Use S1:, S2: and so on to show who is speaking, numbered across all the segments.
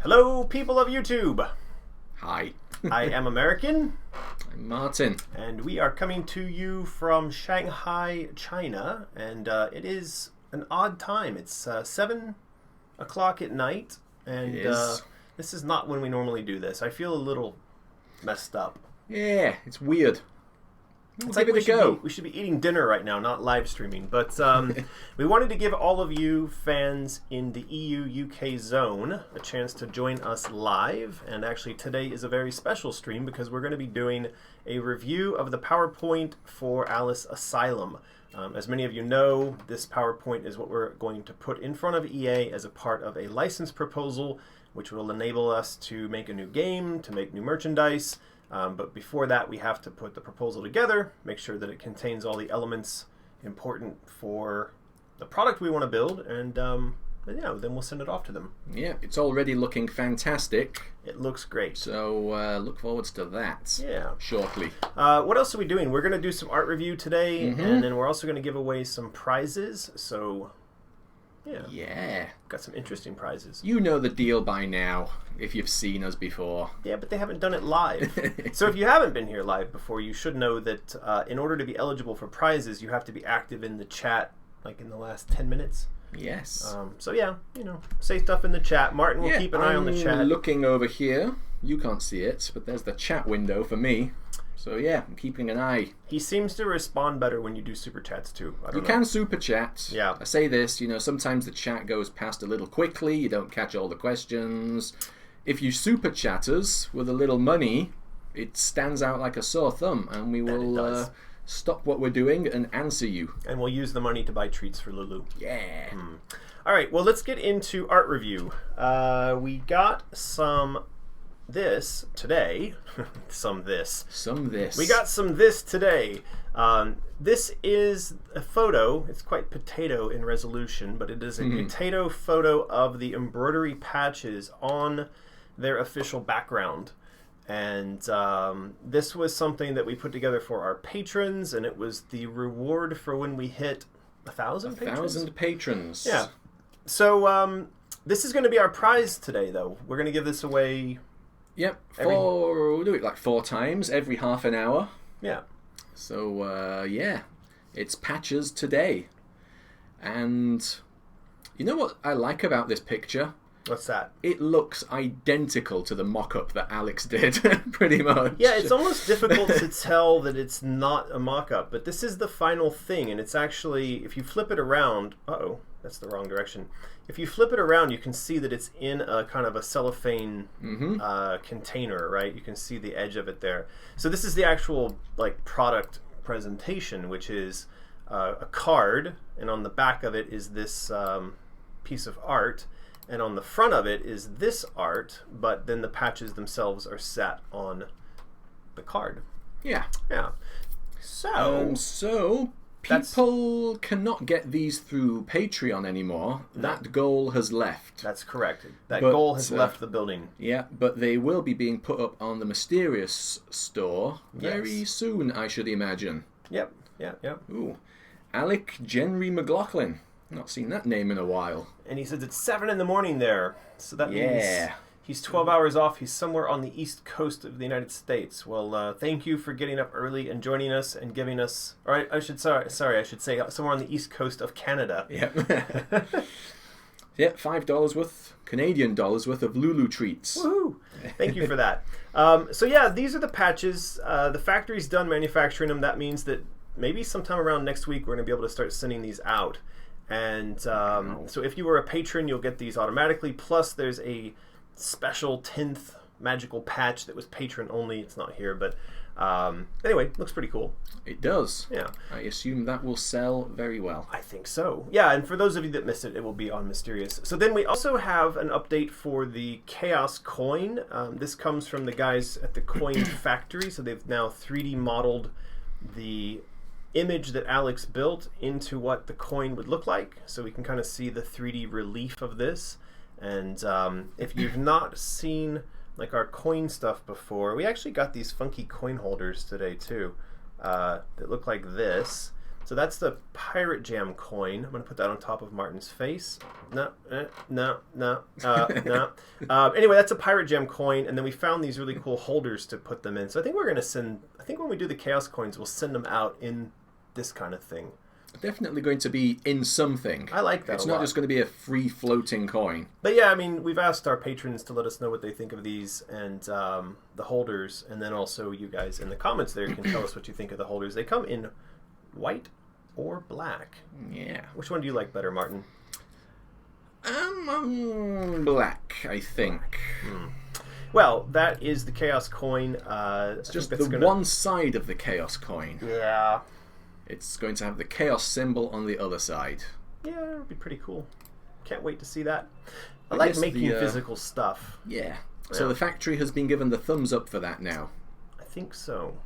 S1: Hello, people of YouTube.
S2: Hi.
S1: I am American.
S2: I'm Martin.
S1: And we are coming to you from Shanghai, China. And it is an odd time. It's 7 o'clock at night. And this is not when we normally do this. I feel a little messed up.
S2: Yeah, it's weird.
S1: It's like we should be eating dinner right now, not live streaming. But we wanted to give all of you fans in the EU-UK zone a chance to join us live. And actually today is a very special stream because we're going to be doing a review of the PowerPoint for Alice Asylum. As many of you know, this PowerPoint is what we're going to put in front of EA as a part of a license proposal, which will enable us to make a new game, to make new merchandise. But before that, we have to put the proposal together, make sure that it contains all the elements important for the product we want to build, and then we'll send it off to them.
S2: Yeah, it's already looking fantastic.
S1: It looks great.
S2: So look forwards to that.
S1: Yeah.
S2: Shortly.
S1: What else are we doing? We're going to do some art review today, and then we're also going to give away some prizes. So, yeah. Got some interesting prizes.
S2: You know the deal by now, if you've seen us before.
S1: Yeah, but they haven't done it live. So if you haven't been here live before, you should know that in order to be eligible for prizes, you have to be active in the chat, like in the last 10 minutes.
S2: Yes.
S1: So yeah, say stuff in the chat. Martin will keep an eye on the chat.
S2: I'm looking over here. You can't see it, but there's the chat window for me. So yeah, I'm keeping an eye.
S1: He seems to respond better when you do super chats too.
S2: You can super chat.
S1: Yeah.
S2: I say this, sometimes the chat goes past a little quickly. You don't catch all the questions. If you super chat us with a little money, it stands out like a sore thumb, and we will stop what we're doing and answer you. And
S1: we'll use the money to buy treats for Lulu.
S2: Yeah.
S1: All right. Well, let's get into art review. We got some. This today, some this. We got some this today. This is a photo. It's quite potato in resolution, but it is a potato photo of the embroidery patches on their official background. And this was something that we put together for our patrons, and it was the reward for when we hit 1,000 patrons.
S2: 1,000 patrons.
S1: Yeah. So this is going to be our prize today, though. We're going to give this away.
S2: Yep, we'll do it like 4 times every half an hour.
S1: Yeah.
S2: So, it's patches today. And you know what I like about this picture?
S1: What's that?
S2: It looks identical to the mock-up that Alex did, pretty much.
S1: Yeah, it's almost difficult to tell that it's not a mock-up, but this is the final thing, and it's actually, if you flip it around, that's the wrong direction. If you flip it around, you can see that it's in a kind of a cellophane container, right? You can see the edge of it there. So this is the actual product presentation, which is a card, and on the back of it is this piece of art, and on the front of it is this art, but then the patches themselves are set on the card.
S2: Yeah.
S1: Yeah.
S2: So people cannot get these through Patreon anymore.
S1: No.
S2: That goal has left.
S1: That's correct. That goal has left the building.
S2: Yeah, but they will be being put up on the Mysterious store very soon, I should imagine.
S1: Yep.
S2: Ooh. Alec Genry McLaughlin. Not seen that name in a while.
S1: And he says it's 7 in the morning there. So that means he's 12 hours off. He's somewhere on the east coast of the United States. Well, thank you for getting up early and joining us and giving us, or I should say somewhere on the east coast of Canada.
S2: Yep. Yeah, $5 worth, Canadian dollars worth of Lulu treats.
S1: Woohoo! Thank you for that. These are the patches. The factory's done manufacturing them. That means that maybe sometime around next week we're going to be able to start sending these out. And so if you were a patron, you'll get these automatically. Plus, there's a special 10th magical patch that was patron only. It's not here, but anyway, looks pretty cool.
S2: It does.
S1: Yeah.
S2: I assume that will sell very well.
S1: I think so. Yeah, and for those of you that missed it, it will be on Mysterious. So then we also have an update for the Chaos coin. This comes from the guys at the Coin Factory. So they've now 3D modeled the image that Alex built into what the coin would look like, so we can kind of see the 3D relief of this. And if you've not seen our coin stuff before, we actually got these funky coin holders today too that look like this, So that's the Pirate Jam coin. I'm going to put that on top of Martin's face. No. Anyway, that's a Pirate Jam coin, and then we found these really cool holders to put them in. So I think we're going to send... I think when we do the Chaos coins, we'll send them out in this kind of thing.
S2: Definitely going to be in something.
S1: I like that
S2: It's
S1: a
S2: not
S1: lot.
S2: just going to be a free-floating coin.
S1: But yeah, I mean, we've asked our patrons to let us know what they think of these and the holders, and then also you guys in the comments there can tell us what you think of the holders. They come in white or black.
S2: Yeah.
S1: Which one do you like better, Martin?
S2: Black, I think.
S1: Well, that is the Chaos coin.
S2: It's just the one side of the Chaos coin.
S1: Yeah.
S2: It's going to have the Chaos symbol on the other side.
S1: Yeah, it'll be pretty cool. Can't wait to see that. I like making physical stuff.
S2: Yeah. So the factory has been given the thumbs up for that now.
S1: I think so.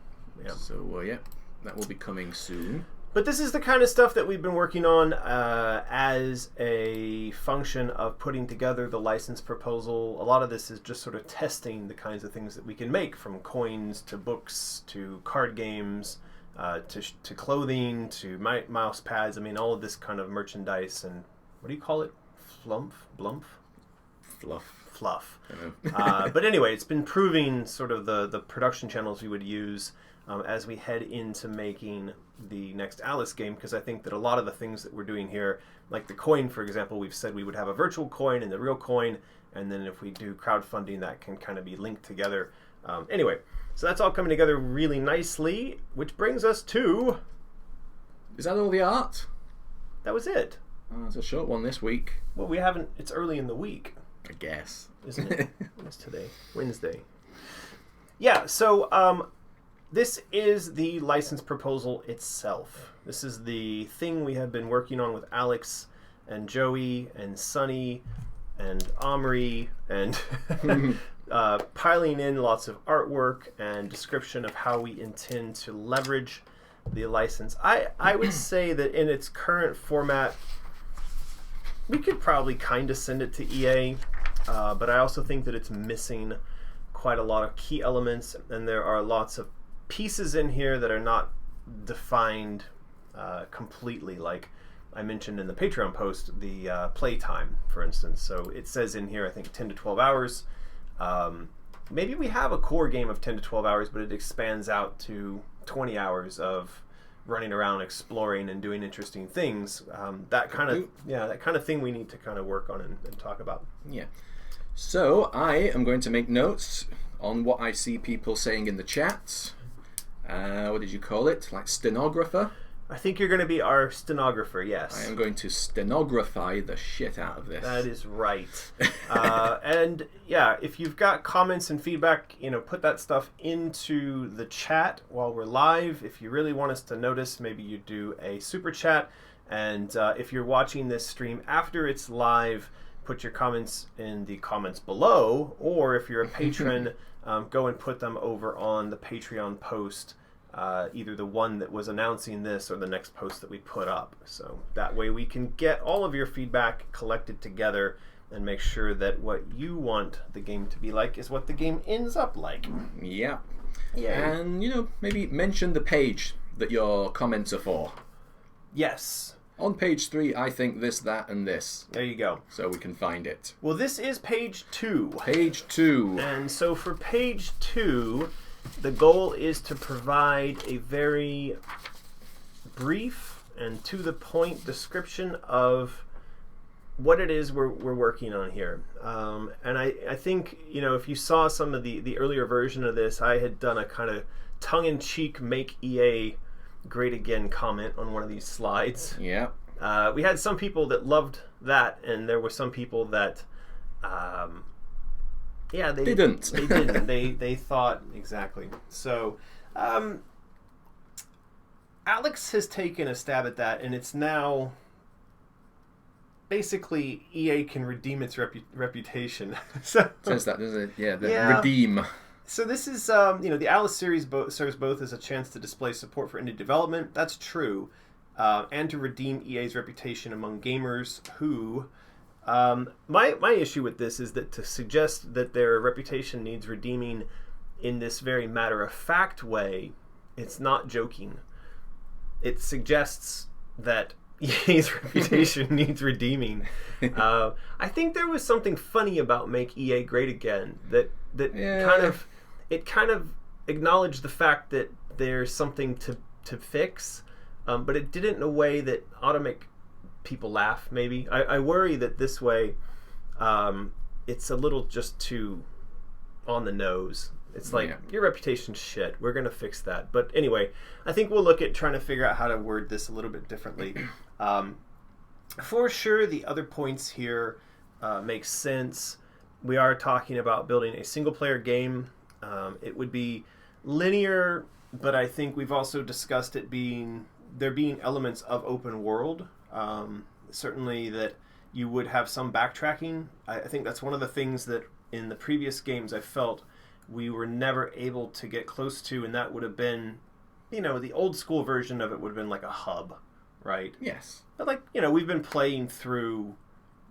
S1: Yeah.
S2: So, yeah, that will be coming soon.
S1: But this is the kind of stuff that we've been working on as a function of putting together the license proposal. A lot of this is just sort of testing the kinds of things that we can make, from coins to books to card games to clothing to mouse pads. I mean, all of this kind of merchandise and, what do you call it? Fluff. But anyway, it's been proving sort of the production channels we would use as we head into making the next Alice game, because I think that a lot of the things that we're doing here, like the coin, for example, we've said we would have a virtual coin and the real coin, and then if we do crowdfunding, that can kind of be linked together. Anyway, so that's all coming together really nicely, which brings us to...
S2: Is that all the art?
S1: That was it.
S2: Oh, it's a short one this week.
S1: Well, we haven't... It's early in the week.
S2: I guess.
S1: Isn't it? What's today? Wednesday. Yeah, so this is the license proposal itself. This is the thing we have been working on with Alex and Joey and Sunny and Omri and piling in lots of artwork and description of how we intend to leverage the license. I would say that in its current format, we could probably kind of send it to EA, but I also think that it's missing quite a lot of key elements, and there are lots of pieces in here that are not defined completely, like I mentioned in the Patreon post, the playtime, for instance. So it says in here, I think 10 to 12 hours. Maybe we have a core game of 10 to 12 hours, but it expands out to 20 hours of running around exploring and doing interesting things. That kind of thing we need to kind of work on and talk about.
S2: Yeah. So I am going to make notes on what I see people saying in the chat. What did you call it? Like stenographer?
S1: I think you're going to be our stenographer, yes.
S2: I am going to stenography the shit out of this.
S1: That is right. And yeah, if you've got comments and feedback, put that stuff into the chat while we're live. If you really want us to notice, maybe you do a super chat. And if you're watching this stream after it's live, put your comments in the comments below. Or if you're a patron, go and put them over on the Patreon post. Either the one that was announcing this or the next post that we put up. So that way we can get all of your feedback collected together and make sure that what you want the game to be like is what the game ends up like.
S2: Yeah.
S1: Yay.
S2: And, maybe mention the page that your comments are for.
S1: Yes.
S2: On page 3, I think this, that, and this.
S1: There you go.
S2: So we can find it.
S1: Well, this is page 2.
S2: Page 2.
S1: And so for page 2... the goal is to provide a very brief and to-the-point description of what it is we're working on here. And I think, if you saw some of the earlier version of this, I had done a kind of tongue-in-cheek make EA great again comment on one of these slides.
S2: Yeah.
S1: We had some people that loved that, and there were some people that... yeah, they
S2: didn't.
S1: They didn't. They thought exactly. So, Alex has taken a stab at that, and it's now basically EA can redeem its reputation. So
S2: says that, doesn't it? Yeah, redeem.
S1: So this is the Alice series serves both as a chance to display support for indie development. That's true, and to redeem EA's reputation among gamers who. My issue with this is that to suggest that their reputation needs redeeming in this very matter-of-fact way, it's not joking. it suggests that EA's reputation needs redeeming. I think there was something funny about Make EA Great Again that kind of acknowledged the fact that there's something to fix, but it did it in a way that ought to make people laugh. Maybe I worry that this way it's a little just too on the nose. It's like, your reputation's shit. We're going to fix that. But anyway, I think we'll look at trying to figure out how to word this a little bit differently. For sure, the other points here make sense. We are talking about building a single-player game. It would be linear, but I think we've also discussed it being elements of open world. Certainly that you would have some backtracking. I think that's one of the things that in the previous games I felt we were never able to get close to, and that would have been, the old school version of it would have been like a hub, right?
S2: Yes.
S1: But we've been playing through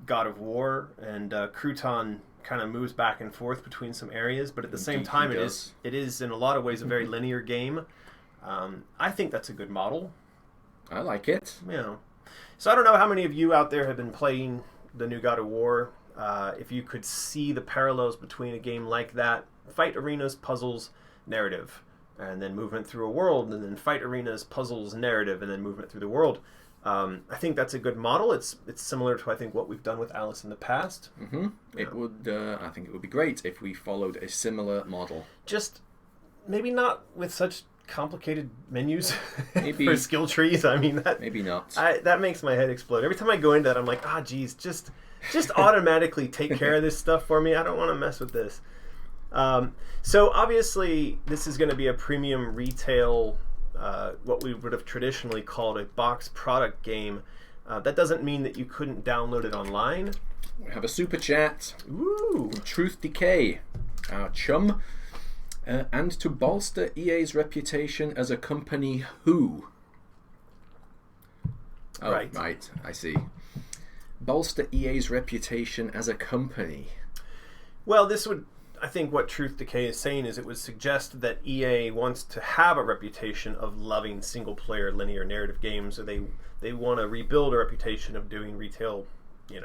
S1: God of War, and Crouton kind of moves back and forth between some areas, but at the same time it is in a lot of ways a very linear game. I think that's a good model.
S2: I like it.
S1: So I don't know how many of you out there have been playing the new God of War. If you could see the parallels between a game like that, fight arenas, puzzles, narrative, and then movement through a world, and then fight arenas, puzzles, narrative, and then movement through the world. I think that's a good model. It's similar to, I think, what we've done with Alice in the past.
S2: Mm-hmm. It would. I think it would be great if we followed a similar model.
S1: Just maybe not with such complicated menus
S2: Maybe,
S1: for skill trees. I mean,
S2: maybe not.
S1: That makes my head explode. Every time I go into that, I'm like, geez, just automatically take care of this stuff for me. I don't want to mess with this. So obviously, this is going to be a premium retail, what we would have traditionally called a box product game. That doesn't mean that you couldn't download it online.
S2: We have a super chat.
S1: Ooh.
S2: Truth Decay, our chum. And to bolster EA's reputation as a company who? Oh, right, I see. Bolster EA's reputation as a company.
S1: Well, this would, I think what Truth Decay is saying is it would suggest that EA wants to have a reputation of loving single-player linear narrative games, or they want to rebuild a reputation of doing retail, I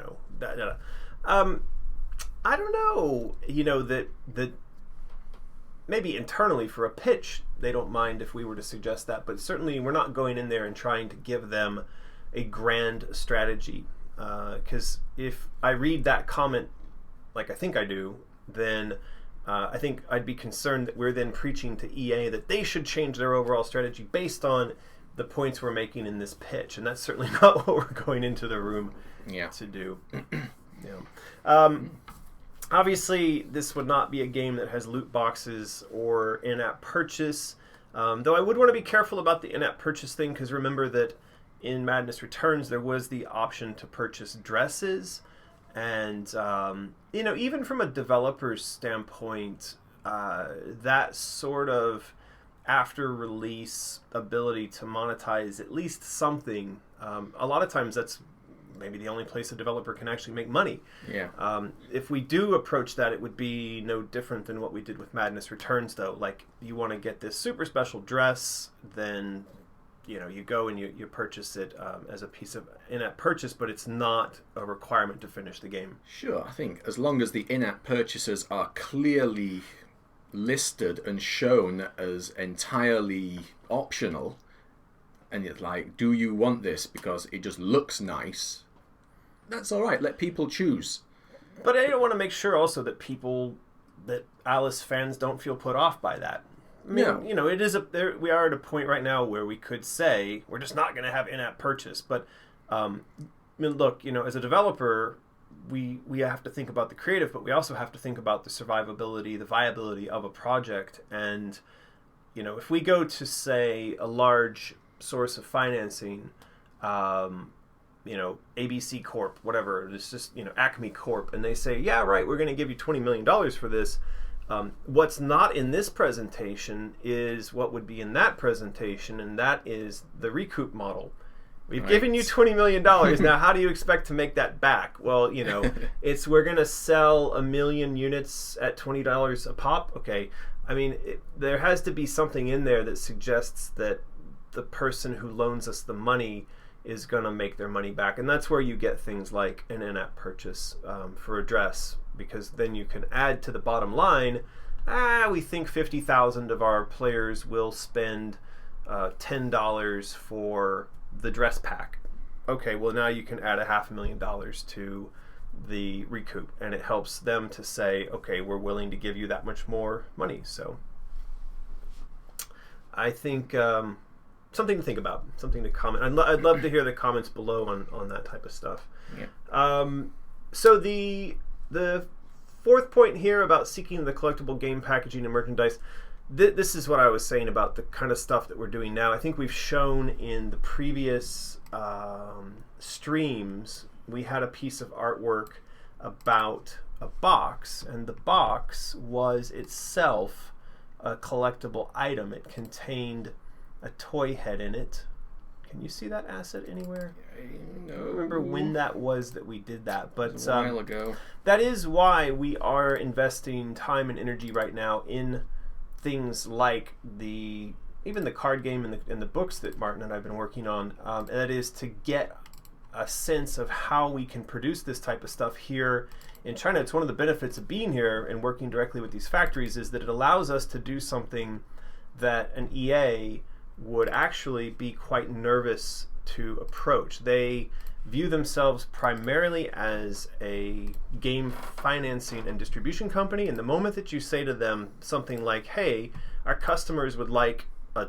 S1: don't know, that maybe internally for a pitch, they don't mind if we were to suggest that, but certainly we're not going in there and trying to give them a grand strategy. Because if I read that comment like I think I do, then I think I'd be concerned that we're then preaching to EA that they should change their overall strategy based on the points we're making in this pitch, and that's certainly not what we're going into the room to do. Obviously, this would not be a game that has loot boxes or in-app purchase, though I would want to be careful about the in-app purchase thing, because remember that in Madness Returns there was the option to purchase dresses, and even from a developer's standpoint, that sort of after-release ability to monetize at least something, a lot of times that's maybe the only place a developer can actually make money. If we do approach that, it would be no different than what we did with Madness Returns, though. Like, you want to get this super special dress, then you go and you purchase it as a piece of in-app purchase, but it's not a requirement to finish the game.
S2: Sure, I think as long as the in-app purchases are clearly listed and shown as entirely optional, and it's like, do you want this because it just looks nice? That's all right. Let people choose.
S1: But I want to make sure also that Alice fans don't feel put off by that. I mean, it is we are at a point right now where we could say we're just not going to have in-app purchase. But look, as a developer, we have to think about the creative, but we also have to think about the survivability, the viability of a project. And if we go to, say, a large source of financing, ABC Corp, whatever, it's just, Acme Corp, and they say, yeah, right, we're going to give you $20 million for this. What's not in this presentation is what would be in that presentation, and that is the recoup model. We've given you $20 million. Now, how do you expect to make that back? Well, it's we're going to sell 1 million units at $20 a pop. Okay. I mean, there has to be something in there that suggests that the person who loans us the money is going to make their money back. And that's where you get things like an in-app purchase for a dress, because then you can add to the bottom line, we think 50,000 of our players will spend $10 for the dress pack. Okay, well now you can add $500,000 to the recoup, and it helps them to say, okay, we're willing to give you that much more money. So I think something to think about, something to comment. I'd love to hear the comments below on that type of stuff.
S2: Yeah.
S1: So the fourth point here about seeking the collectible game packaging and merchandise, this is what I was saying about the kind of stuff that we're doing now. I think we've shown in the previous streams, we had a piece of artwork about a box, and the box was itself a collectible item. It contained a toy head in it. Can you see that asset anywhere?
S2: No.
S1: I don't remember when that was that we did that, but
S2: it was a while ago.
S1: That is why we are investing time and energy right now in things like even the card game and the books that Martin and I have been working on. And that is to get a sense of how we can produce this type of stuff here in China. It's one of the benefits of being here and working directly with these factories, is that it allows us to do something that an EA would actually be quite nervous to approach. They view themselves primarily as a game financing and distribution company, and the moment that you say to them something like, hey, our customers would like a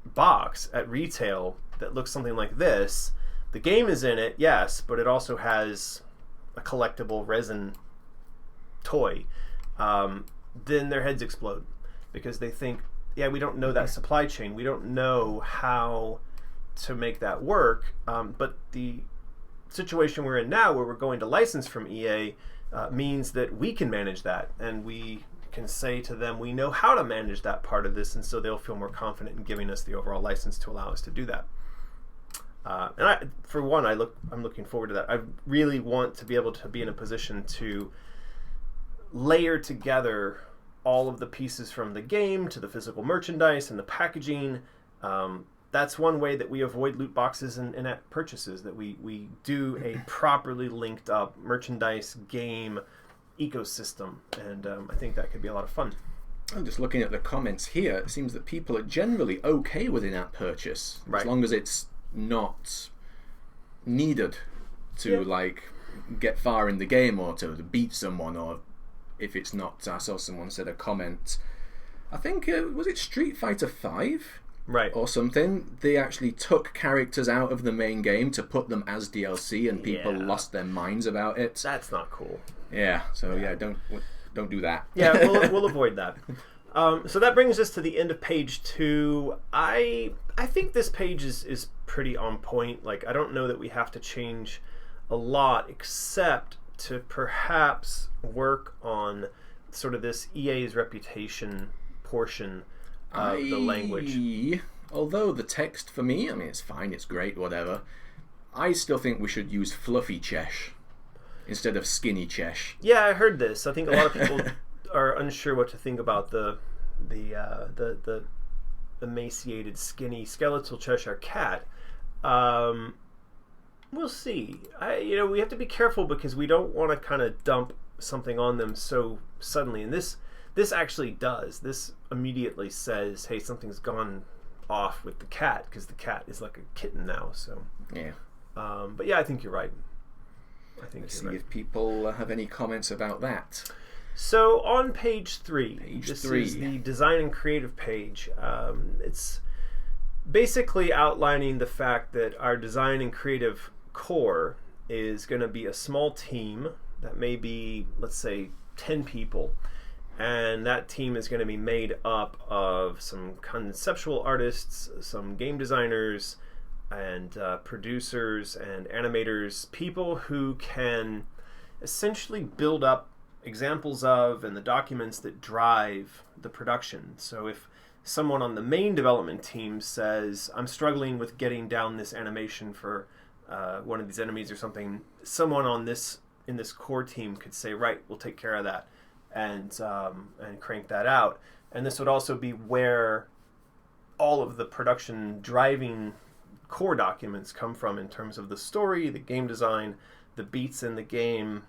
S1: box at retail that looks something like this, the game is in it, yes, but it also has a collectible resin toy, then their heads explode, because they think, yeah, we don't know that supply chain. We don't know how to make that work. But the situation we're in now, where we're going to license from EA, means that we can manage that, and we can say to them, we know how to manage that part of this, and so they'll feel more confident in giving us the overall license to allow us to do that. And for one, I'm looking forward to that. I really want to be able to be in a position to layer together all of the pieces from the game to the physical merchandise and the packaging. That's one way that we avoid loot boxes and in-app purchases, that we do a properly linked up merchandise game ecosystem, and I think that could be a lot of fun.
S2: I'm just looking at the comments here. It seems that people are generally okay with in-app purchase, as long as it's not needed to like get far in the game or to beat someone, or if it's not. I saw someone said a comment, I think was it Street Fighter 5,
S1: right,
S2: or something, they actually took characters out of the main game to put them as DLC, and people lost their minds about it.
S1: That's not cool.
S2: Don't do that.
S1: Yeah, we'll avoid that. So that brings us to the end of page 2. I think this page is pretty on point. Like, I don't know that we have to change a lot, except to perhaps work on sort of this EA's reputation portion of the language.
S2: Although the text for me, I mean, it's fine, it's great, whatever, I still think we should use fluffy chesh instead of skinny chesh.
S1: Yeah, I heard this. I think a lot of people are unsure what to think about the emaciated, skinny, skeletal Cheshire cat. We'll see. We have to be careful, because we don't want to kind of dump something on them so suddenly. And this actually does. This immediately says, hey, something's gone off with the cat, because the cat is like a kitten now. So
S2: yeah.
S1: But yeah, I think you're right.
S2: Let's see if people have any comments about that.
S1: So on page 3, this is the design and creative page. It's basically outlining the fact that our design and creative core is going to be a small team that may be, let's say, 10 people. And that team is going to be made up of some conceptual artists, some game designers, and producers and animators, people who can essentially build up examples of and the documents that drive the production. So if someone on the main development team says, I'm struggling with getting down this animation for one of these enemies or something, someone in this core team could say, right, we'll take care of that, and crank that out. And this would also be where all of the production driving core documents come from in terms of the story, the game design, the beats in the game,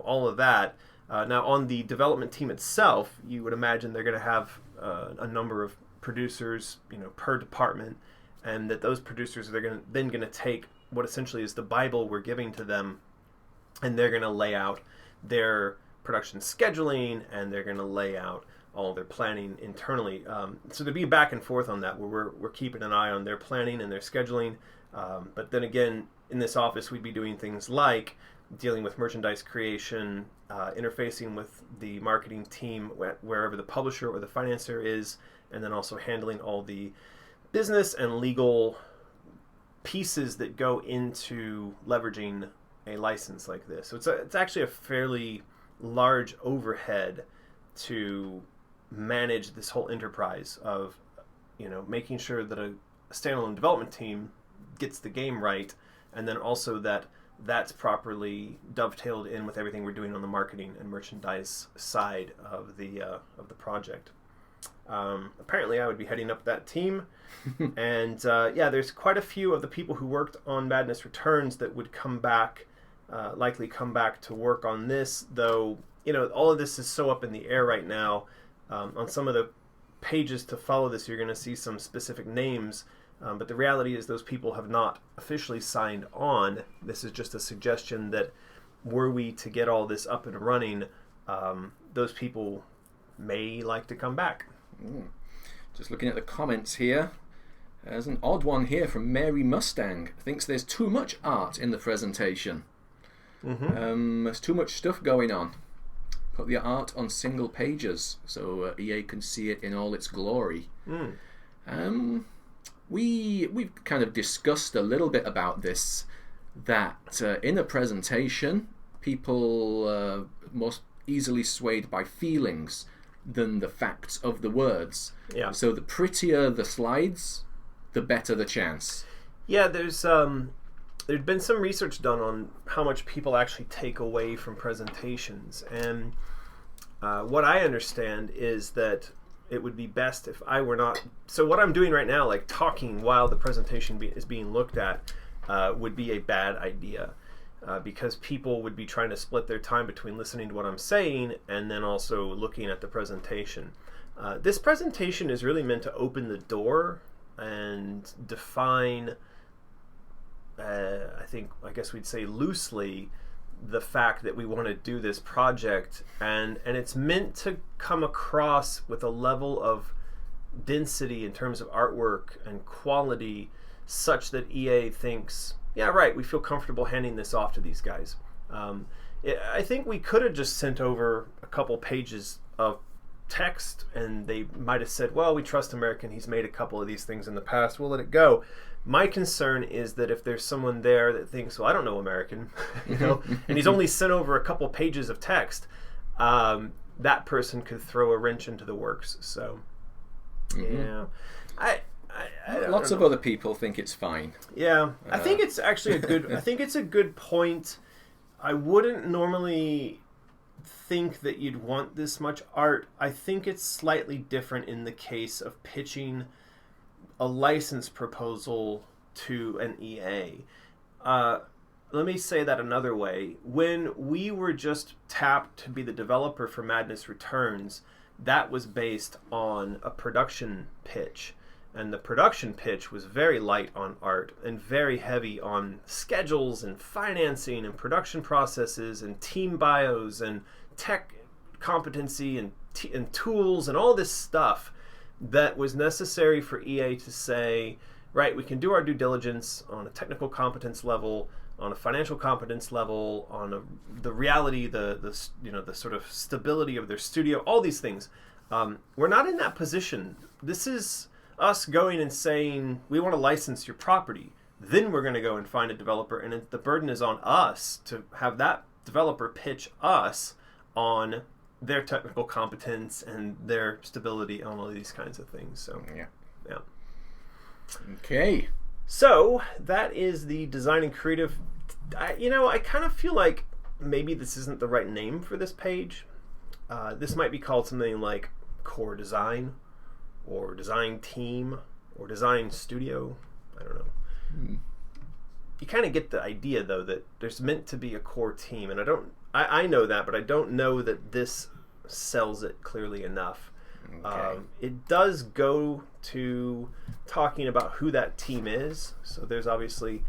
S1: all of that. Now, on the development team itself, you would imagine they're going to have a number of producers, per department, and that those producers are then going to take what essentially is the Bible we're giving to them, and they're going to lay out their production scheduling, and they're going to lay out all their planning internally. So there'd be back and forth on that, where we're keeping an eye on their planning and their scheduling. But then again, in this office, we'd be doing things like dealing with merchandise creation, interfacing with the marketing team wherever the publisher or the financier is, and then also handling all the business and legal pieces that go into leveraging a license like this. So it's actually a fairly large overhead to manage this whole enterprise of, making sure that a standalone development team gets the game right, and then also that's properly dovetailed in with everything we're doing on the marketing and merchandise side of the project. Apparently, I would be heading up that team, and there's quite a few of the people who worked on Madness Returns that would likely come back to work on this. Though all of this is so up in the air right now. On some of the pages to follow this, you're going to see some specific names. But the reality is those people have not officially signed on. This is just a suggestion that were we to get all this up and running, those people may like to come back.
S2: Just looking at the comments here, there's an odd one here from Mary Mustang. Thinks there's too much art in the presentation. There's too much stuff going on. Put the art on single pages so EA can see it in all its glory. We've kind of discussed a little bit about this, that in a presentation, people are most easily swayed by feelings than the facts of the words.
S1: Yeah.
S2: So the prettier the slides, the better the chance.
S1: Yeah, there's been some research done on how much people actually take away from presentations, and what I understand is that it would be best if I were not. So what I'm doing right now, like talking while the presentation is being looked at, would be a bad idea, because people would be trying to split their time between listening to what I'm saying and then also looking at the presentation. This presentation is really meant to open the door and define, I guess we'd say loosely, the fact that we want to do this project, and it's meant to come across with a level of density in terms of artwork and quality such that EA thinks, yeah, right, we feel comfortable handing this off to these guys. I think we could have just sent over a couple pages of text and they might have said, well, we trust American, he's made a couple of these things in the past, we'll let it go. My concern is that if there's someone there that thinks, well, I don't know American, and he's only sent over a couple pages of text, that person could throw a wrench into the works. So, yeah, I
S2: lots of other people think it's fine.
S1: Yeah, I think it's actually a good. I think it's a good point. I wouldn't normally think that you'd want this much art. I think it's slightly different in the case of pitching a license proposal to an EA. Let me say that another way. When we were just tapped to be the developer for Madness Returns, that was based on a production pitch. And the production pitch was very light on art and very heavy on schedules and financing and production processes and team bios and tech competency and tools and all this stuff that was necessary for EA to say, right, we can do our due diligence on a technical competence level, on a financial competence level, on the reality, the sort of stability of their studio, all these things. We're not in that position. This is us going and saying, we want to license your property. Then we're going to go and find a developer, and the burden is on us to have that developer pitch us on their technical competence and their stability on all these kinds of things. So yeah.
S2: Okay.
S1: So that is the design and creative. I kind of feel like maybe this isn't the right name for this page. This might be called something like core design or design team or design studio. I don't know. You kind of get the idea, though, that there's meant to be a core team, and I know that, but I don't know that this sells it clearly enough.
S2: Okay.
S1: It does go to talking about who that team is. So there's obviously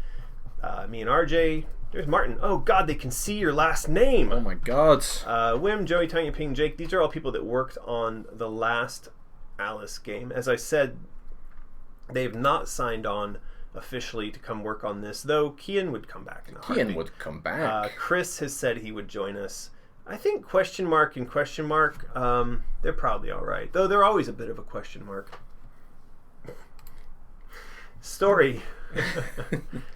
S1: me and RJ. There's Martin. Oh God, they can see your last name.
S2: Oh my God.
S1: Wim, Joey, Tanya, Ping, Jake. These are all people that worked on the last Alice game. As I said, they've not signed on officially to come work on this, though Kian would come back in a heartbeat.
S2: Kian would come back.
S1: Chris has said he would join us. I think question mark and question mark, they're probably all right, though they're always a bit of a question mark. Story.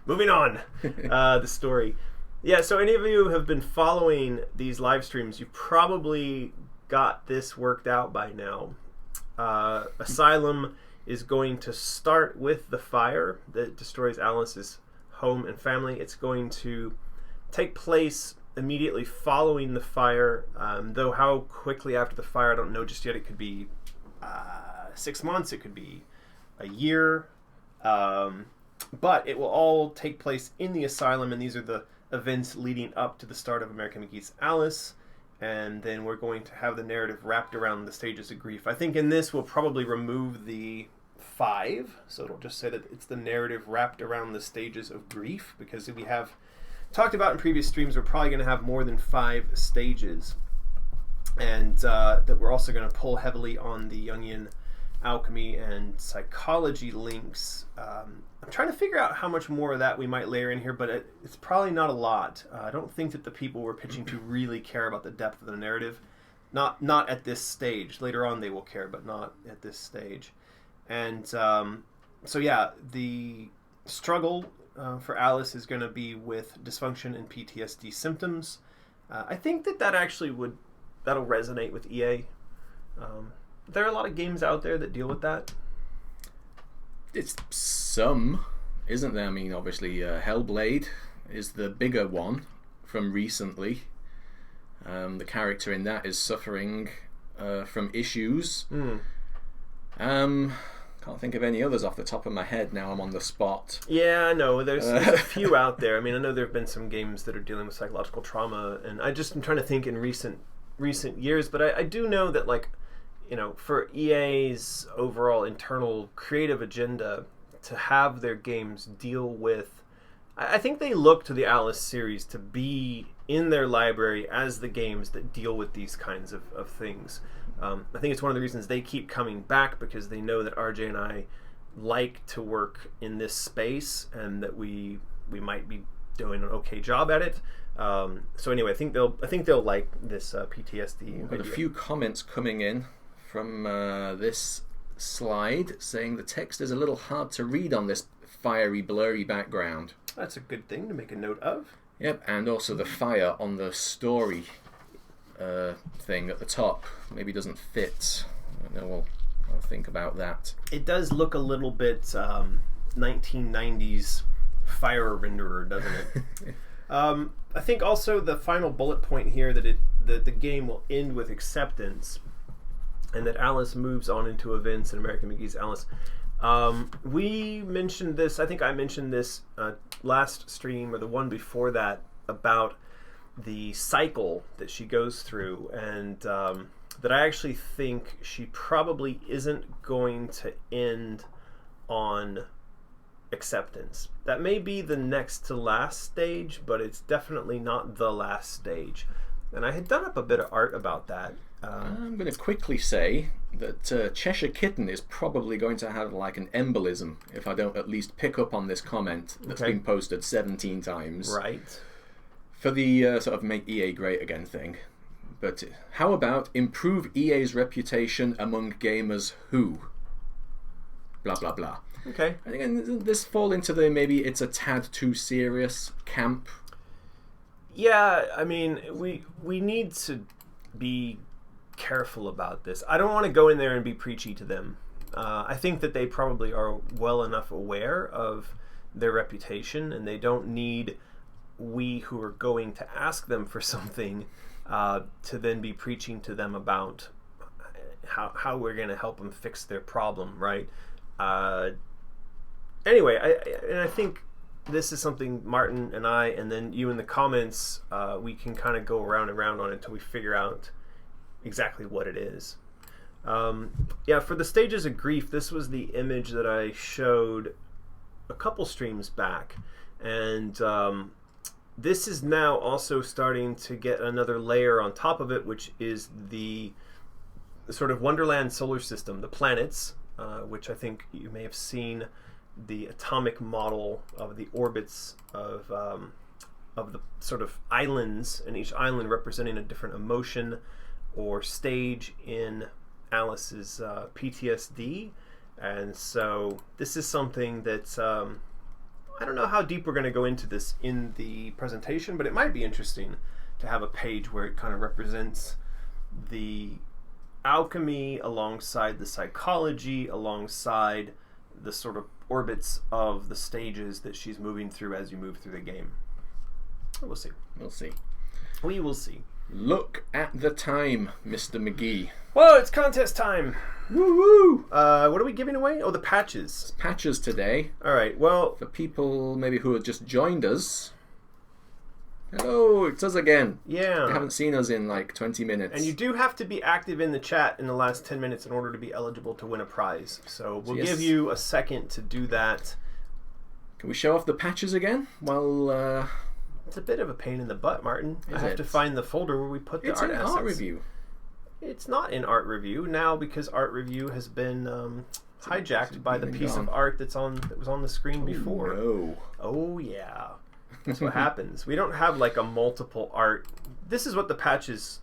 S1: Moving on. The story. Yeah, so any of you who have been following these live streams, you've probably got this worked out by now. Asylum is going to start with the fire that destroys Alice's home and family. It's going to take place immediately following the fire, though how quickly after the fire I don't know just yet. It could be 6 months, it could be a year, but it will all take place in the asylum, and these are the events leading up to the start of American McGee's Alice. And then we're going to have the narrative wrapped around the stages of grief. I think in this we'll probably remove the 5, so it'll just say that it's the narrative wrapped around the stages of grief, because we have talked about in previous streams we're probably going to have more than 5 stages, and that we're also going to pull heavily on the Jungian alchemy and psychology links. I'm trying to figure out how much more of that we might layer in here, but it's probably not a lot. I don't think that the people we're pitching to really care about the depth of the narrative. Not at this stage. Later on they will care, but not at this stage. And so yeah, the struggle for Alice is going to be with dysfunction and PTSD symptoms. I think that actually that'll resonate with EA. There are a lot of games out there that deal with that.
S2: It's some, isn't there? I mean, obviously, Hellblade is the bigger one from recently. The character in that is suffering from issues. Can't think of any others off the top of my head now. I'm on the spot.
S1: Yeah, I know. There's a few out there. I mean, I know there have been some games that are dealing with psychological trauma, and I just am trying to think in recent years. But I do know that, like, you know, for EA's overall internal creative agenda to have their games deal with, I think they look to the Alice series to be in their library as the games that deal with these kinds of things. I think it's one of the reasons they keep coming back, because they know that RJ and I like to work in this space, and that we might be doing an okay job at it. So anyway, I think they'll like this PTSD.
S2: We've got a few comments coming in from this slide saying the text is a little hard to read on this fiery, blurry background.
S1: That's a good thing to make a note of.
S2: Yep, and also the fire on the story thing at the top maybe doesn't fit. I don't know, I'll think about that.
S1: It does look a little bit 1990s fire renderer, doesn't it? I think also the final bullet point here that the game will end with acceptance, and that Alice moves on into events in American McGee's Alice. We mentioned this, I think I mentioned this last stream or the one before that, about the cycle that she goes through, and that I actually think she probably isn't going to end on acceptance. That may be the next to last stage, but it's definitely not the last stage. And I had done up a bit of art about that.
S2: I'm going to quickly say that Cheshire Kitten is probably going to have like an embolism if I don't at least pick up on this comment that's been posted 17 times.
S1: Right.
S2: For the sort of make EA great again thing. But how about improve EA's reputation among gamers who? Blah, blah, blah.
S1: Okay.
S2: I think this fall into the maybe it's a tad too serious camp.
S1: Yeah, I mean, we need to be careful about this. I don't want to go in there and be preachy to them. I think that they probably are well enough aware of their reputation, and they don't need we who are going to ask them for something to then be preaching to them about how we're going to help them fix their problem, right? Anyway, I think this is something Martin and I, and then you in the comments, we can kind of go around and around on it until we figure out exactly what it is. Yeah, for the Stages of Grief, this was the image that I showed a couple streams back, and this is now also starting to get another layer on top of it, which is the sort of Wonderland solar system, the planets, which I think you may have seen the atomic model of the orbits of the sort of islands, and each island representing a different emotion or stage in Alice's PTSD. And so this is something that I don't know how deep we're going to go into this in the presentation, but it might be interesting to have a page where it kind of represents the alchemy alongside the psychology, alongside the sort of orbits of the stages that she's moving through as you move through the game. We'll see.
S2: We'll see.
S1: We will see.
S2: Look at the time, Mr. McGee.
S1: Whoa, it's contest time!
S2: Woo-woo!
S1: What are we giving away? Oh, the patches.
S2: It's patches today.
S1: All right, well...
S2: For people maybe who have just joined us. Hello, it's us again.
S1: Yeah.
S2: You haven't seen us in like 20 minutes.
S1: And you do have to be active in the chat in the last 10 minutes in order to be eligible to win a prize. So we'll give you a second to do that.
S2: Can we show off the patches again? Well,
S1: it's a bit of a pain in the butt, Martin. I have to find the folder where we put the art assets.
S2: It's in art review.
S1: It's not in art review now because art review has been hijacked by the piece of art that was on the screen before.
S2: No.
S1: Oh yeah. That's what happens. We don't have like a multiple art. This is what the patches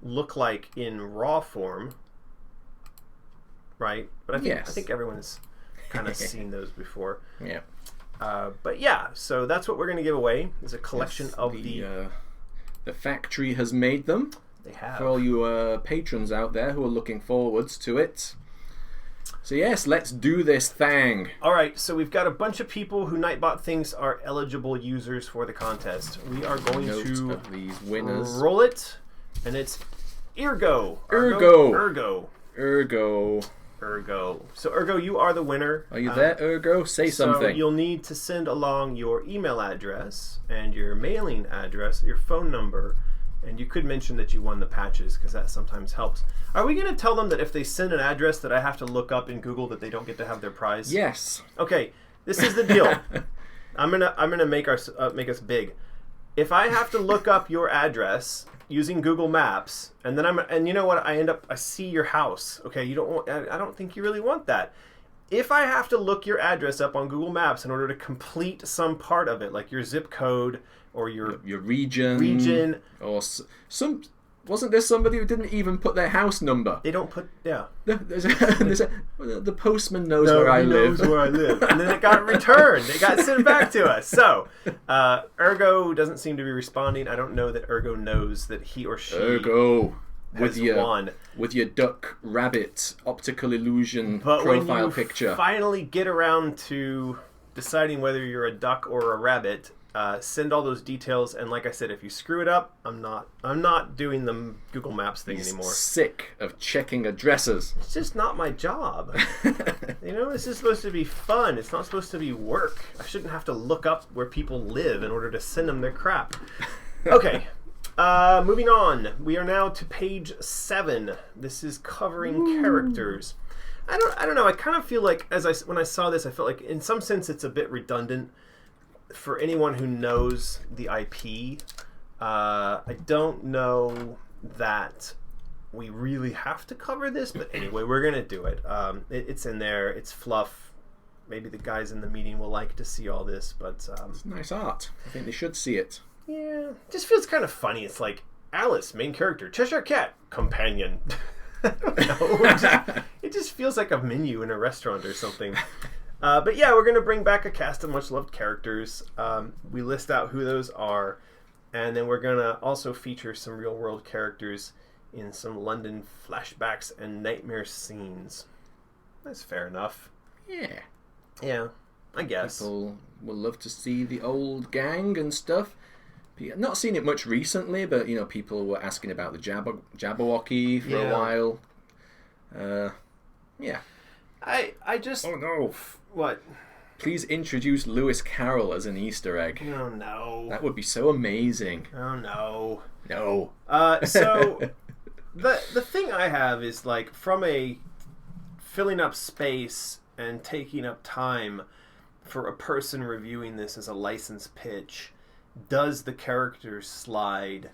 S1: look like in raw form, right? But I think everyone's kind of seen those before.
S2: Yeah.
S1: But yeah, so that's what we're going to give away. Is a collection of
S2: the factory has made them.
S1: They have.
S2: For all you patrons out there who are looking forwards to it. So yes, let's do this thing.
S1: All right, so we've got a bunch of people who Nightbot thinks are eligible users for the contest. We are going to
S2: of these winners.
S1: Roll it, and it's Ergo.
S2: Ergo.
S1: So Ergo, you are the winner.
S2: Are you there, Ergo? Say something.
S1: So you'll need to send along your email address and your mailing address, your phone number, and you could mention that you won the patches because that sometimes helps. Are we going to tell them that if they send an address that I have to look up in Google that they don't get to have their prize?
S2: Yes.
S1: Okay, this is the deal. I'm gonna make us big. If I have to look up your address using Google Maps, and then you know what? I see your house. Okay, I don't think you really want that. If I have to look your address up on Google Maps in order to complete some part of it, like your zip code or your region,
S2: or wasn't there somebody who didn't even put their house number?
S1: They don't put
S2: the postman knows where I live.
S1: And then it got returned. It got sent back to us. So Ergo doesn't seem to be responding. I don't know that Ergo knows that he or she
S2: with your duck rabbit optical illusion profile picture.
S1: Finally get around to deciding whether you're a duck or a rabbit. Send all those details, and like I said, if you screw it up, I'm not doing the Google Maps thing anymore.
S2: Sick of checking addresses.
S1: It's just not my job. This is supposed to be fun. It's not supposed to be work. I shouldn't have to look up where people live in order to send them their crap. Okay. Moving on. We are now to page 7. This is covering characters. I don't know. I kind of feel like when I saw this, I felt like in some sense it's a bit redundant. For anyone who knows the IP, I don't know that we really have to cover this, but anyway, we're going to do it. It's in there. It's fluff. Maybe the guys in the meeting will like to see all this, but...
S2: it's nice art. I think they should see it.
S1: Yeah. It just feels kind of funny. It's like, Alice, main character, Cheshire Cat, companion. I don't know. It just feels like a menu in a restaurant or something. But yeah, we're going to bring back a cast of much-loved characters. We list out who those are, and then we're going to also feature some real-world characters in some London flashbacks and nightmare scenes. That's fair enough.
S2: Yeah.
S1: Yeah, I guess.
S2: People will love to see the old gang and stuff. Not seen it much recently, but people were asking about the Jabberwocky for a while. Yeah.
S1: I just...
S2: Oh no.
S1: What?
S2: Please introduce Lewis Carroll as an Easter egg.
S1: Oh no.
S2: That would be so amazing.
S1: Oh no.
S2: No.
S1: So the thing I have is like from a filling up space and taking up time for a person reviewing this as a license pitch, does the character slide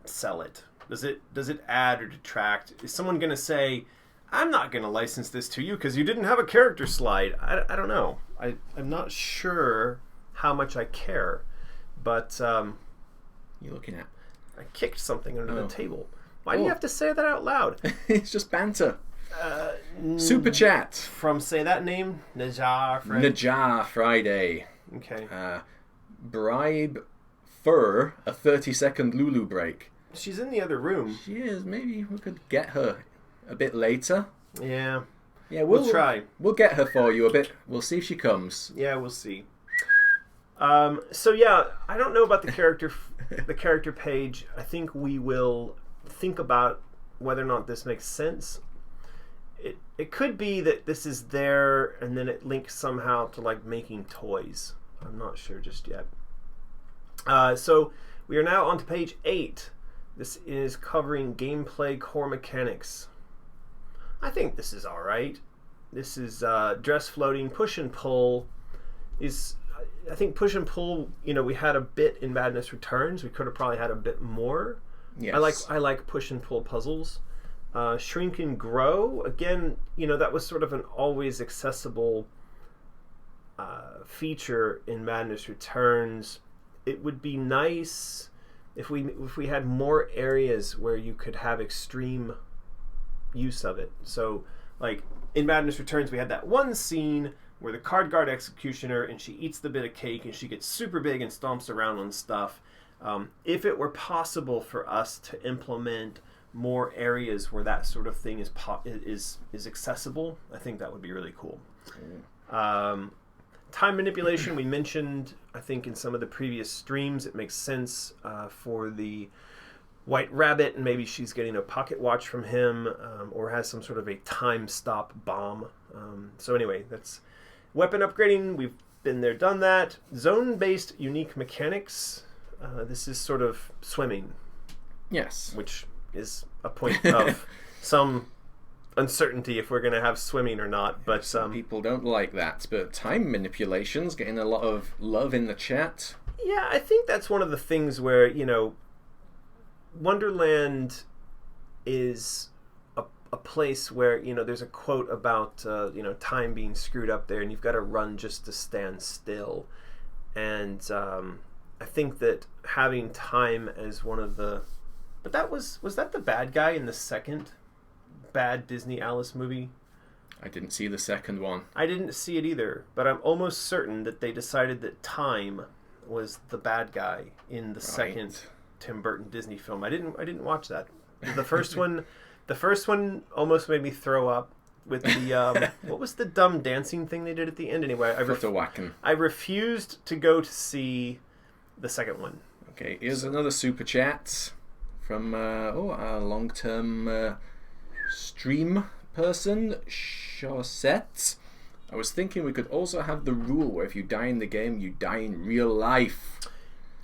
S1: sell it? Does it add or detract? Is someone going to say, I'm not going to license this to you because you didn't have a character slide? I don't know. I'm not sure how much I care. But
S2: You're looking at?
S1: I kicked something under the table. Why do you have to say that out loud?
S2: It's just banter. Super chat.
S1: From, say that name?
S2: Najar Friday.
S1: Okay.
S2: Bribe Fur a 30-second Lulu break.
S1: She's in the other room.
S2: She is. Maybe we could get her a bit later.
S1: Yeah.
S2: Yeah,
S1: we'll try.
S2: We'll get her for you a bit. We'll see if she comes.
S1: Yeah, we'll see. So yeah, I don't know about the character page. I think we will think about whether or not this makes sense. It could be that this is there and then it links somehow to like making toys. I'm not sure just yet. So we are now on to page 8. This is covering gameplay core mechanics. I think this is alright. This is dress floating, push and pull. I think push and pull, we had a bit in Madness Returns. We could have probably had a bit more.
S2: Yes.
S1: I like push and pull puzzles. Shrink and grow, again, that was sort of an always accessible feature in Madness Returns. It would be nice if we had more areas where you could have extreme use of it. So, like in Madness Returns, we had that one scene where the card guard executioner and she eats the bit of cake and she gets super big and stomps around on stuff. If it were possible for us to implement more areas where that sort of thing is accessible, I think that would be really cool. Time manipulation, we mentioned, I think, in some of the previous streams. It makes sense for the White Rabbit, and maybe she's getting a pocket watch from him, or has some sort of a time stop bomb. So anyway, that's weapon upgrading. We've been there, done that. Zone-based unique mechanics. This is sort of swimming.
S2: Yes.
S1: Which is a point of some uncertainty if we're going to have swimming or not. But
S2: some people don't like that. But time manipulation's getting a lot of love in the chat.
S1: Yeah, I think that's one of the things where, Wonderland is a place where, there's a quote about, time being screwed up there and you've got to run just to stand still. And I think that having time as one of the... But was that the bad guy in the second bad Disney Alice movie?
S2: I didn't see the second one.
S1: I didn't see it either, but I'm almost certain that they decided that time was the bad guy in the second Tim Burton Disney film. I didn't watch that. The first one almost made me throw up with the what was the dumb dancing thing they did at the end anyway? I refused to go to see the second one.
S2: Okay, here's another super chat from our long-term stream person, Chaussette. I was thinking we could also have the rule where if you die in the game, you die in real life.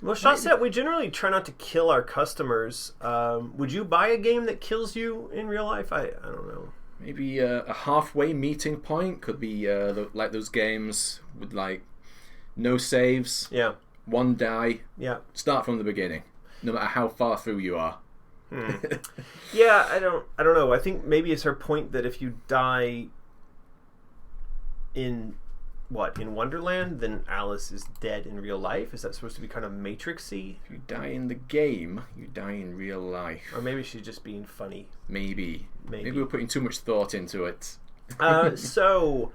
S1: Well, Chaussette, we generally try not to kill our customers. Would you buy a game that kills you in real life? I don't know.
S2: Maybe a halfway meeting point could be like those games with like no saves.
S1: Yeah.
S2: One die.
S1: Yeah. Start
S2: from the beginning, no matter how far through you are.
S1: Yeah, I don't know. I think maybe it's her point that if you die in Wonderland, then Alice is dead in real life. Is that supposed to be kind of Matrixy?
S2: If you die in the game, you die in real life.
S1: Or maybe she's just being funny.
S2: Maybe we're putting too much thought into it.
S1: So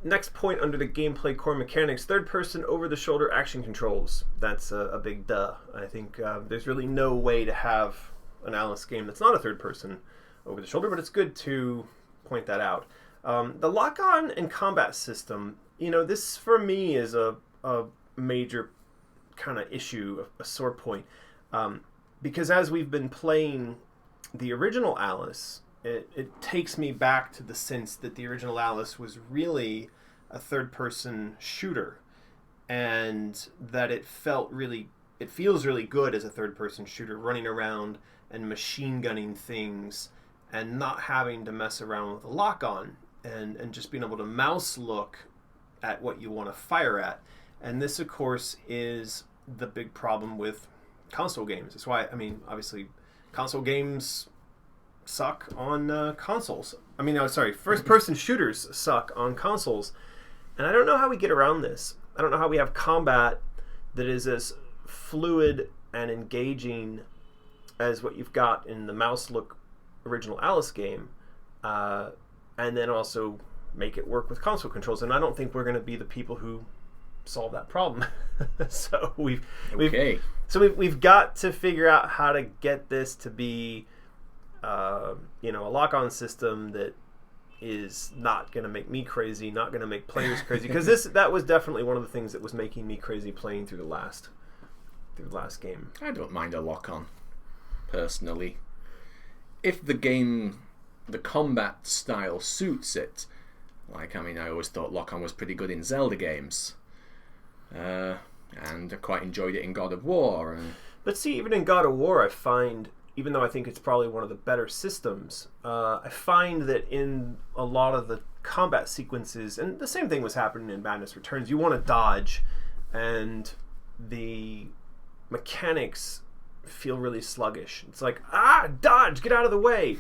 S1: next point under the gameplay core mechanics, third-person over-the-shoulder action controls. That's a big duh. I think there's really no way to have an Alice game that's not a third-person over-the-shoulder, but it's good to point that out. The lock-on and combat system, this for me is a major kind of issue, a sore point. Because as we've been playing the original Alice, it takes me back to the sense that the original Alice was really a third-person shooter, and that it feels really good as a third-person shooter, running around and machine gunning things and not having to mess around with the lock-on, and just being able to mouse look at what you want to fire at. And this, of course, is the big problem with console games. That's why, I mean, obviously, console games suck on consoles. I mean, first-person shooters suck on consoles. And I don't know how we get around this. I don't know how we have combat that is as fluid and engaging as what you've got in the mouse look original Alice game, and then also make it work with console controls. And I don't think we're going to be the people who solve that problem. So we've got to figure out how to get this to be a lock-on system that is not going to make me crazy, not going to make players crazy, because that was definitely one of the things that was making me crazy playing through the last game.
S2: I don't mind a lock-on, personally, if the combat style suits it. Like, I mean, I always thought lock-on was pretty good in Zelda games, and I quite enjoyed it in God of War.
S1: But see, even in God of War, I find, even though I think it's probably one of the better systems, I find that in a lot of the combat sequences, and the same thing was happening in Madness Returns, you want to dodge, and the mechanics feel really sluggish. It's like, dodge, get out of the way.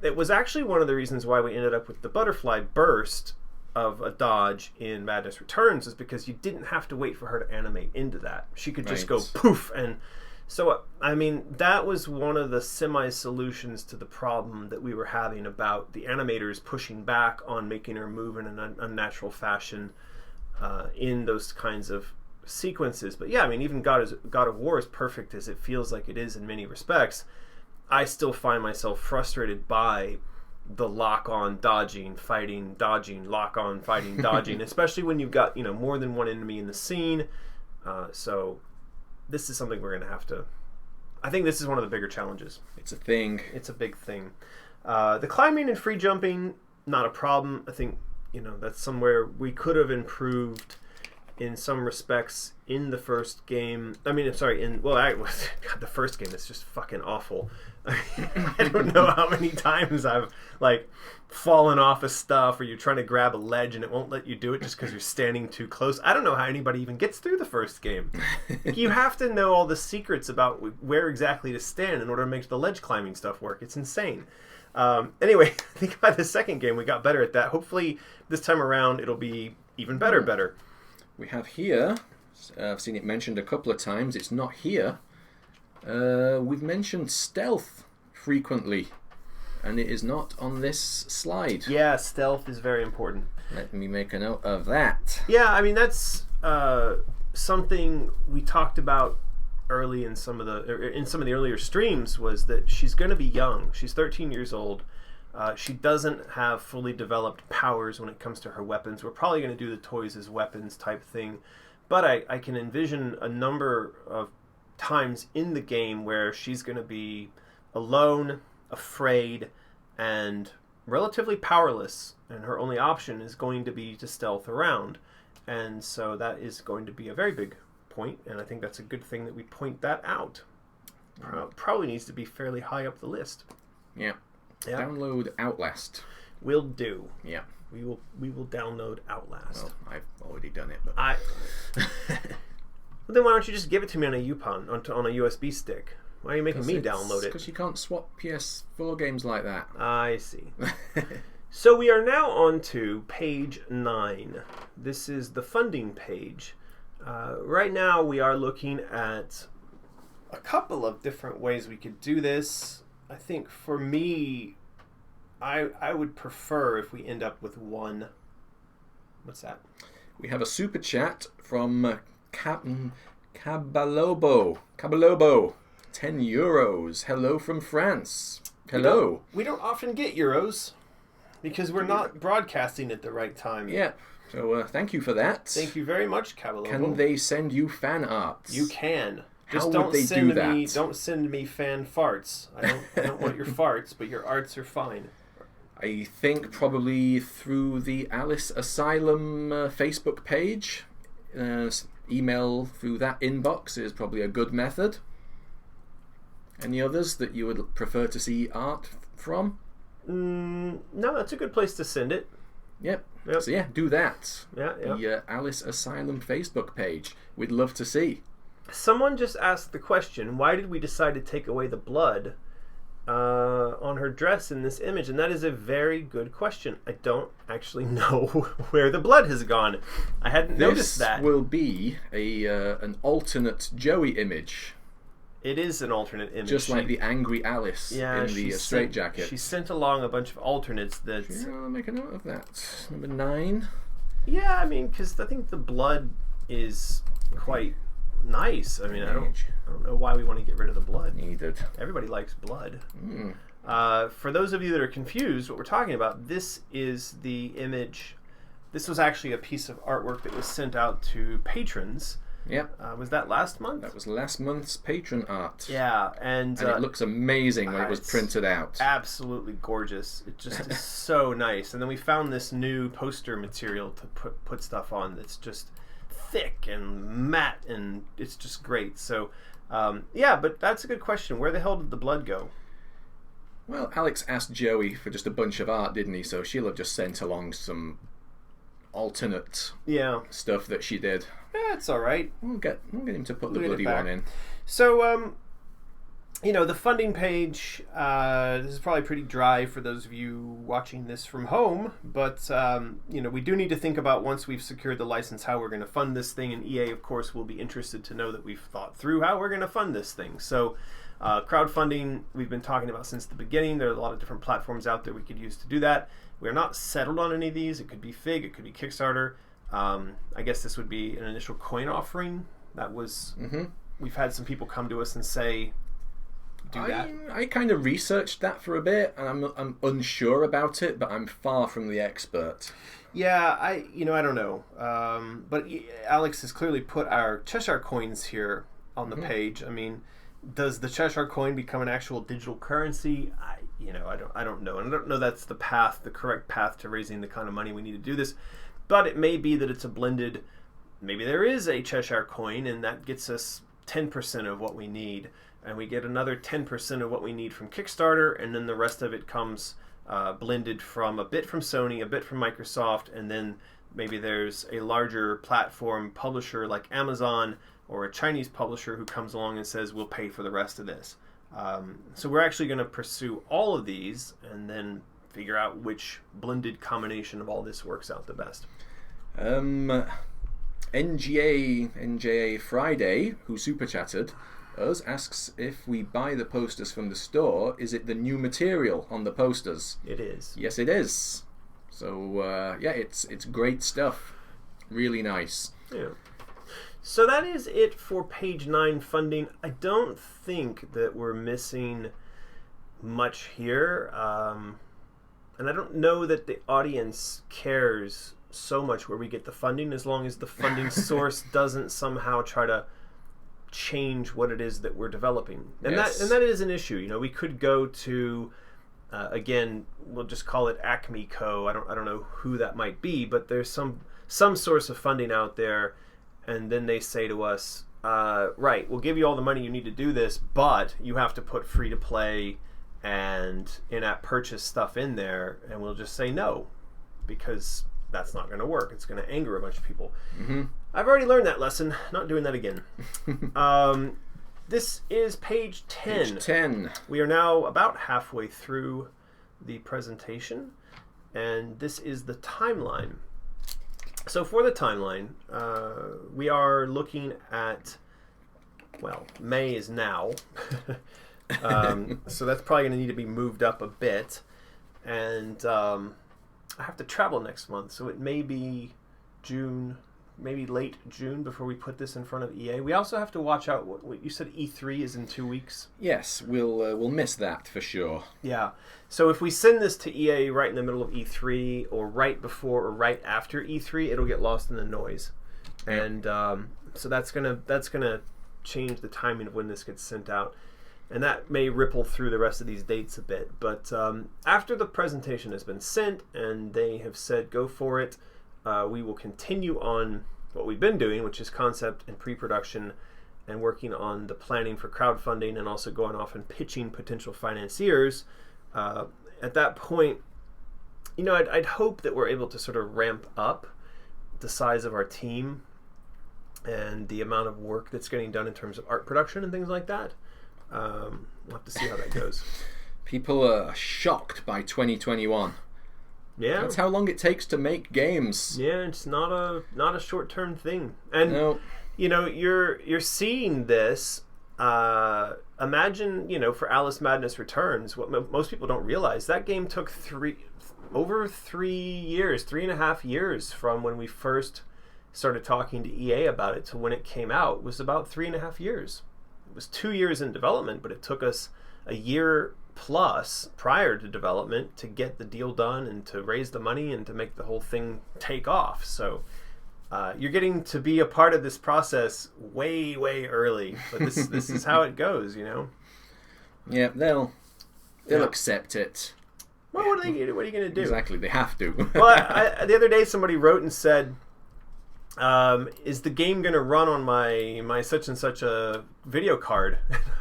S1: It was actually one of the reasons why we ended up with the butterfly burst of a dodge in Madness Returns, is because you didn't have to wait for her to animate into that. She could just go poof. And so, I mean, that was one of the semi-solutions to the problem that we were having about the animators pushing back on making her move in an unnatural fashion in those kinds of sequences. But yeah, I mean, even God of War, as perfect as it feels like it is in many respects, I still find myself frustrated by the lock-on, dodging, fighting, dodging, lock-on, fighting, dodging, especially when you've got, more than one enemy in the scene. So this is something we're going to have to... I think this is one of the bigger challenges.
S2: It's a thing.
S1: It's a big thing. The climbing and free jumping, not a problem. I think, that's somewhere we could have improved in some respects in the first game. I mean, God, the first game is just fucking awful. I don't know how many times I've fallen off of stuff, or you're trying to grab a ledge and it won't let you do it just because you're standing too close. I don't know how anybody even gets through the first game. You have to know all the secrets about where exactly to stand in order to make the ledge climbing stuff work. It's insane. Anyway, I think by the second game we got better at that. Hopefully this time around it'll be even better.
S2: We have here, I've seen it mentioned a couple of times, it's not here. We've mentioned stealth frequently, and it is not on this slide.
S1: Yeah, stealth is very important.
S2: Let me make a note of that.
S1: Yeah, I mean, that's something we talked about early in some of the earlier streams, was that she's going to be young. She's 13 years old. She doesn't have fully developed powers when it comes to her weapons. We're probably going to do the toys as weapons type thing. But I can envision a number of times in the game where she's going to be alone, afraid, and relatively powerless. And her only option is going to be to stealth around. And so that is going to be a very big point. And I think that's a good thing that we point that out. Probably needs to be fairly high up the list.
S2: Yeah. Yeah. Download Outlast.
S1: Will do.
S2: Yeah.
S1: We will download Outlast.
S2: Well, I've already done it, but
S1: well, then why don't you just give it to me on a UPON, on a USB stick? Why are you making me download it?
S2: Because you can't swap PS4 games like that.
S1: I see. So we are now on to page 9. This is the funding page. Right now we are looking at a couple of different ways we could do this. I think for me, I would prefer if we end up with one. What's that?
S2: We have a super chat from Cabalobo. 10 euros. Hello from France. Hello.
S1: We don't often get euros because we're not broadcasting at the right time.
S2: Yeah. So thank you for that.
S1: Thank you very much, Cabalobo.
S2: Can they send you fan art?
S1: You can. Just
S2: How would they do that?
S1: Don't send me fan farts. I don't want your farts, but your arts are fine.
S2: I think probably through the Alice Asylum Facebook page. Email through that inbox is probably a good method. Any others that you would prefer to see art from?
S1: No, that's a good place to send it.
S2: Yep. So yeah, do that.
S1: Yeah.
S2: The Alice Asylum Facebook page. We'd love to see.
S1: Someone just asked the question, why did we decide to take away the blood on her dress in this image? And that is a very good question. I don't actually know where the blood has gone. I hadn't noticed that.
S2: This will be an alternate Joey image.
S1: It is an alternate image.
S2: Just like the angry Alice in the straitjacket.
S1: She sent along a bunch of alternates that...
S2: I'll make a note of that. Number 9.
S1: Yeah, I mean, because I think the blood is quite nice. I mean, I don't know why we want to get rid of the blood.
S2: Needed.
S1: Everybody likes blood. For those of you that are confused, what we're talking about, this is the image. This was actually a piece of artwork that was sent out to patrons.
S2: Yep.
S1: Was that last month?
S2: That was last month's patron art.
S1: Yeah, and
S2: it looks amazing when it was printed out.
S1: Absolutely gorgeous. It just is so nice. And then we found this new poster material to put stuff on that's just thick and matte, and it's just great. So, yeah, but that's a good question. Where the hell did the blood go?
S2: Well, Alex asked Joey for just a bunch of art, didn't he? So she'll have just sent along some alternate stuff that she did.
S1: Yeah, it's all right.
S2: We'll get him to put the bloody one in.
S1: So, the funding page, this is probably pretty dry for those of you watching this from home, but, we do need to think about, once we've secured the license, how we're going to fund this thing, and EA, of course, will be interested to know that we've thought through how we're going to fund this thing. So, crowdfunding, we've been talking about since the beginning. There are a lot of different platforms out there we could use to do that. We're not settled on any of these. It could be Fig, it could be Kickstarter. I guess this would be an initial coin offering. That was... We've had some people come to us and say, do that.
S2: I kind of researched that for a bit, and I'm unsure about it, but I'm far from the expert.
S1: Yeah, I don't know. But Alex has clearly put our Cheshire coins here on the page. I mean, does the Cheshire coin become an actual digital currency? I don't know. And I don't know that's the correct path to raising the kind of money we need to do this. But it may be that it's a blended, maybe there is a Cheshire coin, and that gets us 10% of what we need. And we get another 10% of what we need from Kickstarter, and then the rest of it comes blended from a bit from Sony, a bit from Microsoft, and then maybe there's a larger platform publisher like Amazon or a Chinese publisher who comes along and says, we'll pay for the rest of this. So we're actually going to pursue all of these and then figure out which blended combination of all this works out the best.
S2: NGA Friday, who super chatted us, asks if we buy the posters from the store, is it the new material on the posters?
S1: It is.
S2: Yes, it is. So it's great stuff. Really nice.
S1: Yeah. So that is it for page 9 funding. I don't think that we're missing much here. And I don't know that the audience cares so much where we get the funding, as long as the funding source doesn't somehow try to change what it is that we're developing. And that is an issue. We could go to again, we'll just call it Acme Co. I don't know who that might be, but there's some source of funding out there, and then they say to us, right, we'll give you all the money you need to do this, but you have to put free to play and in-app purchase stuff in there, and we'll just say no, because that's not going to work. It's going to anger a bunch of people. I've already learned that lesson. Not doing that again. This is page 10.
S2: Page 10.
S1: We are now about halfway through the presentation, and this is the timeline. So for the timeline, we are looking at, well, May is now. So that's probably going to need to be moved up a bit. And I have to travel next month, so it may be June, maybe late June before we put this in front of EA. We also have to watch out. What you said, E3 is in 2 weeks?
S2: Yes, we'll miss that for sure.
S1: Yeah. So if we send this to EA right in the middle of E3 or right before or right after E3, it'll get lost in the noise. And so that's gonna change the timing of when this gets sent out. And that may ripple through the rest of these dates a bit. But after the presentation has been sent and they have said go for it, we will continue on what we've been doing, which is concept and pre-production and working on the planning for crowdfunding and also going off and pitching potential financiers. At that point, you know, I'd hope that we're able to sort of ramp up the size of our team and the amount of work that's getting done in terms of art production and things like that. We'll have to see how that goes.
S2: People are shocked by 2021.
S1: Yeah,
S2: that's how long it takes to make games.
S1: Yeah, it's not a short-term thing. And
S2: no.
S1: You know, you're seeing this. Imagine, you know, for Alice Madness Returns, what most people don't realize, that game took over 3 years, 3.5 years from when we first started talking to EA about it to when it came out. It was about 3.5 years. It was 2 years in development, but it took us a year plus prior to development to get the deal done and to raise the money and to make the whole thing take off. So you're getting to be a part of this process way, way early. But this is how it goes, you know.
S2: Yeah, they'll accept it.
S1: Well, what are you going to do?
S2: Exactly, they have to.
S1: Well, the other day somebody wrote and said, is the game going to run on my such and such a video card?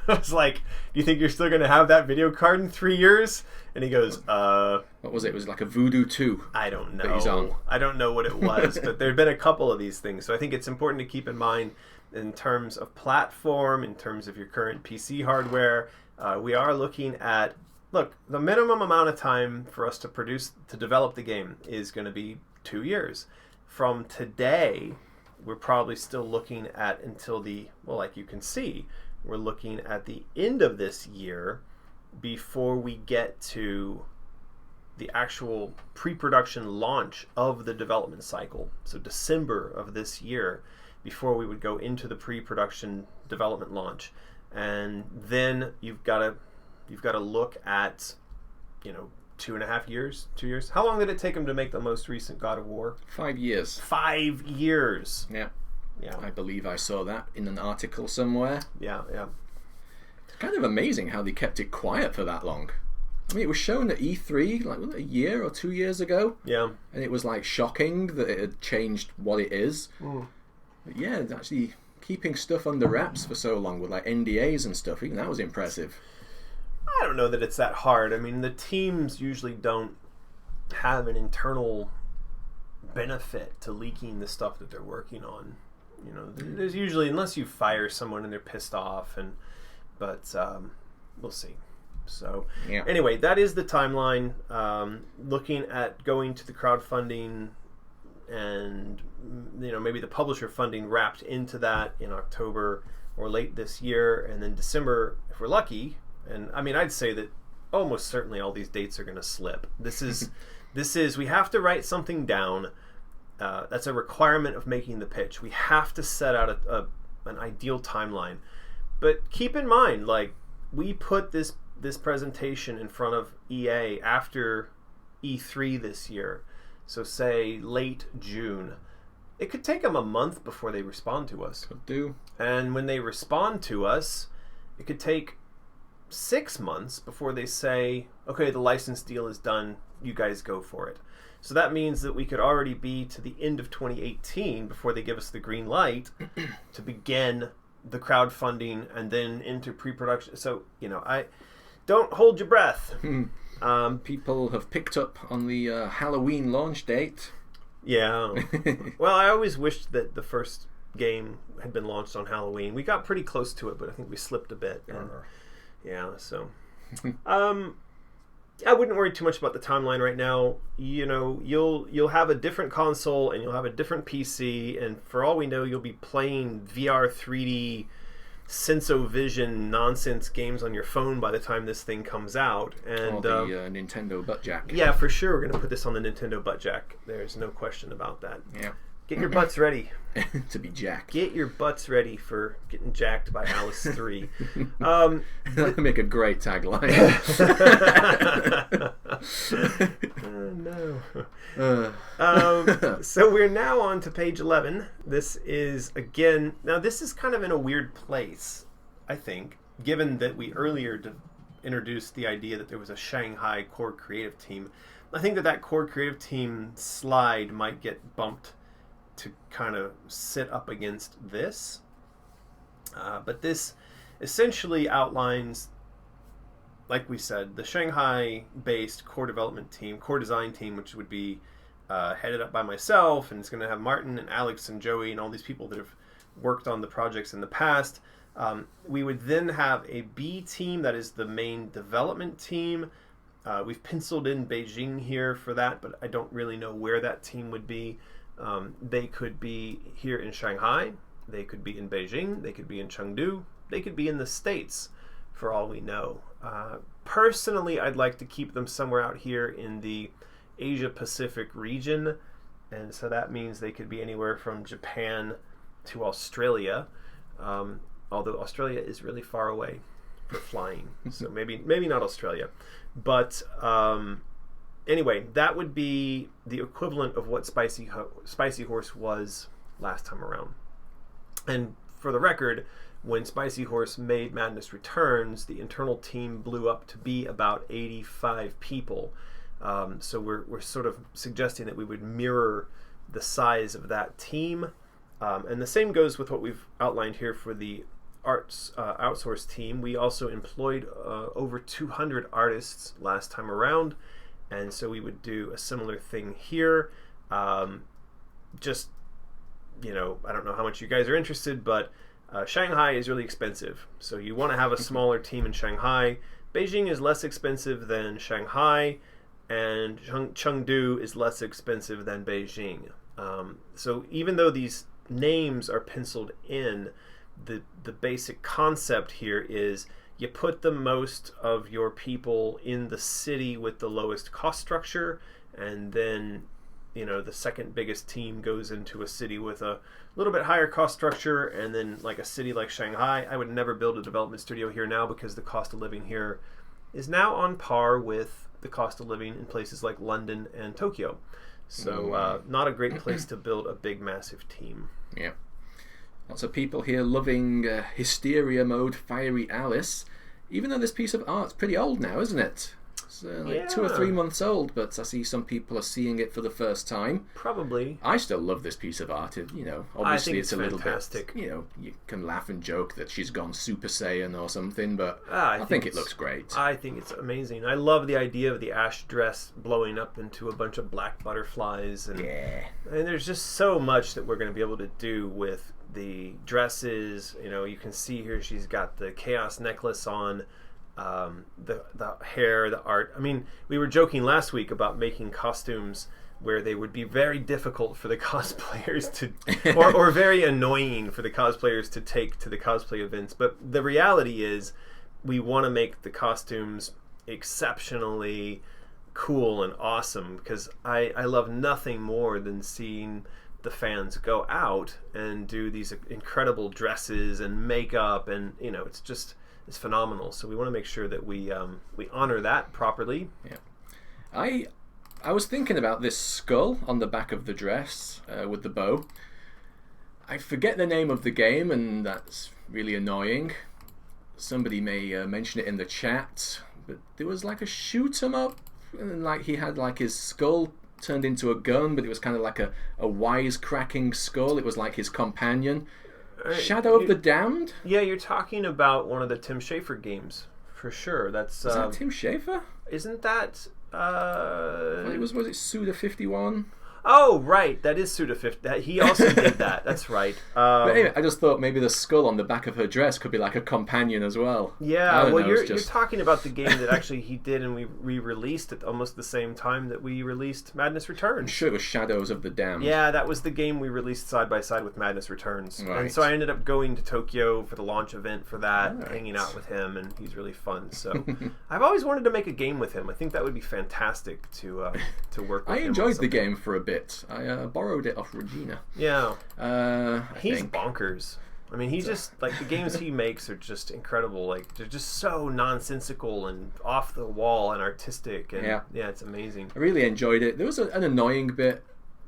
S1: I was like, do you think you're still going to have that video card in 3 years? And he goes,
S2: what was it? It was like a Voodoo 2.
S1: I don't know. I don't know what it was, but there have been a couple of these things. So I think it's important to keep in mind in terms of platform, in terms of your current PC hardware. We are looking at, the minimum amount of time for us to develop the game is going to be 2 years. From today, we're probably still looking at until like you can see, we're looking at the end of this year before we get to the actual pre-production launch of the development cycle. So December of this year, before we would go into the pre-production development launch. And then you've got to look at, 2.5 years, 2 years. How long did it take them to make the most recent God of War?
S2: 5 years.
S1: 5 years.
S2: Yeah.
S1: Yeah.
S2: I believe I saw that in an article somewhere.
S1: Yeah.
S2: It's kind of amazing how they kept it quiet for that long. I mean, it was shown at E3 like a year or 2 years ago.
S1: Yeah.
S2: And it was like shocking that it had changed what it is.
S1: Mm.
S2: But yeah, actually keeping stuff under wraps for so long with like NDAs and stuff, even that was impressive.
S1: I don't know that it's that hard. I mean, the teams usually don't have an internal benefit to leaking the stuff that they're working on. There's usually, unless you fire someone and they're pissed off, but we'll see. So Anyway, that is the timeline. Looking at going to the crowdfunding and maybe the publisher funding wrapped into that in October or late this year, and then December if we're lucky. And I mean, I'd say that almost certainly all these dates are going to slip. This is we have to write something down. That's a requirement of making the pitch. We have to set out an ideal timeline. But keep in mind, we put this presentation in front of EA after E3 this year. So say late June. It could take them a month before they respond to us.
S2: Could do.
S1: And when they respond to us, it could take 6 months before they say, okay, the license deal is done, you guys go for it. So that means that we could already be to the end of 2018 before they give us the green light to begin the crowdfunding and then into pre-production. So, I don't hold your breath.
S2: People have picked up on the Halloween launch date.
S1: Yeah. Well, I always wished that the first game had been launched on Halloween. We got pretty close to it, but I think we slipped a bit. And, so I wouldn't worry too much about the timeline right now. You'll have a different console and you'll have a different PC, and for all we know, you'll be playing VR 3D Sensovision nonsense games on your phone by the time this thing comes out. And
S2: the Nintendo butt jack.
S1: Yeah, for sure, we're going to put this on the Nintendo butt jack. There's no question about that.
S2: Yeah.
S1: Get your butts ready.
S2: To be jacked.
S1: Get your butts ready for getting jacked by Alice 3.
S2: That'd make a great tagline.
S1: No. So we're now on to page 11. This is, again, now this is kind of in a weird place, I think, given that we earlier introduced the idea that there was a Shanghai core creative team. I think that core creative team slide might get bumped to kind of sit up against this. But this essentially outlines, like we said, the Shanghai-based core development team, core design team, which would be headed up by myself, and it's going to have Martin and Alex and Joey and all these people that have worked on the projects in the past. We would then have a B team that is the main development team. We've penciled in Beijing here for that, but I don't really know where that team would be. They could be here in Shanghai, they could be in Beijing, they could be in Chengdu, they could be in the States, for all we know. Personally, I'd like to keep them somewhere out here in the Asia-Pacific region, and so that means they could be anywhere from Japan to Australia, although Australia is really far away for flying, so maybe not Australia. But anyway, that would be the equivalent of what Spicy Horse was last time around. And for the record, when Spicy Horse made Madness Returns, the internal team blew up to be about 85 people. So we're sort of suggesting that we would mirror the size of that team. And the same goes with what we've outlined here for the arts outsourced team. We also employed over 200 artists last time around, and so we would do a similar thing here. Just, I don't know how much you guys are interested, but Shanghai is really expensive, so you want to have a smaller team in Shanghai. Beijing is less expensive than Shanghai, and Chengdu is less expensive than Beijing. So even though these names are penciled in, the basic concept here is you put the most of your people in the city with the lowest cost structure, and then the second biggest team goes into a city with a little bit higher cost structure, and then like a city like Shanghai. I would never build a development studio here now because the cost of living here is now on par with the cost of living in places like London and Tokyo. So not a great place to build a big, massive team.
S2: Yeah. Lots of people here loving Hysteria Mode Fiery Alice, even though this piece of art's pretty old now, isn't it? It's like 2 or 3 months old, but I see some people are seeing it for the first time.
S1: Probably.
S2: I still love this piece of art. Obviously it's a little
S1: fantastic.
S2: bit, you can laugh and joke that she's gone Super Saiyan or something, but I think it looks great.
S1: I think it's amazing. I love the idea of the ash dress blowing up into a bunch of black butterflies. And there's just so much that we're going to be able to do with the dresses. You can see here she's got the chaos necklace on, the hair, the art. I mean, we were joking last week about making costumes where they would be very difficult for the cosplayers to, or very annoying for the cosplayers to take to the cosplay events. But the reality is, we want to make the costumes exceptionally cool and awesome, because I love nothing more than seeing the fans go out and do these incredible dresses and makeup, and it's phenomenal. So we want to make sure that we honor that properly.
S2: Yeah, I was thinking about this skull on the back of the dress with the bow. I forget the name of the game, and that's really annoying. Somebody may mention it in the chat, but there was like a shoot 'em up, and like he had like his skull turned into a gun, but it was kind of like a wisecracking skull. It was like his companion. Shadow of the Damned?
S1: Yeah, you're talking about one of the Tim Schafer games, for sure. Is
S2: that Tim Schafer?
S1: Isn't that...
S2: was it Suda51?
S1: Oh, right. That is Suda50. He also did that. That's right.
S2: But anyway, I just thought maybe the skull on the back of her dress could be like a companion as well.
S1: Yeah, well, you're talking about the game that actually he did, and we re-released at almost the same time that we released Madness Returns.
S2: I'm sure it was Shadows of the Damned.
S1: Yeah, that was the game we released side by side with Madness Returns.
S2: Right.
S1: And so I ended up going to Tokyo for the launch event for that, hanging out with him, and he's really fun. So I've always wanted to make a game with him. I think that would be fantastic to work with him.
S2: I enjoyed the game for a bit. it. I borrowed it off Regina.
S1: Yeah. He's
S2: think.
S1: bonkers. I mean, he just, like, the games he makes are just incredible. Like, they're just so nonsensical and off the wall and artistic. And yeah, it's amazing.
S2: I really enjoyed it. There was an annoying bit,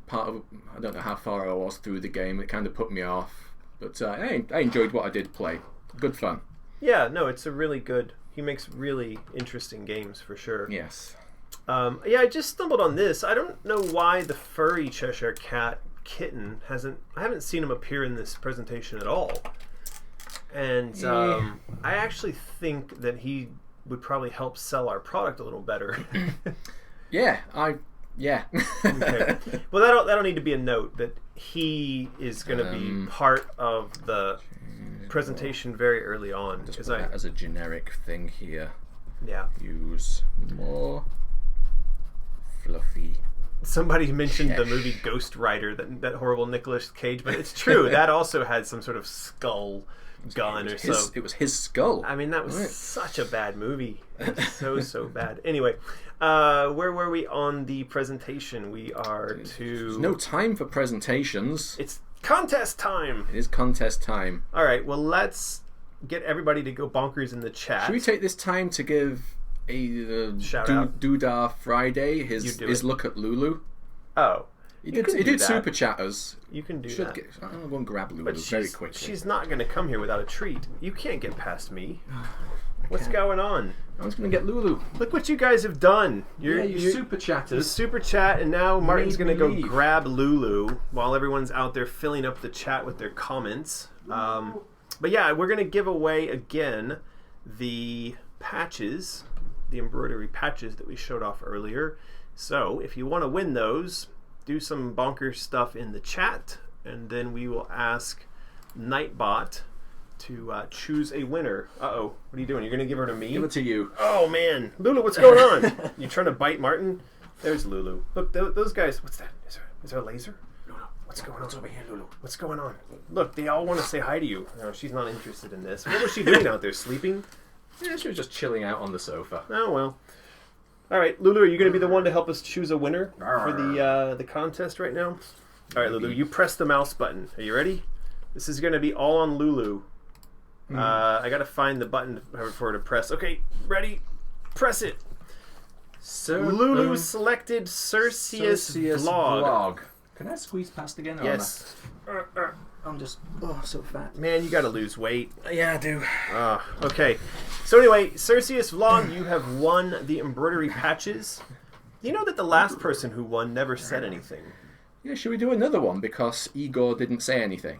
S2: part of, I don't know how far I was through the game. It kind of put me off. But I enjoyed what I did play. Good fun.
S1: Yeah, no, it's a really good, he makes really interesting games for sure.
S2: Yes.
S1: Yeah, I just stumbled on this. I don't know why the furry Cheshire Cat kitten I haven't seen him appear in this presentation at all. And I actually think that he would probably help sell our product a little better.
S2: Yeah.
S1: Okay. Well, that'll need to be a note that he is going to be part of the presentation very early on.
S2: Just put that as a generic thing here.
S1: Yeah.
S2: Use more fluffy.
S1: Somebody mentioned the movie Ghost Rider, that horrible Nicolas Cage, but it's true. That also had some sort of skull gun or so.
S2: It was his skull.
S1: I mean, that was such a bad movie. So bad. Anyway, where were we on the presentation? We are
S2: There's no time for presentations.
S1: It's contest time!
S2: It is contest time.
S1: Alright, well, let's get everybody to go bonkers in the chat.
S2: Should we take this time to give a
S1: shout out
S2: Doodah Friday his look at Lulu?
S1: Oh.
S2: He did super chatters.
S1: You can do that.
S2: I'm going to go and grab Lulu very quickly.
S1: She's not going to come here without a treat. You can't get past me. What's going on?
S2: I was going to get Lulu.
S1: Look what you guys have done.
S2: You super chatters.
S1: You super chat, and now Martin's going to go grab Lulu while everyone's out there filling up the chat with their comments. But yeah, we're going to give away again the patches, the embroidery patches that we showed off earlier. So if you want to win those, do some bonkers stuff in the chat, and then we will ask Nightbot to choose a winner. Uh-oh. What are you doing? You're going to give her to me?
S2: Give it to you.
S1: Oh, man. Lulu, what's going on? You trying to bite Martin? There's Lulu. Look, those guys. What's that? Is there a laser? No. What's going on? What's over here, Lulu? What's going on? Look, they all want to say hi to you. No, she's not interested in this. What was she doing out there? Sleeping?
S2: Yeah, she was just chilling out on the sofa.
S1: Oh, well. All right, Lulu, are you going to be the one to help us choose a winner for the contest right now? All right, Lulu, you press the mouse button. Are you ready? This is going to be all on Lulu. I got to find the button for her to press. Okay, ready? Press it. Lulu selected Cerseus Vlog.
S2: Can I squeeze past again?
S1: Yes.
S2: I'm just so fat.
S1: Man, you got to lose weight.
S2: Yeah, I do.
S1: Okay. So anyway, Cerseus Vlog, you have won the embroidery patches. You know that the last person who won never said anything.
S2: Yeah, should we do another one because Igor didn't say anything?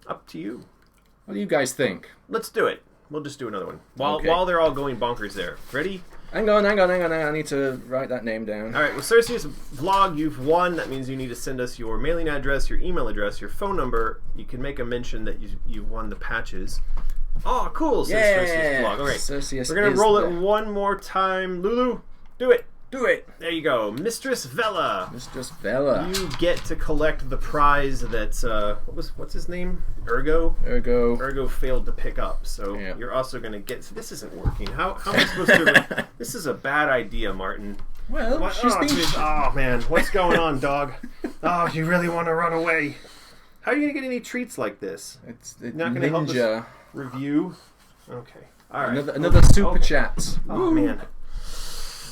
S1: Up to you.
S2: What do you guys think?
S1: Let's do it. We'll just do another one. While they're all going bonkers there. Ready?
S2: Hang on. I need to write that name down.
S1: All right, well, Cerseus Vlog, you've won. That means you need to send us your mailing address, your email address, your phone number. You can make a mention that you won the patches. Oh, cool, says Cerseus Vlog. All right,
S2: Cerseus
S1: we're going to roll it one more time. Lulu, do it.
S2: Do it.
S1: There you go. Mistress Vela.
S2: Mistress Vela.
S1: You get to collect the prize that, what's his name? Ergo failed to pick up. So you're also going to get, this isn't working. How am I supposed to, this is a bad idea, Martin.
S2: Well,
S1: oh man, what's going on, dog? Oh, you really want to run away. How are you going to get any treats like this?
S2: It's
S1: not going to help us review? Okay. All right.
S2: Another super chat.
S1: Oh, man.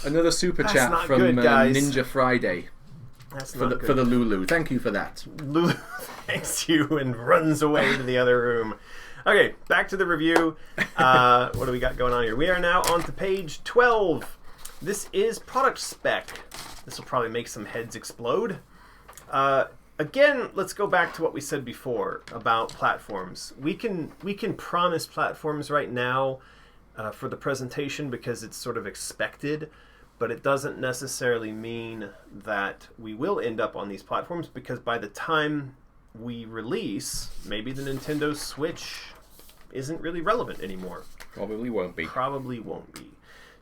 S2: Another super chat from Ninja Friday.
S1: That's
S2: for the Lulu. Thank you for that.
S1: Lulu thanks you and runs away to the other room. Okay, back to the review. What do we got going on here? We are now on to page 12. This is product spec. This will probably make some heads explode. Again, let's go back to what we said before about platforms. We can promise platforms right now for the presentation because it's sort of expected, but it doesn't necessarily mean that we will end up on these platforms because by the time we release, maybe the Nintendo Switch isn't really relevant anymore.
S2: Probably won't be.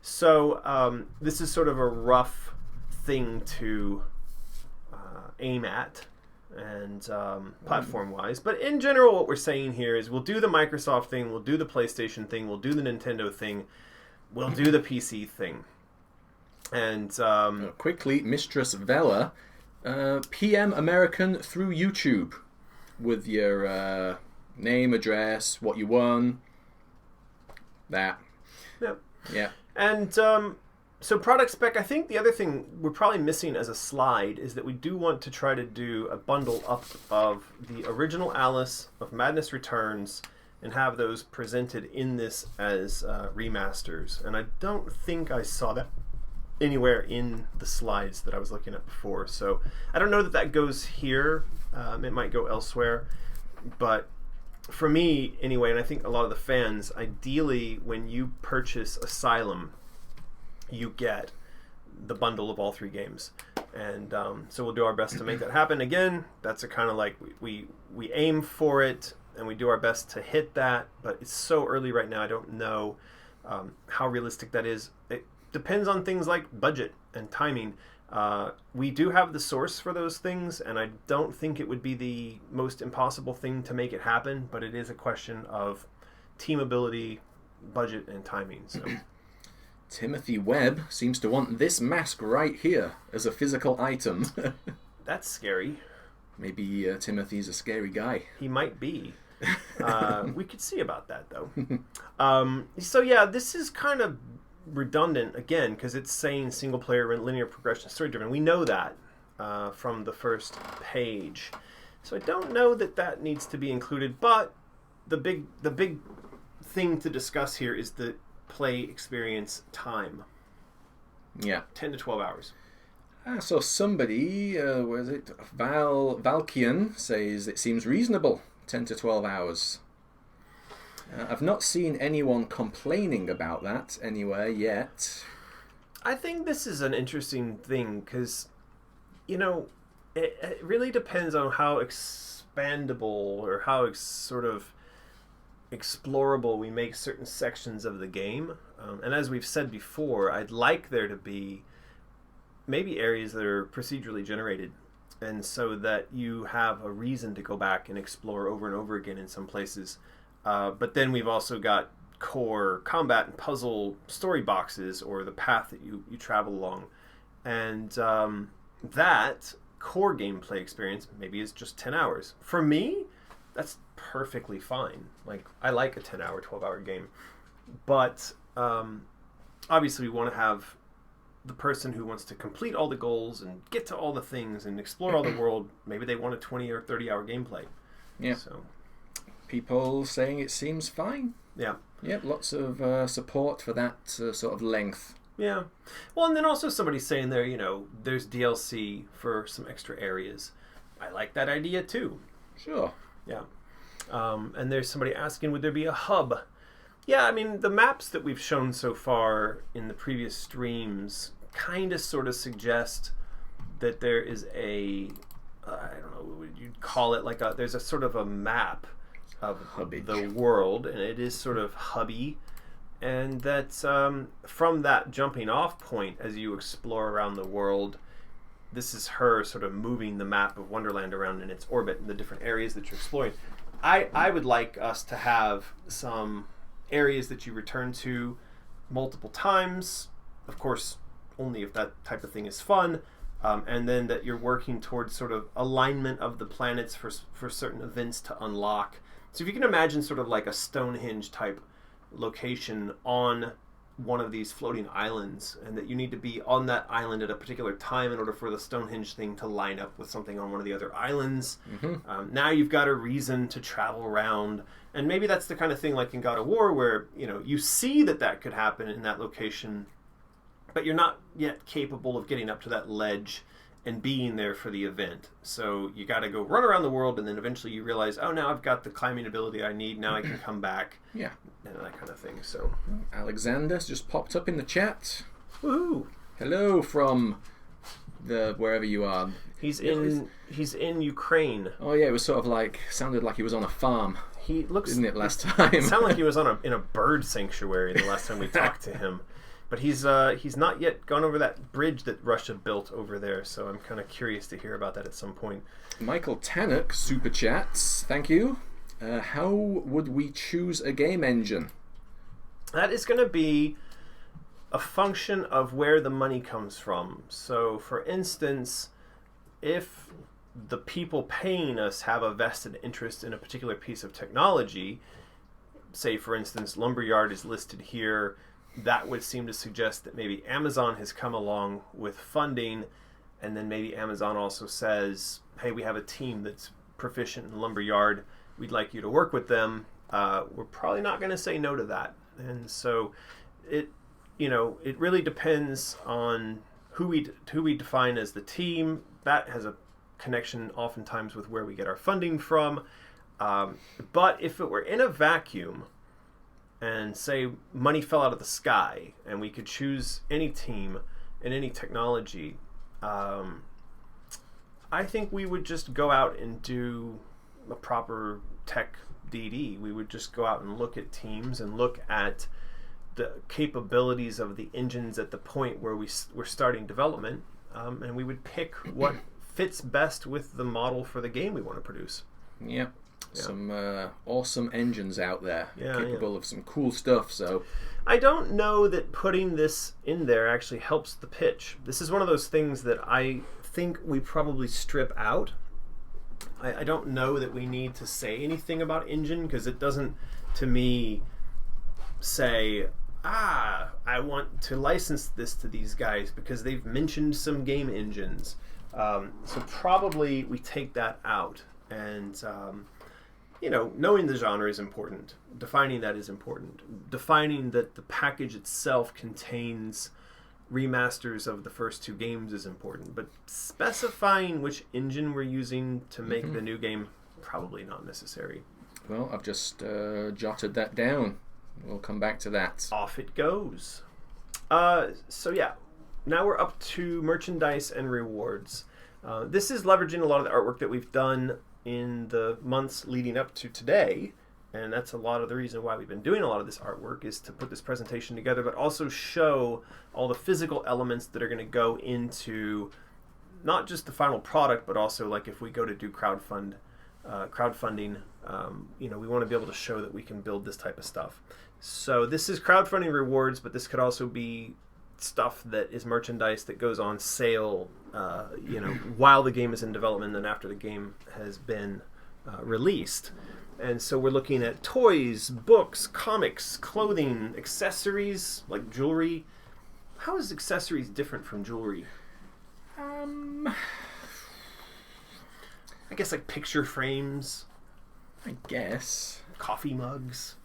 S1: So this is sort of a rough thing to aim at and platform-wise. But in general, what we're saying here is we'll do the Microsoft thing, we'll do the PlayStation thing, we'll do the Nintendo thing, we'll do the PC thing. And
S2: quickly, Mistress Vela PM American through YouTube with your name, address, what you won. That.
S1: Yep.
S2: Yeah.
S1: And so product spec, I think the other thing we're probably missing as a slide is that we do want to try to do a bundle up of the original Alice, of Madness Returns, and have those presented in this as remasters. And I don't think I saw that anywhere in the slides that I was looking at before. So I don't know that that goes here. It might go elsewhere. But for me, anyway, and I think a lot of the fans, ideally, when you purchase Asylum, you get the bundle of all 3 games. And so we'll do our best to make that happen. Again, that's a kind of like we aim for it and we do our best to hit that, but it's so early right now. I don't know how realistic that is. It depends on things like budget and timing. We do have the source for those things, and I don't think it would be the most impossible thing to make it happen, but it is a question of team ability, budget, and timing. So.
S2: Timothy Webb seems to want this mask right here as a physical item.
S1: That's scary.
S2: Maybe Timothy's a scary guy.
S1: He might be. We could see about that, though. So yeah, this is kind of redundant, again, because it's saying single-player linear progression story-driven. We know that from the first page. So I don't know that that needs to be included, but the big thing to discuss here is the play experience time.
S2: Yeah.
S1: 10 to 12 hours.
S2: So somebody, where is it? Valkian says it seems reasonable, 10 to 12 hours. I've not seen anyone complaining about that anywhere yet.
S1: I think this is an interesting thing because, you know, it really depends on how expandable or how sort of explorable we make certain sections of the game. And as we've said before, I'd like there to be maybe areas that are procedurally generated, and so that you have a reason to go back and explore over and over again in some places. But then we've also got core combat and puzzle story boxes, or the path that you travel along. And that core gameplay experience maybe is just 10 hours. For me, that's perfectly fine. Like, I like a 10-hour, 12-hour game. But obviously we want to have the person who wants to complete all the goals and get to all the things and explore all the world, maybe they want a 20 or 30-hour gameplay.
S2: Yeah.
S1: So
S2: people saying it seems fine.
S1: Yeah.
S2: Yep, lots of support for that sort of length.
S1: Yeah. Well, and then also somebody's saying there, you know, there's DLC for some extra areas. I like that idea too.
S2: Sure.
S1: Yeah. And there's somebody asking, would there be a hub? Yeah, I mean, the maps that we've shown so far in the previous streams kind of sort of suggest that there is a, I don't know, what would you call it, like there's a sort of a map of
S2: Hubbage.
S1: The world, and it is sort of hubby, and that from that jumping off point as you explore around the world, this is her sort of moving the map of Wonderland around in its orbit and the different areas that you're exploring. I would like us to have some areas that you return to multiple times, of course only if that type of thing is fun, and then that you're working towards sort of alignment of the planets for certain events to unlock. So if you can imagine sort of like a Stonehenge type location on one of these floating islands, and that you need to be on that island at a particular time in order for the Stonehenge thing to line up with something on one of the other islands. Mm-hmm. Now you've got a reason to travel around, and maybe that's the kind of thing like in God of War where, you know, you see that could happen in that location, but you're not yet capable of getting up to that ledge and being there for the event. So you got to go run around the world, and then eventually you realize, oh, now I've got the climbing ability I need. Now I can come back.
S2: Yeah.
S1: And that kind of thing. So
S2: Alexander's just popped up in the chat.
S1: Woohoo!
S2: Hello from the wherever you are.
S1: He's in Ukraine.
S2: Oh yeah, it was sort of like sounded like he was on a farm.
S1: He looks,
S2: didn't it, last time?
S1: It sounded like he was in a bird sanctuary the last time we talked to him. But he's not yet gone over that bridge that Russia built over there, so I'm kind of curious to hear about that at some point.
S2: Michael Tannock super chats. Thank you. How would we choose a game engine?
S1: That is going to be a function of where the money comes from. So, for instance, if the people paying us have a vested interest in a particular piece of technology, say for instance Lumberyard is listed here, that would seem to suggest that maybe Amazon has come along with funding, and then maybe Amazon also says, hey, we have a team that's proficient in Lumberyard, we'd like you to work with them. We're probably not going to say no to that. And so it really depends on who we define as the team. That has a connection oftentimes with where we get our funding from. But if it were in a vacuum and say money fell out of the sky and we could choose any team and any technology, I think we would just go out and do a proper tech DD. We would just go out and look at teams and look at the capabilities of the engines at the point where we're starting development, and we would pick what fits best with the model for the game we want to produce.
S2: Yep. Yeah. Some awesome engines out there, capable of some cool stuff. So
S1: I don't know that putting this in there actually helps the pitch. This is one of those things that I think we probably strip out. I don't know that we need to say anything about engine, because it doesn't, to me, say, I want to license this to these guys because they've mentioned some game engines. So probably we take that out. And, knowing the genre is important. Defining that is important. Defining that the package itself contains remasters of the first two games is important. But specifying which engine we're using to make the new game, probably not necessary.
S2: Well, I've just jotted that down. We'll come back to that.
S1: Off it goes. So yeah, now we're up to merchandise and rewards. This is leveraging a lot of the artwork that we've done in the months leading up to today, and that's a lot of the reason why we've been doing a lot of this artwork, is to put this presentation together, but also show all the physical elements that are going to go into not just the final product, but also like if we go to do crowdfunding, we want to be able to show that we can build this type of stuff. So this is crowdfunding rewards, but this could also be stuff that is merchandise that goes on sale, while the game is in development and after the game has been released. And so we're looking at toys, books, comics, clothing, accessories, like jewelry. How is accessories different from jewelry? I guess like picture frames.
S2: I guess.
S1: Coffee mugs.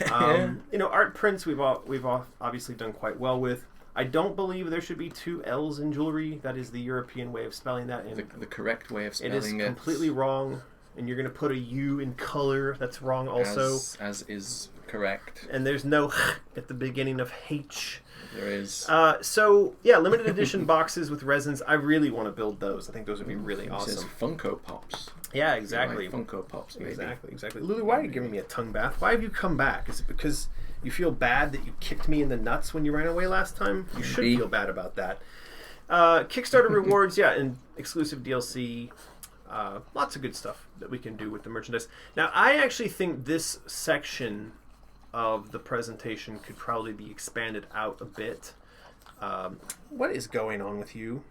S1: Art prints we've obviously done quite well with. I don't believe there should be two L's in jewelry. That is the European way of spelling that.
S2: The correct way of spelling it.
S1: It is completely wrong. And you're going to put a U in color. That's wrong also.
S2: As is correct.
S1: And there's no at the beginning of H.
S2: There is.
S1: Limited edition boxes with resins. I really want to build those. I think those would be really awesome.
S2: It says Funko Pops.
S1: Yeah, exactly.
S2: Like Funko Pops, maybe.
S1: Exactly. Lulu, why are you giving me a tongue bath? Why have you come back? Is it because you feel bad that you kicked me in the nuts when you ran away last time? You should feel bad about that. Kickstarter rewards, and exclusive DLC. Lots of good stuff that we can do with the merchandise. Now, I actually think this section of the presentation could probably be expanded out a bit. What is going on with you?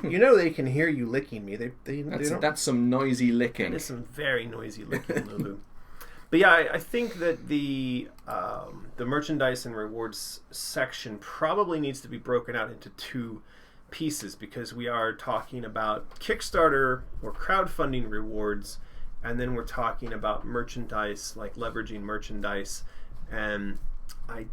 S1: They can hear you licking me.
S2: That's some noisy licking.
S1: That is some very noisy licking, Lulu. But yeah, I think that the merchandise and rewards section probably needs to be broken out into two pieces, because we are talking about Kickstarter or crowdfunding rewards, and then we're talking about merchandise, like leveraging merchandise. And I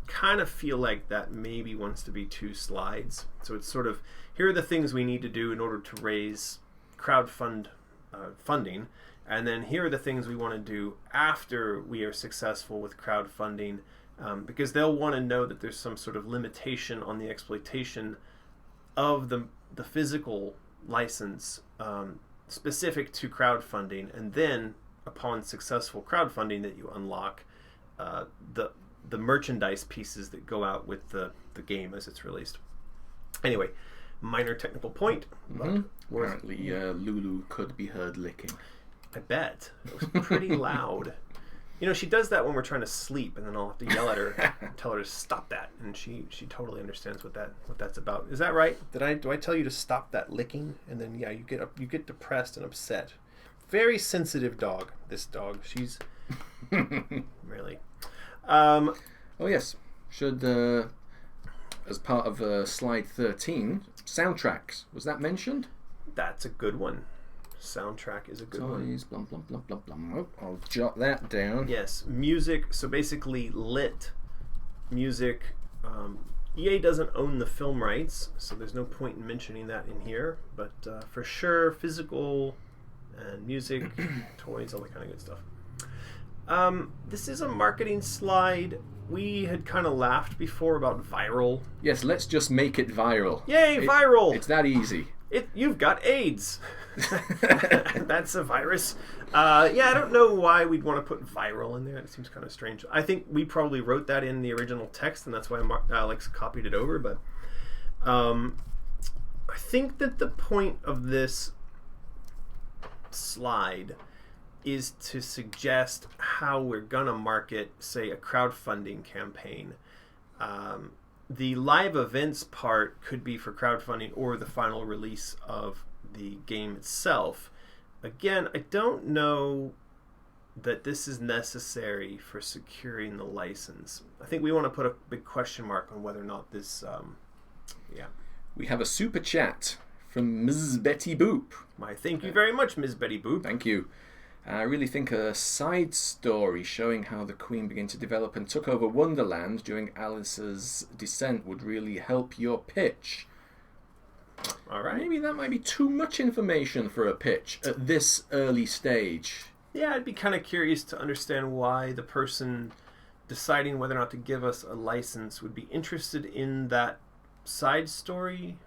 S1: kind of feel like that maybe wants to be two slides. So it's sort of, here are the things we need to do in order to raise funding, and then here are the things we want to do after we are successful with crowdfunding, because they'll want to know that there's some sort of limitation on the exploitation of the physical license specific to crowdfunding, and then upon successful crowdfunding that you unlock the merchandise pieces that go out with the game as it's released. Anyway, minor technical point.
S2: Apparently Lulu could be heard licking.
S1: I bet. It was pretty loud. You know, she does that when we're trying to sleep, and then I'll have to yell at her and tell her to stop that, and she totally understands what that's about. Is that right? Do I tell you to stop that licking? And then yeah, you get depressed and upset. Very sensitive dog. This dog. She's really.
S2: Oh yes, should as part of slide 13, soundtracks. Was that mentioned?
S1: That's a good one. Soundtrack is a good one.
S2: Blum, blum, blum, blum, blum. Oh, I'll jot that down.
S1: Yes, music. So basically, lit music. EA doesn't own the film rights, so there's no point in mentioning that in here. But for sure, physical and music, toys, all that kind of good stuff. This is a marketing slide. We had kind of laughed before about viral.
S2: Yes, let's just make it viral.
S1: Yay, viral!
S2: It's that easy.
S1: You've got AIDS. That's a virus. Yeah, I don't know why we'd want to put viral in there. It seems kind of strange. I think we probably wrote that in the original text, and that's why Alex copied it over. But I think that the point of this slide is to suggest how we're going to market, say, a crowdfunding campaign. The live events part could be for crowdfunding or the final release of the game itself. Again, I don't know that this is necessary for securing the license. I think we want to put a big question mark on whether or not this, yeah.
S2: We have a super chat from Ms. Betty Boop.
S1: Why, thank you very much, Ms. Betty Boop.
S2: Thank you. I really think a side story showing how the Queen began to develop and took over Wonderland during Alice's descent would really help your pitch.
S1: All right.
S2: Maybe that might be too much information for a pitch at this early stage.
S1: Yeah, I'd be kind of curious to understand why the person deciding whether or not to give us a license would be interested in that side story.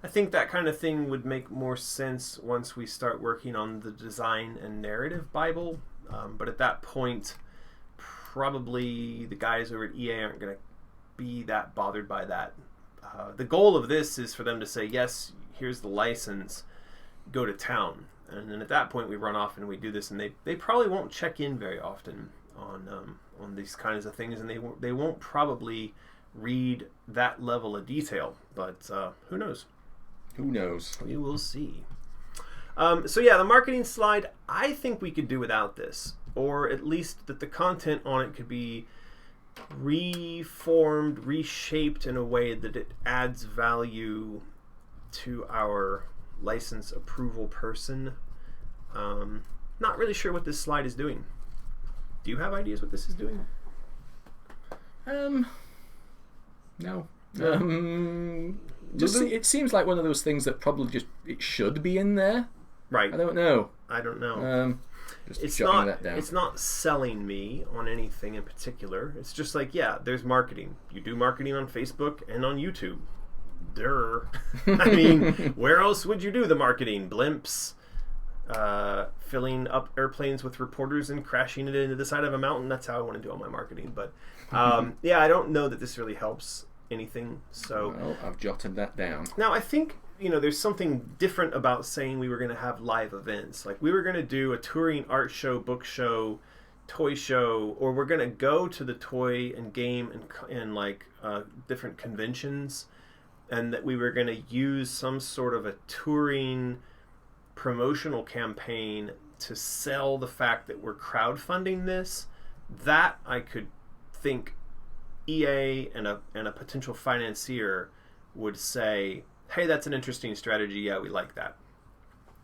S1: I think that kind of thing would make more sense once we start working on the design and narrative Bible. But at that point, probably the guys over at EA aren't going to be that bothered by that. The goal of this is for them to say, yes, here's the license, go to town. And then at that point we run off and we do this, and they probably won't check in very often on these kinds of things, and they won't probably read that level of detail. But who knows?
S2: Who knows?
S1: We will see. So yeah, the marketing slide, I think we could do without this, or at least that the content on it could be reformed, reshaped in a way that it adds value to our license approval person. Not really sure what this slide is doing. Do you have ideas what this is doing?
S2: No. It seems like one of those things that probably just it should be in there.
S1: Right.
S2: I don't know.
S1: It's not. That down. It's not selling me on anything in particular. It's just like, yeah, there's marketing. You do marketing on Facebook and on YouTube. Durr. I mean, where else would you do the marketing? Blimps, filling up airplanes with reporters and crashing it into the side of a mountain. That's how I want to do all my marketing. But yeah, I don't know that this really helps anything. So
S2: well, I've jotted that down.
S1: Now I think there's something different about saying we were going to have live events. Like we were going to do a touring art show, book show, toy show, or we're going to go to the toy and game and like different conventions, and that we were going to use some sort of a touring promotional campaign to sell the fact that we're crowdfunding this. That I could think EA and a potential financier would say, hey, that's an interesting strategy. Yeah, we like that.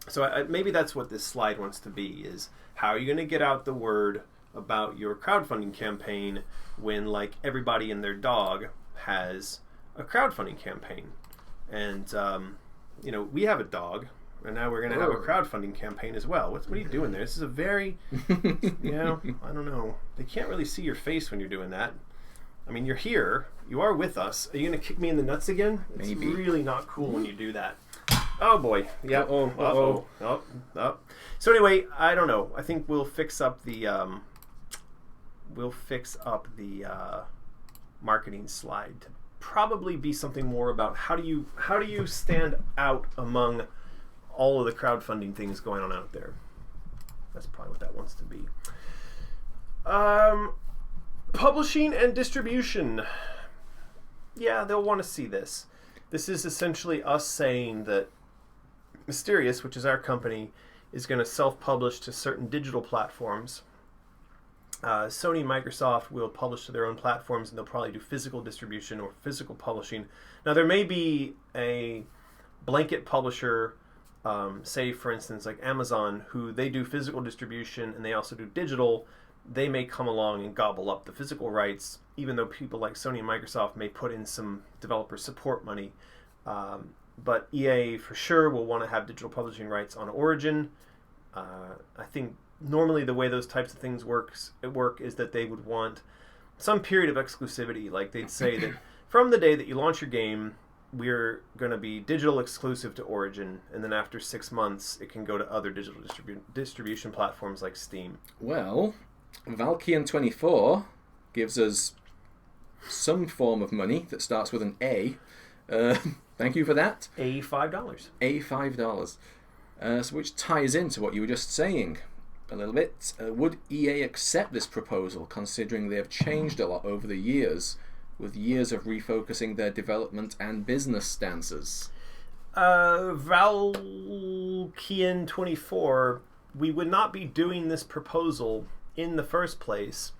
S1: So maybe that's what this slide wants to be, is how are you going to get out the word about your crowdfunding campaign when like everybody and their dog has a crowdfunding campaign. And, we have a dog, and now we're going to have a crowdfunding campaign as well. What are you doing there? This is a very, I don't know. They can't really see your face when you're doing that. I mean, you're here. You are with us. Are you going to kick me in the nuts again? It's
S2: Maybe.
S1: Really not cool when you do that. Oh, boy. Yeah. Oh. So anyway, I don't know. I think we'll fix up the marketing slide to probably be something more about how do you stand out among all of the crowdfunding things going on out there. That's probably what that wants to be. Publishing and distribution. Yeah, they'll want to see this. This is essentially us saying that Mysterious, which is our company, is going to self-publish to certain digital platforms. Sony and Microsoft will publish to their own platforms, and they'll probably do physical distribution or physical publishing. Now, there may be a blanket publisher, say, for instance, like Amazon, who they do physical distribution and they also do digital. They may come along and gobble up the physical rights, even though people like Sony and Microsoft may put in some developer support money. But EA for sure will want to have digital publishing rights on Origin. I think normally the way those types of things work is that they would want some period of exclusivity. Like they'd say that from the day that you launch your game, we're going to be digital exclusive to Origin, and then after 6 months, it can go to other digital distribution platforms like Steam.
S2: Well, Valkian24 gives us some form of money that starts with an A. Thank you for that.
S1: $5.
S2: $5. So which ties into what you were just saying a little bit. Would EA accept this proposal, considering they have changed a lot over the years, with years of refocusing their development and business stances?
S1: Valkian24, we would not be doing this proposal in the first place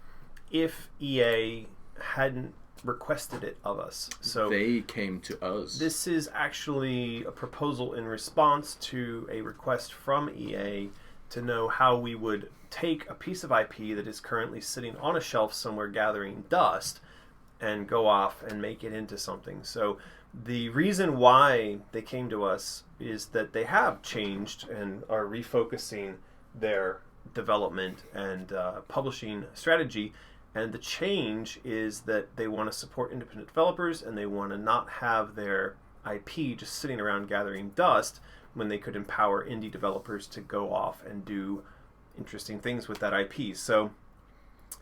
S1: if EA hadn't requested it of us. So
S2: they came to us.
S1: This is actually a proposal in response to a request from EA to know how we would take a piece of IP that is currently sitting on a shelf somewhere gathering dust and go off and make it into something. So the reason why they came to us is that they have changed and are refocusing their development and publishing strategy. And the change is that they want to support independent developers, and they want to not have their IP just sitting around gathering dust when they could empower indie developers to go off and do interesting things with that IP. So,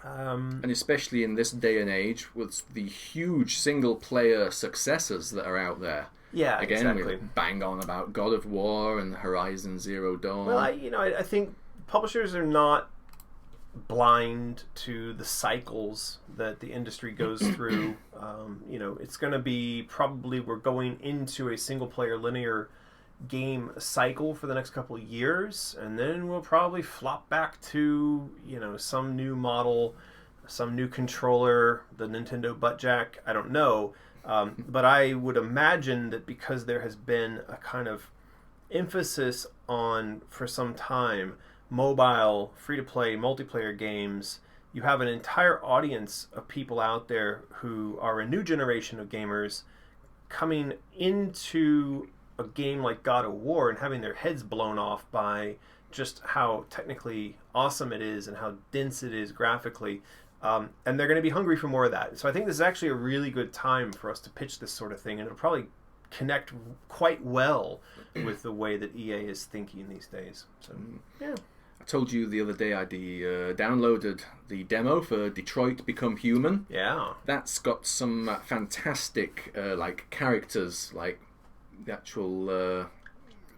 S2: and especially in this day and age with the huge single-player successors that are out there.
S1: Yeah,
S2: again,
S1: exactly.
S2: We bang on about God of War and Horizon Zero Dawn.
S1: Well, I think publishers are not blind to the cycles that the industry goes through. It's going to be probably we're going into a single player linear game cycle for the next couple of years, and then we'll probably flop back to some new model, some new controller, the Nintendo butt jack. I don't know, but I would imagine that because there has been a kind of emphasis on for some time mobile, free-to-play, multiplayer games, you have an entire audience of people out there who are a new generation of gamers coming into a game like God of War and having their heads blown off by just how technically awesome it is and how dense it is graphically. And they're going to be hungry for more of that. So I think this is actually a really good time for us to pitch this sort of thing, and it'll probably connect quite well with the way that EA is thinking these days. So, yeah.
S2: I told you the other day I downloaded the demo for Detroit Become Human.
S1: Yeah.
S2: That's got some fantastic characters, like the actual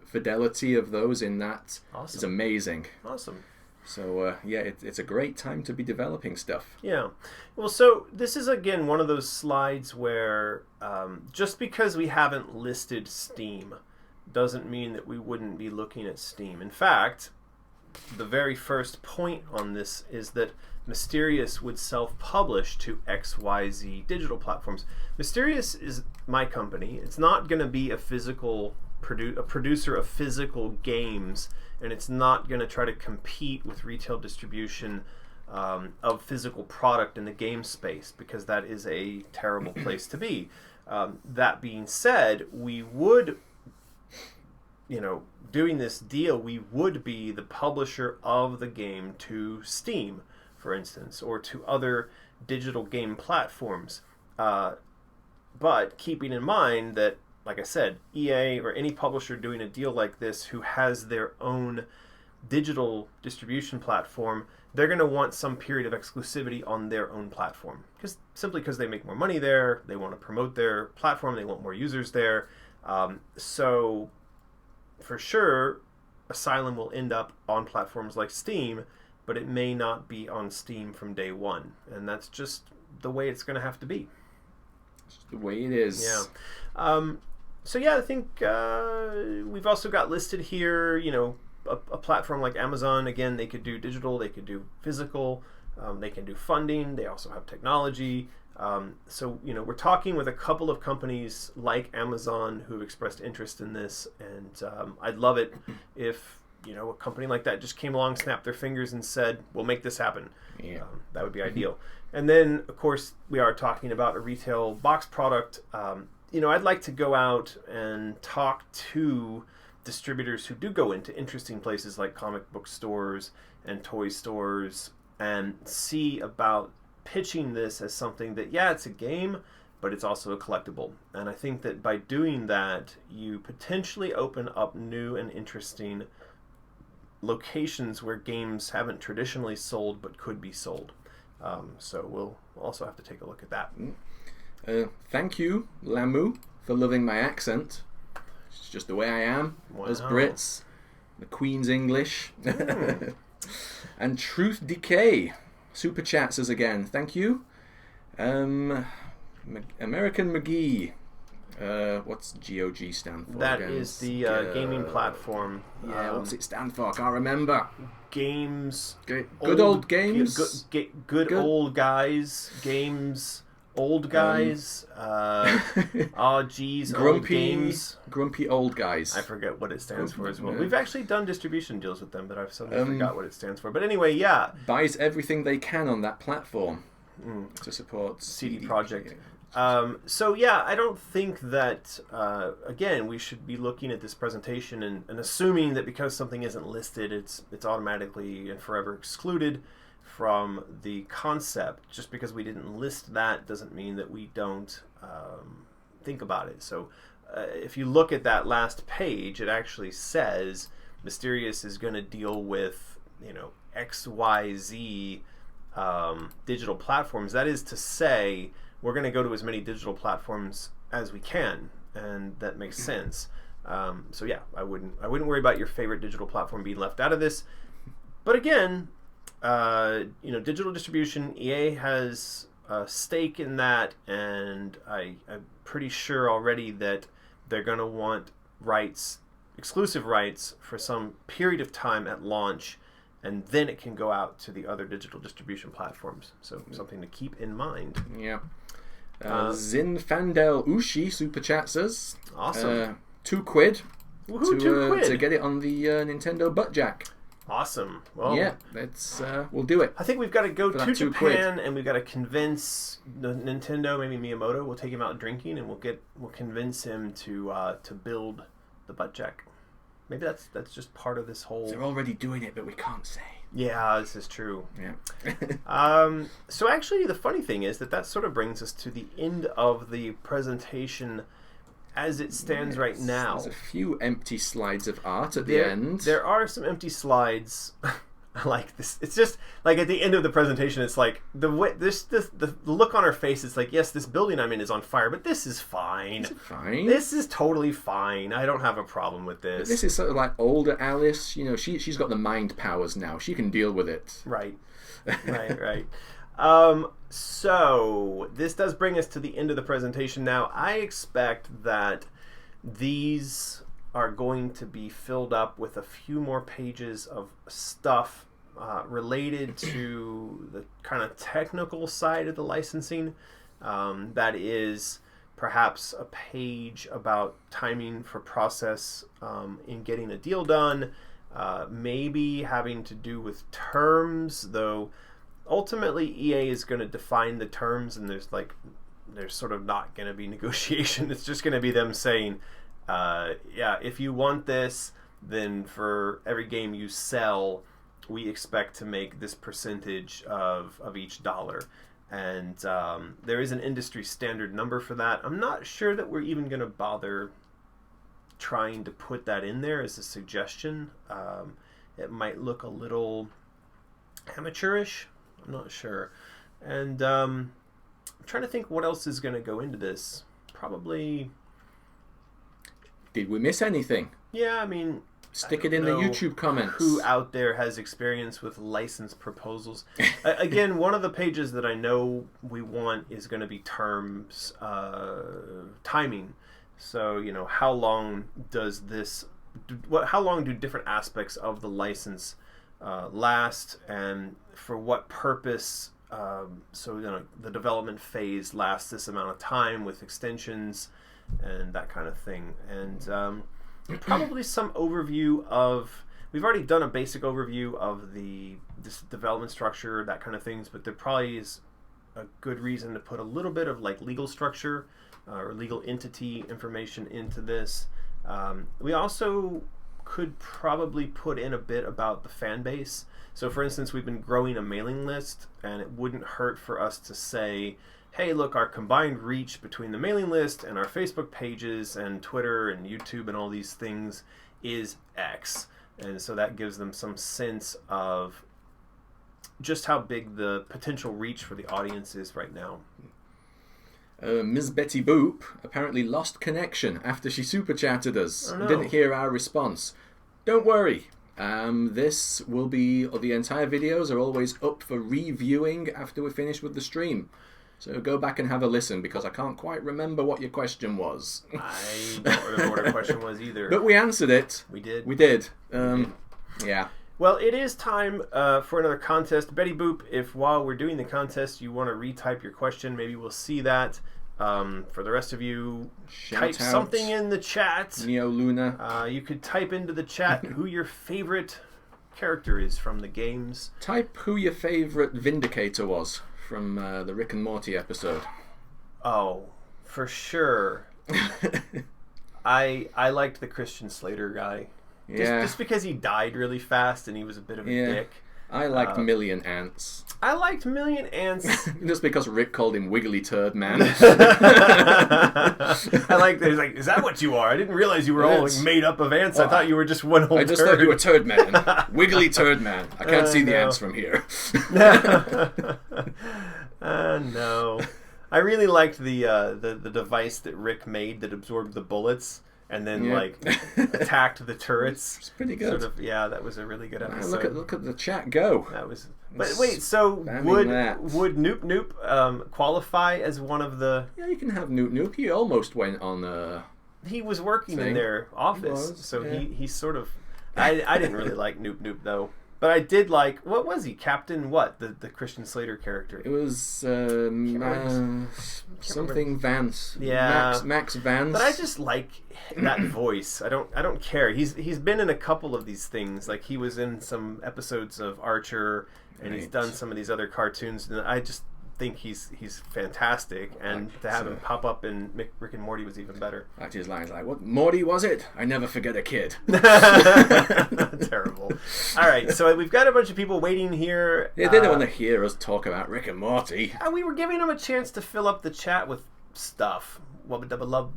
S2: fidelity of those in that is amazing.
S1: Awesome.
S2: So, it's a great time to be developing stuff.
S1: Yeah. Well, so this is, again, one of those slides where just because we haven't listed Steam doesn't mean that we wouldn't be looking at Steam. In fact, the very first point on this is that Mysterious would self-publish to XYZ digital platforms. Mysterious is my company. It's not going to be a producer of physical games, and it's not going to try to compete with retail distribution of physical product in the game space, because that is a terrible place to be. That being said, we would, doing this deal, we would be the publisher of the game to Steam, for instance, or to other digital game platforms. But keeping in mind that, like I said, EA or any publisher doing a deal like this who has their own digital distribution platform, they're going to want some period of exclusivity on their own platform. Simply because they make more money there, they want to promote their platform, they want more users there. So for sure, Asylum will end up on platforms like Steam, but it may not be on Steam from day one, and that's just the way it's going to have to be.
S2: It's the way it is.
S1: Yeah. So yeah, I think we've also got listed here, a platform like Amazon. Again, they could do digital, they could do physical, they can do funding, they also have technology. So we're talking with a couple of companies like Amazon who have expressed interest in this, and I'd love it if a company like that just came along, snapped their fingers, and said, "We'll make this happen."
S2: Yeah.
S1: That would be ideal. And then, of course, we are talking about a retail box product. I'd like to go out and talk to distributors who do go into interesting places like comic book stores and toy stores and see about pitching this as something that, yeah, it's a game, but it's also a collectible. And I think that by doing that, you potentially open up new and interesting locations where games haven't traditionally sold but could be sold. So we'll also have to take a look at that.
S2: Thank you, Lamu, for loving my accent. It's just the way I am.
S1: Wow.
S2: As Brits. The Queen's English. And Truth Decay. Super chats us again. Thank you. American McGee. What's GOG stand for?
S1: That
S2: again?
S1: is the gaming platform.
S2: Yeah, what's it stand for? I can't remember.
S1: Games.
S2: Good old games.
S1: Good old guys. Games. Old guys. Geez. Old games.
S2: Grumpy old guys.
S1: I forget what it stands for as well. We've actually done distribution deals with them, but I've suddenly forgot what it stands for. But anyway, yeah.
S2: Buys everything they can on that platform to support
S1: CD Projekt. So yeah, I don't think that, again, we should be looking at this presentation and assuming that because something isn't listed, it's automatically and forever excluded from the concept. Just because we didn't list that doesn't mean that we don't think about it. So if you look at that last page, it actually says Mysterious is going to deal with XYZ digital platforms. That is to say, we're going to go to as many digital platforms as we can, and that makes sense. So yeah, I wouldn't worry about your favorite digital platform being left out of this. But again, digital distribution, EA has a stake in that, and I'm pretty sure already that they're going to want exclusive rights for some period of time at launch, and then it can go out to the other digital distribution platforms. So something to keep in mind.
S2: Yeah. Zinfandel Ushi super chats us.
S1: Awesome.
S2: £2. Woohoo,
S1: £2.
S2: To get it on the Nintendo butt jack.
S1: Awesome. Well,
S2: yeah, we'll do it.
S1: I think we've got to go to Japan
S2: £2.
S1: and we've got to convince Nintendo, maybe Miyamoto. We'll take him out drinking and we'll convince him to build the butt jack. Maybe that's just part of this whole.
S2: They're already doing it, but we can't say.
S1: Yeah, this is true.
S2: Yeah.
S1: So actually, the funny thing is that sort of brings us to the end of the presentation as it stands right now.
S2: There's a few empty slides of art at the end.
S1: There are some empty slides. I like this. It's just like at the end of the presentation, it's like the look on her face. It's like, yes, this building I'm in is on fire, but this is fine.
S2: Is it fine?
S1: This is totally fine. I don't have a problem with this.
S2: But this is sort of like older Alice. She's got the mind powers now. She can deal with it.
S1: Right. So this does bring us to the end of the presentation. Now, I expect that these are going to be filled up with a few more pages of stuff related to the kind of technical side of the licensing. That is perhaps a page about timing for process in getting a deal done, maybe having to do with terms, though ultimately EA is going to define the terms, and there's sort of not going to be negotiation. It's just going to be them saying, yeah, if you want this, then for every game you sell, we expect to make this percentage of each dollar. And there is an industry standard number for that. I'm not sure that we're even going to bother trying to put that in there as a suggestion. It might look a little amateurish. I'm not sure. And I'm trying to think what else is going to go into this. Probably...
S2: Did we miss anything?
S1: Yeah, I mean...
S2: Stick it in the YouTube comments.
S1: Who out there has experience with license proposals? Again, one of the pages that I know we want is going to be terms, timing. So, you know, how long does this, how long do different aspects of the license last, and for what purpose? So, you know, the development phase lasts this amount of time with extensions and that kind of thing. And probably some overview of, we've already done a basic overview of this development structure, that kind of things, but there probably is a good reason to put a little bit of like legal structure or legal entity information into this. We also could probably put in a bit about the fan base. So for instance, we've been growing a mailing list, and it wouldn't hurt for us to say, hey, look, our combined reach between the mailing list and our Facebook pages and Twitter and YouTube and all these things is X. And so that gives them some sense of just how big the potential reach for the audience is right now.
S2: Ms. Betty Boop apparently lost connection after she super chatted us.
S1: Oh, no.
S2: Didn't hear our response. Don't worry. This will be, the entire videos are always up for reviewing after we're finished with the stream. So go back and have a listen, because I can't quite remember what your question was.
S1: I don't remember what our question was either.
S2: But we answered it.
S1: We did.
S2: We did. Yeah.
S1: Well, it is time for another contest. Betty Boop, if while we're doing the contest you want to retype your question, maybe we'll see that. For the rest of you, type something in the chat.
S2: Neo Luna.
S1: You could type into the chat who your favorite character is from the games.
S2: Type who your favorite Vindicator was from the Rick and Morty episode.
S1: Oh, for sure. I liked the Christian Slater guy.
S2: Yeah.
S1: Just because he died really fast and he was a bit of a dick.
S2: I liked Million Ants.
S1: I liked Million Ants.
S2: Just because Rick called him Wiggly Turd Man.
S1: I like that. He's like, is that what you are? I didn't realize you were all like, made up of ants. I thought you were just one old turd.
S2: I just thought you were Turd Man. Wiggly Turd Man. I can't see the ants from here.
S1: No. I really liked the device that Rick made that absorbed the bullets and then like attacked the turrets.
S2: It's pretty good.
S1: Sort of, yeah, that was a really good episode.
S2: Look at the chat go.
S1: That was. But wait, so would Noop Noop qualify as one of the?
S2: Yeah, you can have Noop Noop. He almost went on.
S1: He was working in their office, so he sort of. I didn't really like Noop Noop though. But I did like, what was he? Captain what? The Christian Slater character.
S2: It was something Vance.
S1: Yeah.
S2: Max Vance.
S1: But I just like that voice. I don't care. He's been in a couple of these things. Like he was in some episodes of Archer, and he's done some of these other cartoons, and I just think he's fantastic, and to have him pop up in Rick and Morty was even better.
S2: That's his lines like, "What Morty was it? I never forget a kid."
S1: Terrible. All right, so we've got a bunch of people waiting here.
S2: Yeah, they don't want to hear us talk about Rick and Morty.
S1: And we were giving them a chance to fill up the chat with stuff. Love.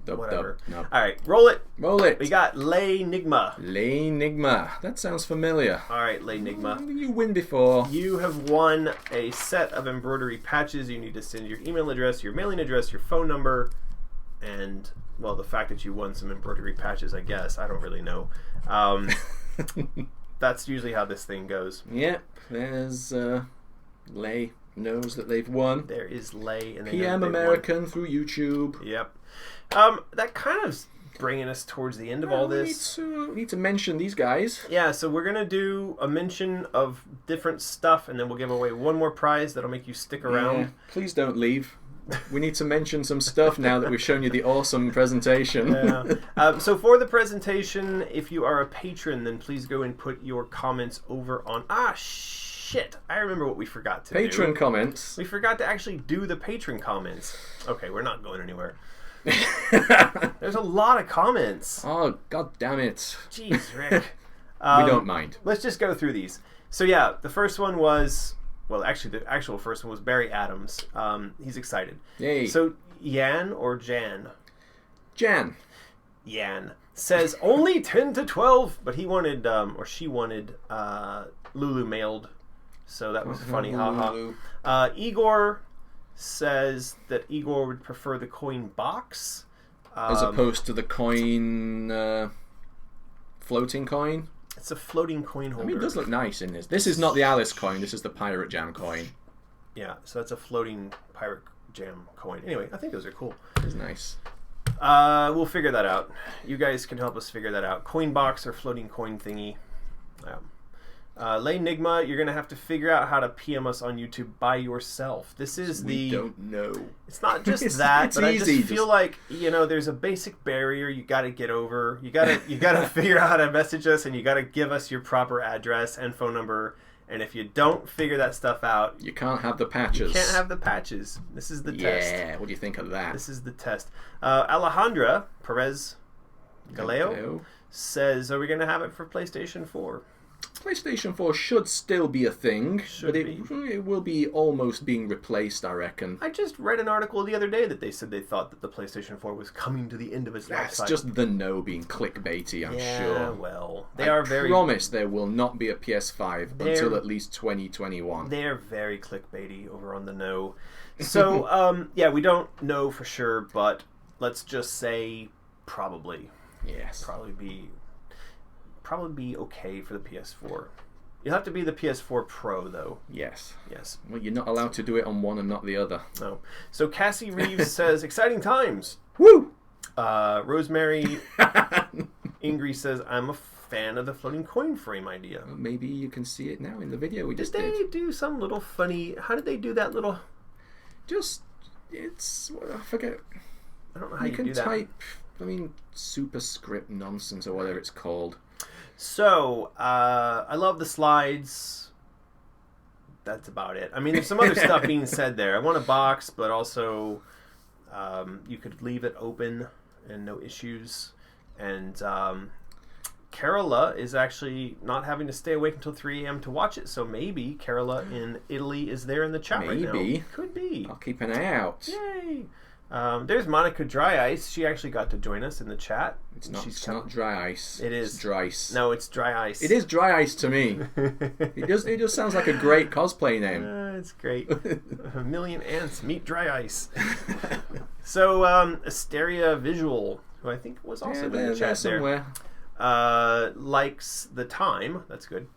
S1: Whatever.
S2: Nope.
S1: All right, roll it.
S2: Roll it.
S1: We got Lay Nigma.
S2: Lay Nigma. That sounds familiar.
S1: All right, Lay Nigma.
S2: You win before.
S1: You have won a set of embroidery patches. You need to send your email address, your mailing address, your phone number, and, well, the fact that you won some embroidery patches, I guess. I don't really know. That's usually how this thing goes.
S2: Yep. There's Lay knows that they've won.
S1: There is Lay. And
S2: PM American through YouTube.
S1: Yep. That kind of bringing us towards the end of all this.
S2: We need to mention these guys.
S1: Yeah, so we're going to do a mention of different stuff, and then we'll give away one more prize that'll make you stick around.
S2: Yeah, please don't leave. We need to mention some stuff now that we've shown you the awesome presentation.
S1: Yeah. So for the presentation, if you are a patron, then please go and put your comments over on... Shit, I remember what we forgot to do.
S2: Patron comments.
S1: We forgot to actually do the patron comments. Okay, we're not going anywhere. There's a lot of comments.
S2: Oh, god damn it.
S1: Jeez, Rick.
S2: We don't mind.
S1: Let's just go through these. So yeah, the first one was... Well, actually, the actual first one was Barry Adams. He's excited.
S2: Yay.
S1: So Yan or Jan?
S2: Jan.
S1: Yan says only 10 to 12, but he wanted, or she wanted, Lulu mailed. So that was funny, haha. Igor says that Igor would prefer the coin box.
S2: As opposed to the coin floating coin.
S1: It's a floating coin holder.
S2: I mean, it does look nice in this. This is not the Alice coin. This is the Pirate Jam coin.
S1: Yeah, so that's a floating Pirate Jam coin. Anyway, I think those are cool.
S2: It's nice.
S1: We'll figure that out. You guys can help us figure that out. Coin box or floating coin thingy. Yeah. Lay Nigma, you're going to have to figure out how to PM us on YouTube by yourself. This is
S2: we don't know.
S1: It's not just that, but
S2: easy.
S1: I just feel like, you know, there's a basic barrier you got to get over. You got to figure out how to message us, and you got to give us your proper address and phone number. And if you don't figure that stuff out,
S2: you can't have the patches.
S1: You can't have the patches. This is the test.
S2: Yeah, what do you think of that?
S1: This is the test. Alejandra Perez Galeo says, are we going to have it for PlayStation 4?
S2: PlayStation 4 should still be a thing, it will be almost being replaced, I reckon.
S1: I just read an article the other day that they said they thought that the PlayStation 4 was coming to the end of its life cycle.
S2: That's just the no being clickbaity, I'm sure.
S1: Yeah, well,
S2: I promise there will not be a PS5 until at least 2021.
S1: They're very clickbaity over on the no. So, yeah, we don't know for sure, but let's just say probably.
S2: Yes.
S1: Probably be okay for the PS4. You'll have to be the PS4 Pro, though.
S2: Yes.
S1: Yes.
S2: Well, you're not allowed to do it on one and not the other.
S1: No. So Cassie Reeves says, exciting times.
S2: Woo!
S1: Rosemary Ingrid says, I'm a fan of the floating coin frame idea.
S2: Well, maybe you can see it now in the video we just
S1: did. Did they do some little funny... How did they do that little...
S2: I forget.
S1: I don't know how you
S2: can
S1: do that.
S2: Type, I mean, superscript nonsense or whatever it's called.
S1: So, I love the slides. That's about it. I mean, there's some other stuff being said there. I want a box, but also you could leave it open and no issues. And Carola is actually not having to stay awake until 3 a.m. to watch it, so maybe Carola in Italy is there in the chat right now.
S2: Maybe.
S1: Could be.
S2: I'll keep an eye out.
S1: Yay! There's Monica Dry Ice. She actually got to join us in the chat.
S2: It's not dry ice.
S1: It is.
S2: It's dry ice.
S1: No, it's Dry Ice.
S2: It is Dry Ice to me. It just sounds like a great cosplay name.
S1: It's great. A million ants meet Dry Ice. So, Asteria Visual, who I think was also in the chat
S2: somewhere.
S1: Likes the time. That's good.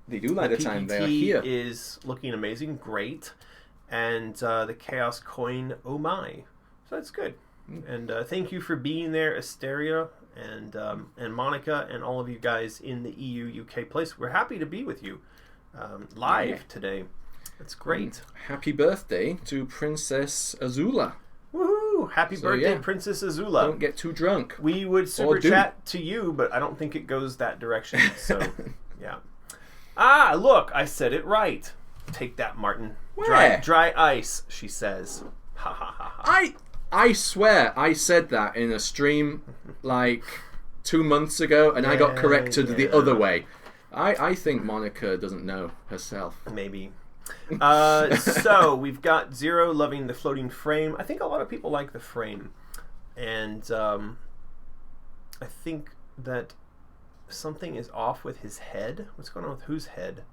S2: They do like the time. They are here.
S1: Is looking amazing. Great. And the Chaos Coin, oh my. So that's good. And thank you for being there, Asteria and Monica and all of you guys in the EU UK place. We're happy to be with you live today. That's great.
S2: Happy birthday to Princess Azula.
S1: Woohoo! Happy birthday, Princess Azula.
S2: Don't get too drunk.
S1: We would super chat to you, but I don't think it goes that direction. So, yeah. Ah, look, I said it right. Take that, Martin.
S2: Where?
S1: Dry ice, she says. Ha ha ha ha.
S2: I swear I said that in a stream like 2 months ago, and I got corrected the other way. I think Monica doesn't know herself.
S1: Maybe. So we've got Zero loving the floating frame. I think a lot of people like the frame, and I think that something is off with his head. What's going on with whose head?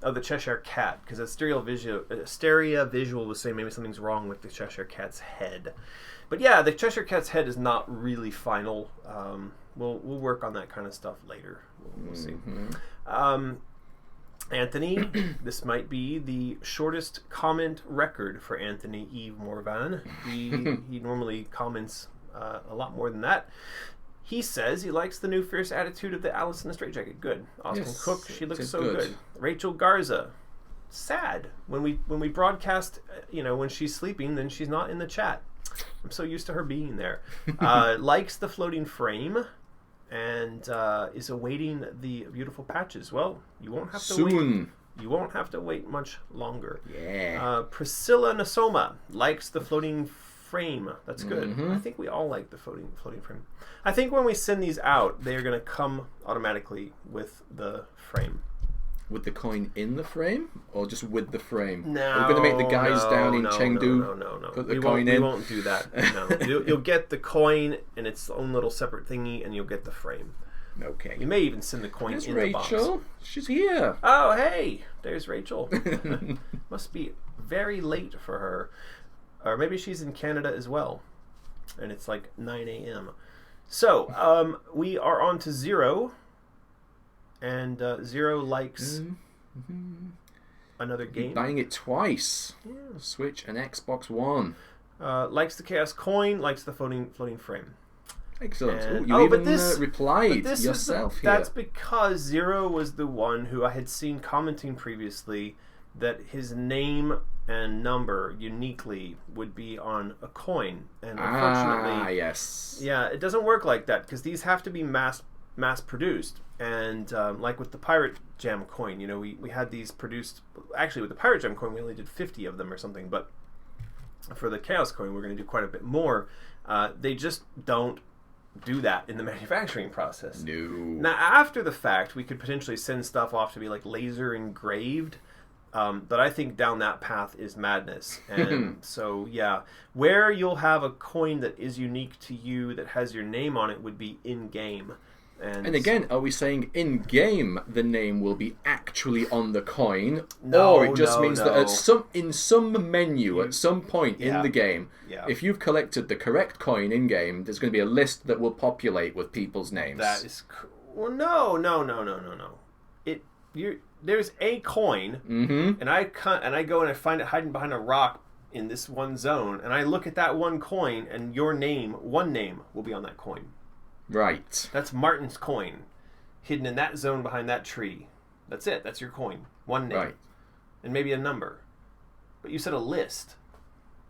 S1: Oh, the Cheshire Cat, because Asteria Visual was saying maybe something's wrong with the Cheshire Cat's head. But yeah, the Cheshire Cat's head is not really final. We'll work on that kind of stuff later. We'll see. Anthony, this might be the shortest comment record for Anthony Yves Morvan. He normally comments a lot more than that. He says he likes the new fierce attitude of the Alice in the Straitjacket. Good. Austin Cook, she looks so good. Rachel Garza, sad. When we broadcast, when she's sleeping, then she's not in the chat. I'm so used to her being there. Likes the floating frame and is awaiting the beautiful patches. Well, you won't have to wait. You won't have to wait much longer.
S2: Yeah.
S1: Priscilla Nasoma likes the floating frame. That's good. I think we all like the floating frame. I think when we send these out, they are going to come automatically with the frame.
S2: With the coin in the frame, or just with the frame?
S1: No,
S2: we're going to make the guys down in Chengdu
S1: no.
S2: put the coin in.
S1: We won't do that. No, you'll get the coin in its own little separate thingy, and you'll get the frame.
S2: Okay.
S1: You may even send the coin in the box.
S2: Rachel. She's here.
S1: Oh, hey, there's Rachel. Must be very late for her. Or maybe she's in Canada as well. And it's like 9 a.m. So, we are on to Zero, and Zero likes another game.
S2: Buying it twice. Yeah. Switch and Xbox One.
S1: Likes the Chaos Coin, likes the floating frame.
S2: Excellent. And, you even replied yourself here.
S1: That's because Zero was the one who I had seen commenting previously that his name and number uniquely would be on a coin, and unfortunately,
S2: yes,
S1: yeah, it doesn't work like that because these have to be mass produced, and like with the Pirate Jam coin, you know, we had these produced. Actually, with the Pirate Jam coin, we only did 50 of them or something, but for the Chaos coin, we're going to do quite a bit more. They just don't do that in the manufacturing process.
S2: No.
S1: Now, after the fact, we could potentially send stuff off to be like laser engraved. But I think down that path is madness. And so, yeah, where you'll have a coin that is unique to you that has your name on it would be in-game.
S2: And again, are we saying in-game the name will be actually on the coin?
S1: No,
S2: or it just means that in some menu, at some point in the game, if you've collected the correct coin in-game, there's going to be a list that will populate with people's names.
S1: That is... Well, no. There's a coin, and I go and I find it hiding behind a rock in this one zone, and I look at that one coin, and one name will be on that coin.
S2: Right.
S1: That's Martin's coin, hidden in that zone behind that tree. That's it. That's your coin. One name.
S2: Right.
S1: And maybe a number. But you said a list.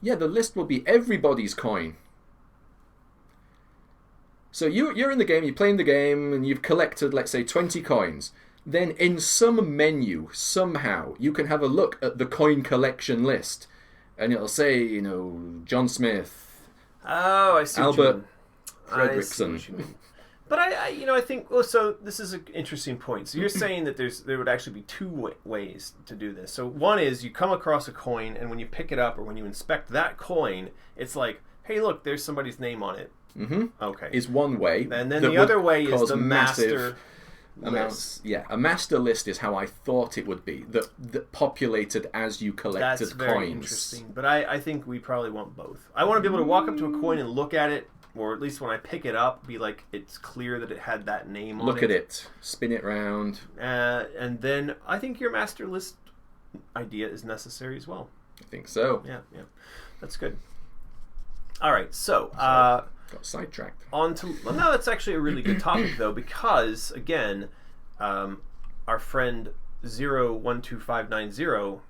S2: Yeah, the list will be everybody's coin. So you're in the game, you're playing the game, and you've collected, let's say, 20 coins. Then in some menu, somehow, you can have a look at the coin collection list. And it'll say, you know, John Smith.
S1: Oh, I see
S2: Albert Fredrickson.
S1: But I think, well, so this is an interesting point. So you're saying that there would actually be two ways to do this. So one is you come across a coin, and when you pick it up or when you inspect that coin, it's like, hey, look, there's somebody's name on it. Okay.
S2: Is one way.
S1: And then the other way is the master list.
S2: Yeah, a master list is how I thought it would be. That populated as you collected
S1: coins. That's very interesting. But I think we probably want both. I want to be able to walk up to a coin and look at it, or at least when I pick it up, be like, it's clear that it had that name on it.
S2: Look at it. Spin it round.
S1: And then I think your master list idea is necessary as well.
S2: I think so.
S1: Yeah. That's good. All right, so...
S2: got sidetracked.
S1: No, that's actually a really good topic, though, because, again, our friend 012590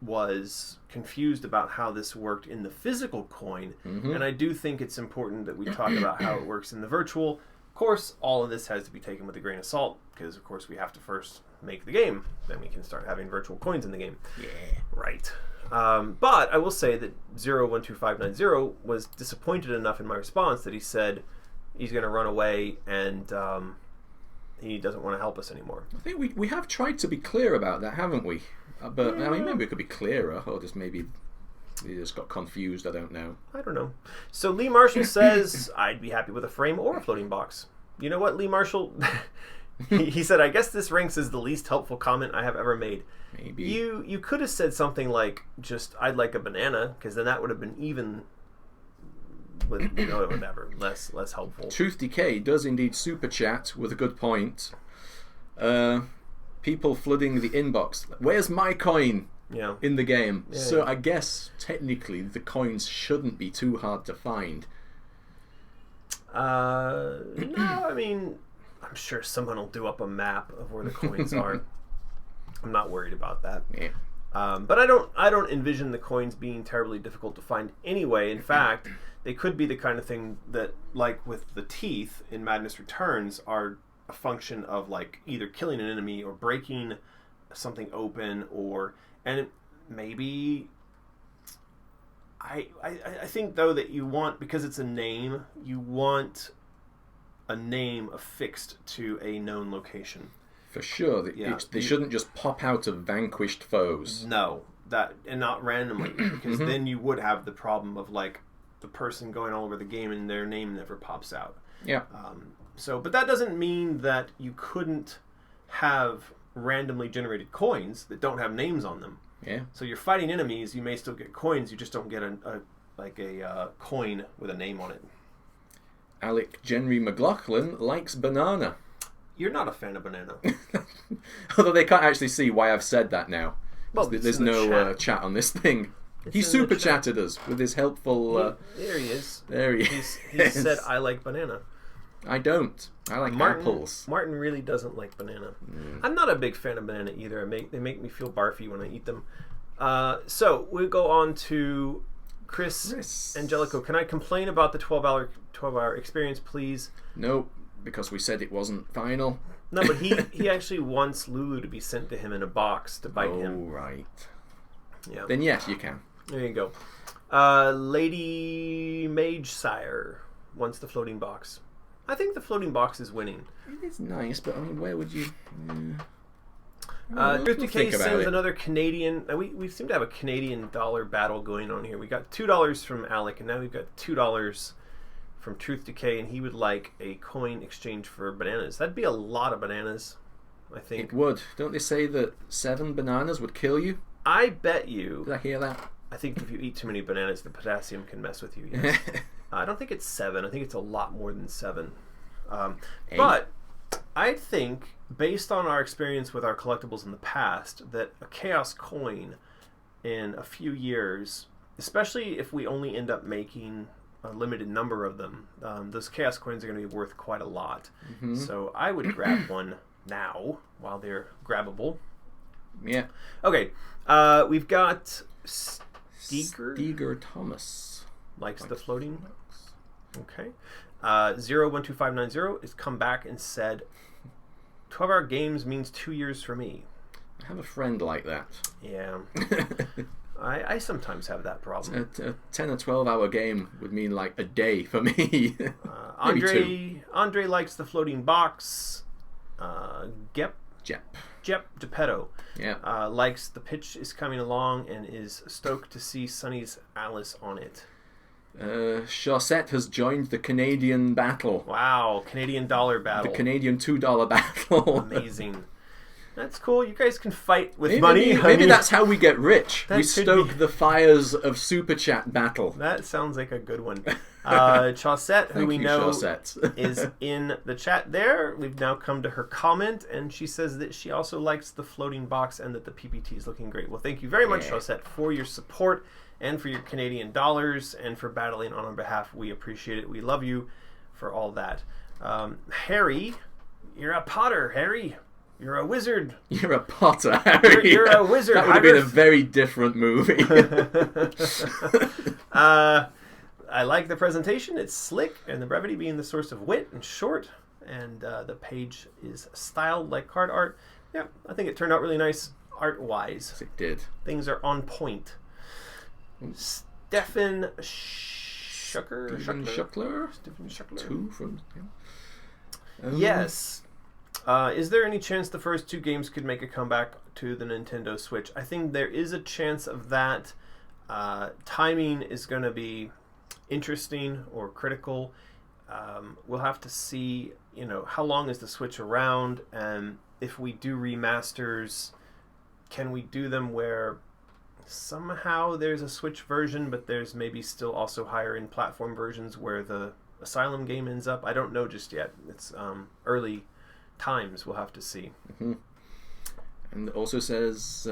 S1: was confused about how this worked in the physical coin, and I do think it's important that we talk about how it works in the virtual. Of course, all of this has to be taken with a grain of salt, because, of course, we have to first make the game. Then we can start having virtual coins in the game.
S2: Yeah.
S1: Right. But I will say that 012590 was disappointed enough in my response that he said he's going to run away and he doesn't want to help us anymore.
S2: I think we have tried to be clear about that, haven't we? But I mean, maybe we could be clearer, or just maybe he just got confused. I don't know.
S1: So Lee Marshall says, I'd be happy with a frame or a floating box. You know what, Lee Marshall? He said, I guess this ranks as the least helpful comment I have ever made.
S2: Maybe.
S1: You could have said something like, just, I'd like a banana, because then that would have been even with, whatever, less helpful.
S2: Truth Decay does indeed super chat with a good point. People flooding the inbox. Where's my coin?
S1: Yeah.
S2: In the game.
S1: Yeah,
S2: so I guess, technically, the coins shouldn't be too hard to find.
S1: No, I mean... I'm sure someone will do up a map of where the coins are. I'm not worried about that.
S2: Yeah.
S1: But I don't envision the coins being terribly difficult to find anyway. In fact, they could be the kind of thing that, like with the teeth in Madness Returns, are a function of like either killing an enemy or breaking something open, and maybe. I think though that you want, because it's a name, you want a name affixed to a known location.
S2: For sure. They shouldn't just pop out of vanquished foes.
S1: No, and not randomly, because then you would have the problem of like the person going all over the game and their name never pops out.
S2: Yeah.
S1: But that doesn't mean that you couldn't have randomly generated coins that don't have names on them.
S2: Yeah.
S1: So you're fighting enemies, you may still get coins, you just don't get a coin with a name on it.
S2: Alec Jenry McLaughlin likes banana.
S1: You're not a fan of banana.
S2: Although they can't actually see why I've said that now.
S1: Well,
S2: There's no chat on this thing. He super chatted us with his helpful.
S1: There he is.
S2: There he
S1: He said, "I like banana."
S2: I don't. I like apples.
S1: Martin really doesn't like banana. I'm not a big fan of banana either. They make me feel barfy when I eat them. So we go on to Chris Angelico. Can I complain about the 12-hour experience, please?
S2: Nope, because we said it wasn't final.
S1: No, but he actually wants Lulu to be sent to him in a box to bite him.
S2: Oh, right.
S1: Yeah.
S2: Then yes, you can.
S1: There you go. Lady Mage Sire wants the floating box. I think the floating box is winning.
S2: It is nice, but I mean, where would you...
S1: Truth Decay sends another Canadian... we seem to have a Canadian dollar battle going on here. We got $2 from Alec, and now we've got $2 from Truth Decay, and he would like a coin exchange for bananas. That'd be a lot of bananas, I think.
S2: It would. Don't they say that 7 bananas would kill you?
S1: I bet you...
S2: Did I hear that?
S1: I think if you eat too many bananas, the potassium can mess with you, yes. I don't think it's 7. I think it's a lot more than 7. But I think, based on our experience with our collectibles in the past, that a Chaos Coin in a few years, especially if we only end up making a limited number of them, those Chaos Coins are going to be worth quite a lot. Mm-hmm. So I would grab one now while they're grabbable.
S2: Yeah.
S1: Okay. We've got Steger
S2: Thomas.
S1: Likes the floating. Okay. 012590 has come back and said 12-hour games means 2 years for me.
S2: I have a friend like that.
S1: Yeah. I sometimes have that problem.
S2: A 10 or 12-hour game would mean like a day for me.
S1: Andre likes the floating box. Jep Geppetto likes the pitch is coming along and is stoked to see Sonny's Alice on it.
S2: Chaussette has joined the Canadian battle.
S1: Wow, Canadian dollar battle.
S2: The Canadian $2 battle.
S1: Amazing. That's cool. You guys can fight with money.
S2: Maybe that's how we get rich. We stoke the fires of Super Chat battle.
S1: That sounds like a good one. Chaussette, who we know is in the chat there. We've now come to her comment, and she says that she also likes the floating box and that the PPT is looking great. Well, thank you very much, Chaussette, for your support and for your Canadian dollars and for battling on our behalf. We appreciate it. We love you for all that. Harry, you're a Potter, Harry. You're a wizard.
S2: You're a Potter, Harry.
S1: You're a wizard.
S2: That would have been a very different movie.
S1: I like the presentation. It's slick, and the brevity being the source of wit and short. And the page is styled like card art. Yeah, I think it turned out really nice art-wise.
S2: It did.
S1: Things are on point. Stefan Schuckler.
S2: Stephen Schuckler. 2 from him.
S1: Yes. Is there any chance the first 2 games could make a comeback to the Nintendo Switch? I think there is a chance of that. Timing is going to be interesting or critical. We'll have to see, how long is the Switch around, and if we do remasters, can we do them where somehow there's a Switch version, but there's maybe still also higher end platform versions where the Asylum game ends up? I don't know just yet. It's early times. We'll have to see.
S2: Mm-hmm. And it also says,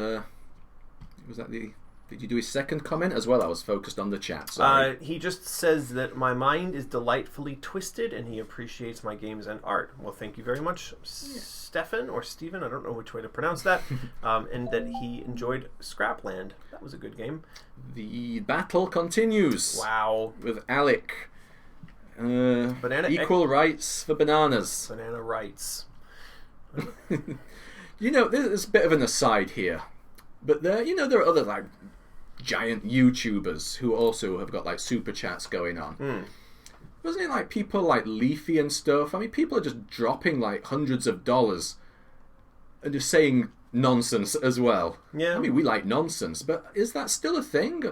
S2: did you do his second comment as well? I was focused on the chat.
S1: He just says that my mind is delightfully twisted and he appreciates my games and art. Well, thank you very much, Stefan or Steven. I don't know which way to pronounce that. And that he enjoyed Scrapland. That was a good game.
S2: The battle continues.
S1: Wow.
S2: With Alec. Equal rights for bananas.
S1: Banana rights.
S2: There's a bit of an aside here. But there are other giant YouTubers who also have got super chats going on. Wasn't it people like Leafy and stuff? I mean, people are just dropping hundreds of dollars and just saying nonsense as well.
S1: Yeah.
S2: I mean, we like nonsense, but is that still a thing?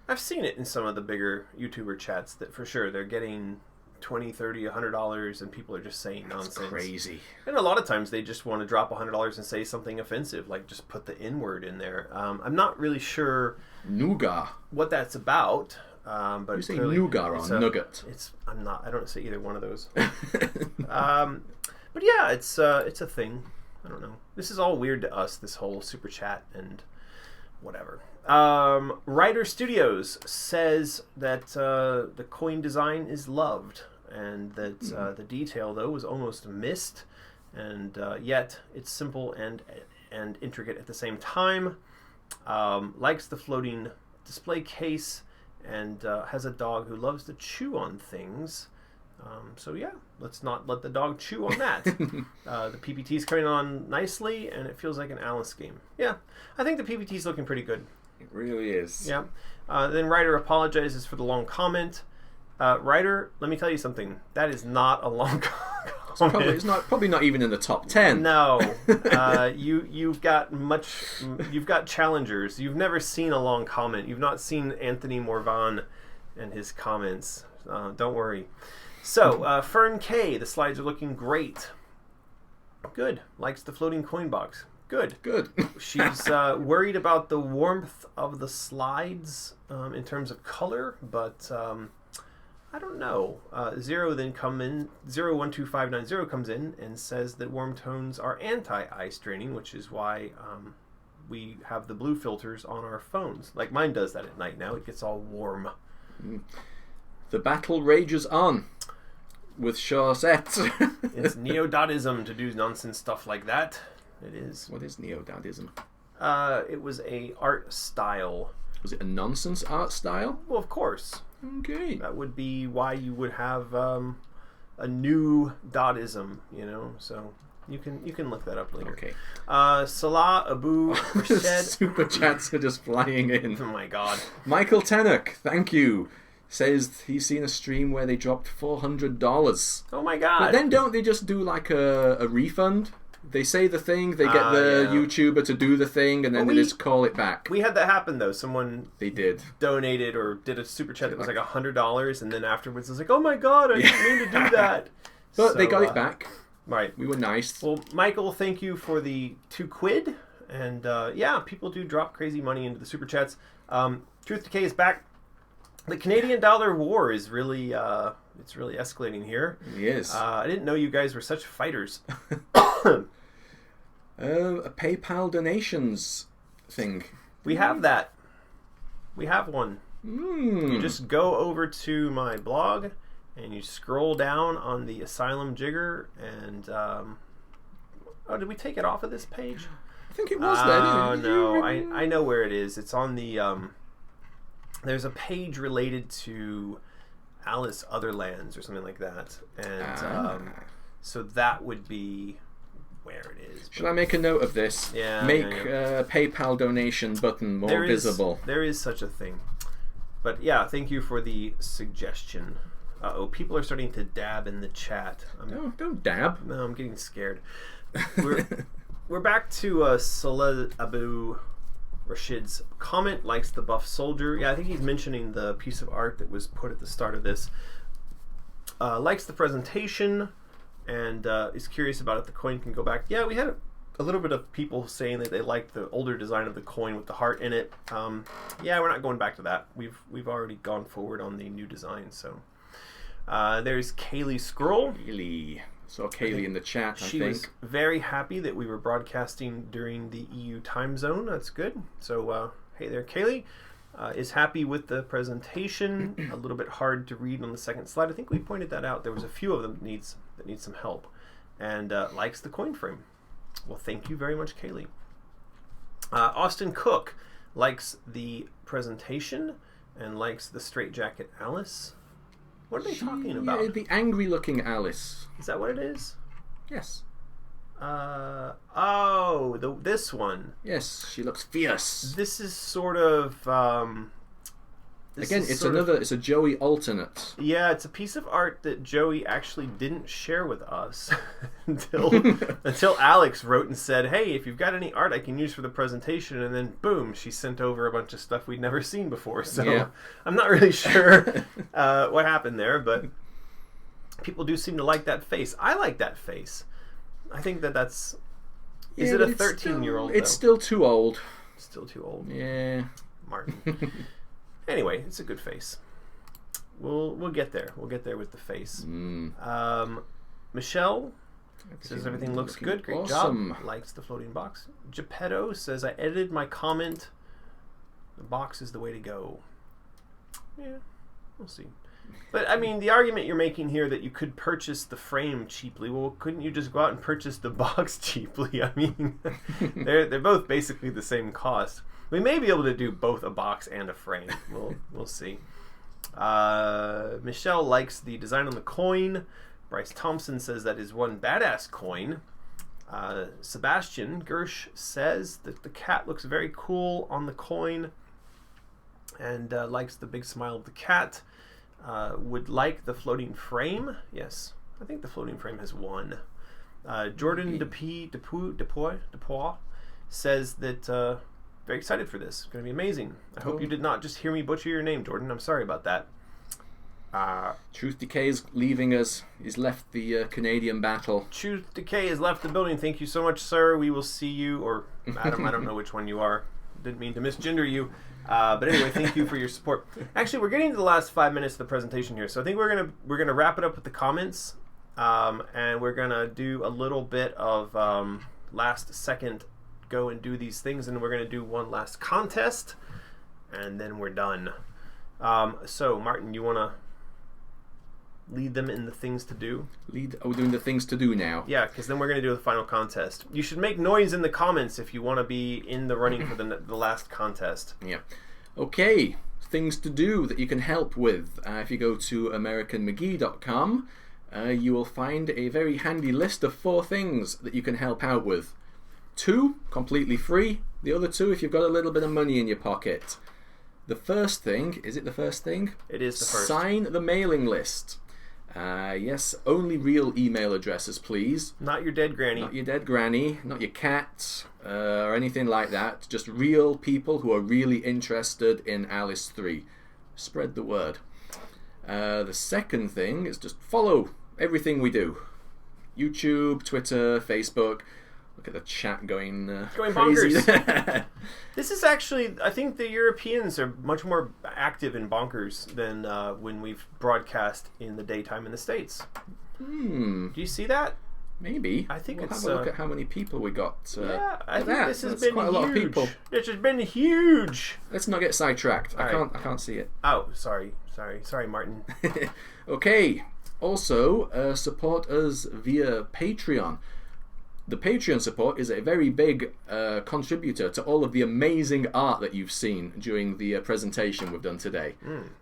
S1: I've seen it in some of the bigger YouTuber chats that for sure they're getting $20, $30, $100 and people are just saying nonsense.
S2: That's crazy.
S1: And a lot of times they just want to drop $100 and say something offensive, like just put the N-word in there. I'm not really sure
S2: Nougat.
S1: what that's about. But
S2: You say
S1: clearly
S2: nougat or nugget?
S1: I don't say either one of those. But yeah, it's a thing. I don't know. This is all weird to us. This whole super chat and whatever. Ryder Studios says that the coin design is loved, and that the detail though was almost missed, and yet it's simple and intricate at the same time. Likes the floating display case, and has a dog who loves to chew on things. So yeah, let's not let the dog chew on that. The PPT is coming on nicely, and it feels like an Alice game. Yeah, I think the PPT is looking pretty good.
S2: It really is.
S1: Yeah. Then Ryder apologizes for the long comment. Ryder, let me tell you something. That is not a long comment.
S2: It's probably not even in the top 10.
S1: No. You've got challengers. You've never seen a long comment. You've not seen Anthony Morvan and his comments. Don't worry. So, Fern K, the slides are looking great. Good. Likes the floating coin box. Good. She's worried about the warmth of the slides in terms of color, but I don't know. 012590 comes in and says that warm tones are anti-eye straining, which is why we have the blue filters on our phones. Like mine does that at night now. It gets all warm.
S2: The battle rages on with Chaussette.
S1: It's neo-Dadaism to do nonsense stuff like that. It is.
S2: What is neo-Dadaism?
S1: It was a art style.
S2: Was it a nonsense art style?
S1: Well, of course.
S2: Okay.
S1: That would be why you would have a new Dadaism, you know. So you can look that up later.
S2: Okay.
S1: Salah Abu Rashed.
S2: Super chats are just flying in.
S1: Oh my god.
S2: Michael Tannock, thank you. Says he's seen a stream where they dropped $400.
S1: Oh my god.
S2: But then don't they just do like a refund? They say the thing, they get the YouTuber to do the thing, and then they just call it back.
S1: We had that happen though. Someone donated or did a super chat that was like $100, and then afterwards it was like, oh my god, I didn't mean to do that.
S2: But so, they got it back.
S1: Right.
S2: We were nice.
S1: Well, Michael, thank you for the £2. And yeah, people do drop crazy money into the super chats. Truth Decay is back. The Canadian dollar war is really it's really escalating here.
S2: Yes.
S1: I didn't know you guys were such fighters.
S2: A PayPal donations thing.
S1: We have that. We have one. You just go over to my blog and you scroll down on the Asylum jigger and oh, did we take it off of this page?
S2: I think it was there.
S1: Oh no, I know where it is. It's on the there's a page related to Alice Otherlands or something like that, and so that would be where it is.
S2: Should I make a note of this?
S1: Yeah.
S2: Make PayPal donation button more visible.
S1: There is such a thing. But yeah, thank you for the suggestion. Uh-oh, people are starting to dab in the chat.
S2: No, don't dab.
S1: No, I'm getting scared. We're back to Salah Abu Rashid's comment. Likes the buff soldier. Yeah, I think he's mentioning the piece of art that was put at the start of this. Likes the presentation and is curious about if the coin can go back. Yeah, we had a little bit of people saying that they liked the older design of the coin with the heart in it. Yeah, we're not going back to that. We've already gone forward on the new design. So there's Kaylee Scroll.
S2: Kaylee. Saw Kaylee in the chat, I think.
S1: She was very happy that we were broadcasting during the EU time zone. That's good. So, hey there, Kaylee. Is happy with the presentation. A little bit hard to read on the second slide. I think we pointed that out. There was a few of them that need some help. And likes the coin frame. Well, thank you very much, Kaylee. Austin Cook likes the presentation and likes the straitjacket Alice. What are they talking about?
S2: Yeah, the angry-looking Alice.
S1: Is that what it is?
S2: Yes.
S1: This one.
S2: Yes, she looks fierce.
S1: This is sort of
S2: again, it's a Joey alternate.
S1: Yeah, it's a piece of art that Joey actually didn't share with us until Alex wrote and said, "Hey, if you've got any art I can use for the presentation," and then boom, she sent over a bunch of stuff we'd never seen before. So yeah. I'm not really sure what happened there, but people do seem to like that face. I like that face. I think that's... Is it a 13-year-old?
S2: It's still too old.
S1: Still too old.
S2: Yeah.
S1: Martin. Anyway, it's a good face. we'll get there. We'll get there with the face. Michelle says everything looks good. Great
S2: awesome
S1: job. Likes the floating box. Geppetto says I edited my comment. The box is the way to go. Yeah, we'll see. But I mean, the argument you're making here that you could purchase the frame cheaply. Well, couldn't you just go out and purchase the box cheaply? I mean, they're both basically the same cost. We may be able to do both a box and a frame. We'll see. Michelle likes the design on the coin. Bryce Thompson says that is one badass coin. Sebastian Gersh says that the cat looks very cool on the coin and likes the big smile of the cat. Would like the floating frame. Yes, I think the floating frame has one. Jordan Depois says that very excited for this. It's going to be amazing. I hope you did not just hear me butcher your name, Jordan. I'm sorry about that.
S2: Truth Decay is leaving us. He's left the Canadian battle.
S1: Truth Decay has left the building. Thank you so much, sir. We will see you, or Adam, I don't know which one you are. Didn't mean to misgender you. But anyway, thank you for your support. Actually, we're getting to the last 5 minutes of the presentation here, so I think we're gonna wrap it up with the comments, and we're gonna do a little bit of last second go and do these things, and we're gonna do one last contest, and then we're done. So Martin, you wanna lead them in the things to do?
S2: We're doing the things to do now.
S1: Yeah, because then we're going to do the final contest. You should make noise in the comments if you want to be in the running for the last contest.
S2: Yeah. Okay, things to do that you can help with. If you go to AmericanMcGee.com, you will find a very handy list of 4 things that you can help out with. 2, completely free. The other 2, if you've got a little bit of money in your pocket. The first thing, is it the first thing?
S1: It is the first.
S2: Sign the mailing list. Yes, only real email addresses, please.
S1: Not your dead granny.
S2: Not your dead granny, not your cat, or anything like that. Just real people who are really interested in Alice 3. Spread the word. The second thing is just follow everything we do. YouTube, Twitter, Facebook. Look at the chat going crazy.
S1: Bonkers. This is actually, I think the Europeans are much more active in bonkers than when we've broadcast in the daytime in the States. Do you see that?
S2: Maybe.
S1: I think
S2: we'll
S1: it's
S2: have a look at how many people we got.
S1: Yeah, I think this has been
S2: quite
S1: huge.
S2: A lot of people.
S1: This has been huge.
S2: Let's not get sidetracked. I
S1: right.
S2: can't see it.
S1: Oh, sorry, Martin.
S2: Okay. Also, support us via Patreon. The Patreon support is a very big contributor to all of the amazing art that you've seen during the presentation we've done today.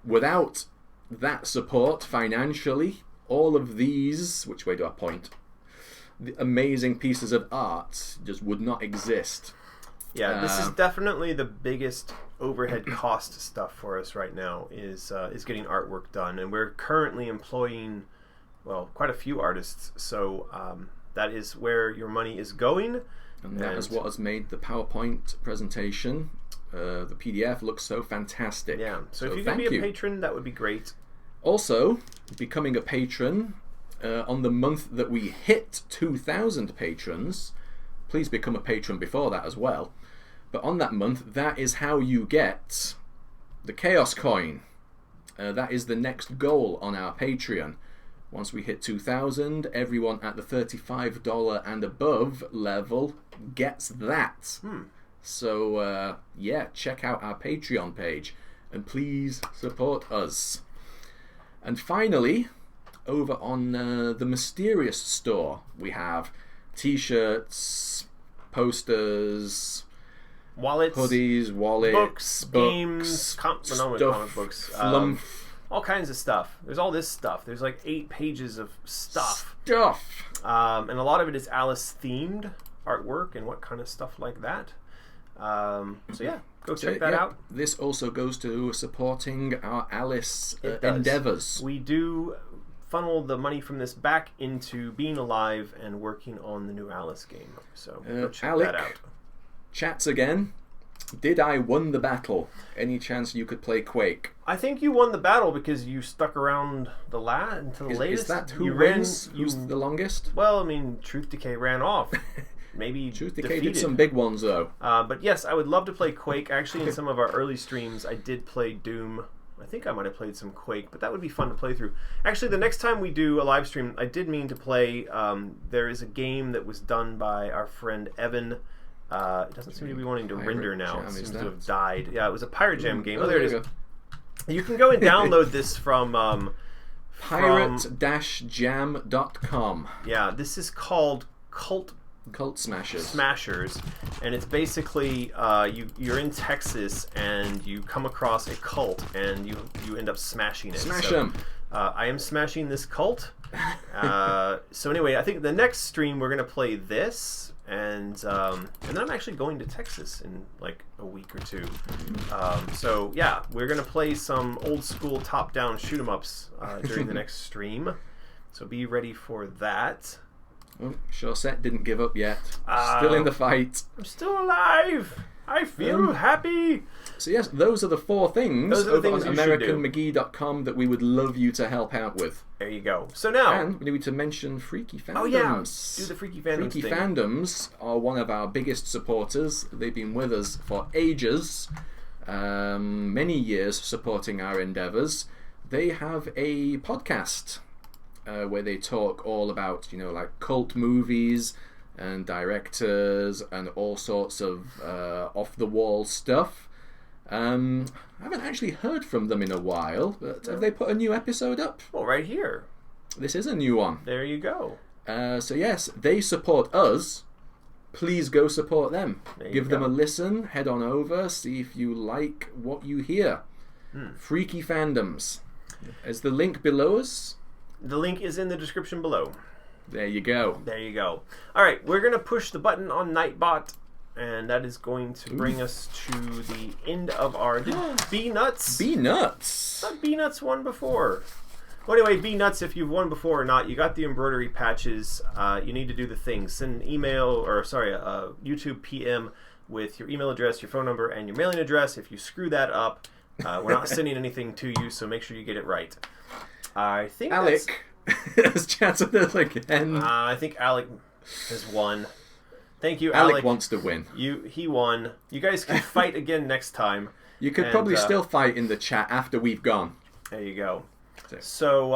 S2: Without that support financially, all of these, which way do I point? The amazing pieces of art just would not exist.
S1: Yeah, this is definitely the biggest overhead cost stuff for us right now is getting artwork done, and we're currently employing, well, quite a few artists. So that is where your money is going.
S2: And that is what has made the PowerPoint presentation, the PDF, look so fantastic.
S1: Yeah, so if you can be a patron, that would be great.
S2: Also, becoming a patron on the month that we hit 2,000 patrons, please become a patron before that as well. But on that month, that is how you get the Chaos Coin. That is the next goal on our Patreon. Once we hit 2,000, everyone at the $35 and above level gets that. So, yeah, check out our Patreon page and please support us. And finally, over on the Mysterious store, we have t-shirts, posters,
S1: wallets,
S2: hoodies,
S1: books, games, comic books,
S2: fluff.
S1: All kinds of stuff. There's all this stuff. There's like 8 pages of stuff. And a lot of it is Alice themed artwork and what kind of stuff like that. So yeah, go check that out.
S2: This also goes to supporting our Alice endeavors.
S1: We do funnel the money from this back into being alive and working on the new Alice game. So go check that out.
S2: Chats again. Did I won the battle? Any chance you could play Quake?
S1: I think you won the battle because you stuck around until the latest.
S2: Is that who wins? Who's the longest?
S1: Well, I mean, Truth Decay ran off. Maybe
S2: Truth Decay did some big ones though.
S1: But yes, I would love to play Quake. Actually, in some of our early streams, I did play Doom. I think I might have played some Quake, but that would be fun to play through. Actually, the next time we do a live stream, I did mean to play. There is a game that was done by our friend Evan. It doesn't seem to be wanting to render now. It seems to have died. Yeah, it was a Pirate Jam game. Oh, there it is. You can go and download this from
S2: pirate-jam.com.
S1: Yeah, this is called Cult
S2: Smashers,
S1: and it's basically you're in Texas and you come across a cult and you end up smashing it.
S2: Smash them.
S1: I am smashing this cult. So anyway, I think the next stream we're gonna play this, and then I'm actually going to Texas in like a week or two. So yeah, we're gonna play some old school top-down shoot 'em ups during the next stream. So be ready for that.
S2: Oh, Chaussette didn't give up yet. Still in the fight.
S1: I'm still alive. I feel happy.
S2: So yes, those are the 4 things over on AmericanMcGee.com that we would love you to help out with.
S1: There you go. So now,
S2: and we need to mention Freaky Fandoms.
S1: Oh yeah, do the Freaky Fandoms
S2: Freaky
S1: thing.
S2: Fandoms are one of our biggest supporters. They've been with us for ages, many years supporting our endeavors. They have a podcast where they talk all about, like cult movies and directors and all sorts of off-the-wall stuff. I haven't actually heard from them in a while, but have they put a new episode up?
S1: Well, right here.
S2: This is a new one.
S1: There you go.
S2: So yes, they support us. Please go support them. Give them a listen, head on over, see if you like what you hear. Freaky Fandoms. Is the link below us?
S1: The link is in the description below.
S2: There you go.
S1: There you go. All right, we're going to push the button on Nightbot, and that is going to bring us to the end of our... B-Nuts?
S2: B-Nuts?
S1: I thought B-Nuts won before. Well, anyway, B-Nuts, if you've won before or not, you got the embroidery patches. You need to do the things. Send an email, or sorry, a YouTube PM with your email address, your phone number, and your mailing address. If you screw that up, we're not sending anything to you, so make sure you get it right. I think
S2: Alec has chatted us again.
S1: I think Alec has won. Thank you, Alec.
S2: Alec wants to win.
S1: He won. You guys can fight again next time.
S2: You could probably still fight in the chat after we've gone.
S1: There you go. So,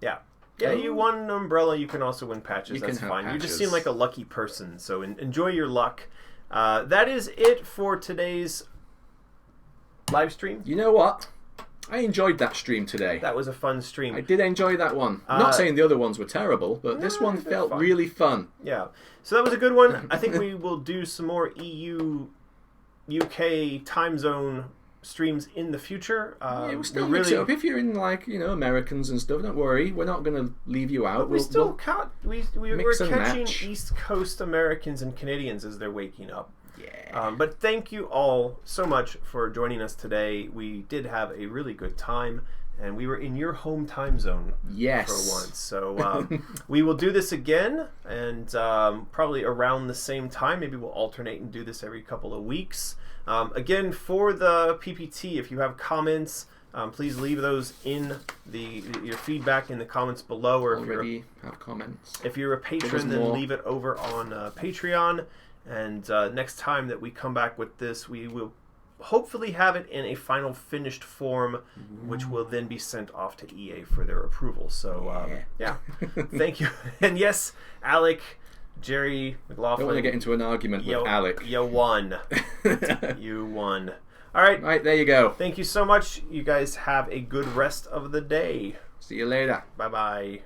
S1: yeah. Yeah, you won an umbrella. You can also win patches. That's fine. You just seem like a lucky person, so enjoy your luck. That is it for today's live stream.
S2: You know what? I enjoyed that stream today.
S1: That was a fun stream.
S2: I did enjoy that one. I'm not saying the other ones were terrible, but this one felt really fun.
S1: Yeah. So that was a good one. I think we will do some more EU, UK time zone streams in the future.
S2: Yeah, we'll still mix it up. If you're in, like, Americans and stuff, don't worry. We're not going to leave you out.
S1: We're catching East Coast Americans and Canadians as they're waking up.
S2: Yeah.
S1: But thank you all so much for joining us today. We did have a really good time, and we were in your home time zone for once. So we will do this again, and probably around the same time. Maybe we'll alternate and do this every couple of weeks. Again, for the PPT, if you have comments, please leave those in your feedback in the comments below. Or if you're a patron, then leave it over on Patreon. And next time that we come back with this, we will hopefully have it in a final finished form, which will then be sent off to EA for their approval. So, yeah. Thank you. And yes, Alec, Jerry, McLaughlin.
S2: Don't want to get into an argument with Alec.
S1: You won. You won. All right.
S2: Right, there you go.
S1: Thank you so much. You guys have a good rest of the day.
S2: See you later.
S1: Bye-bye.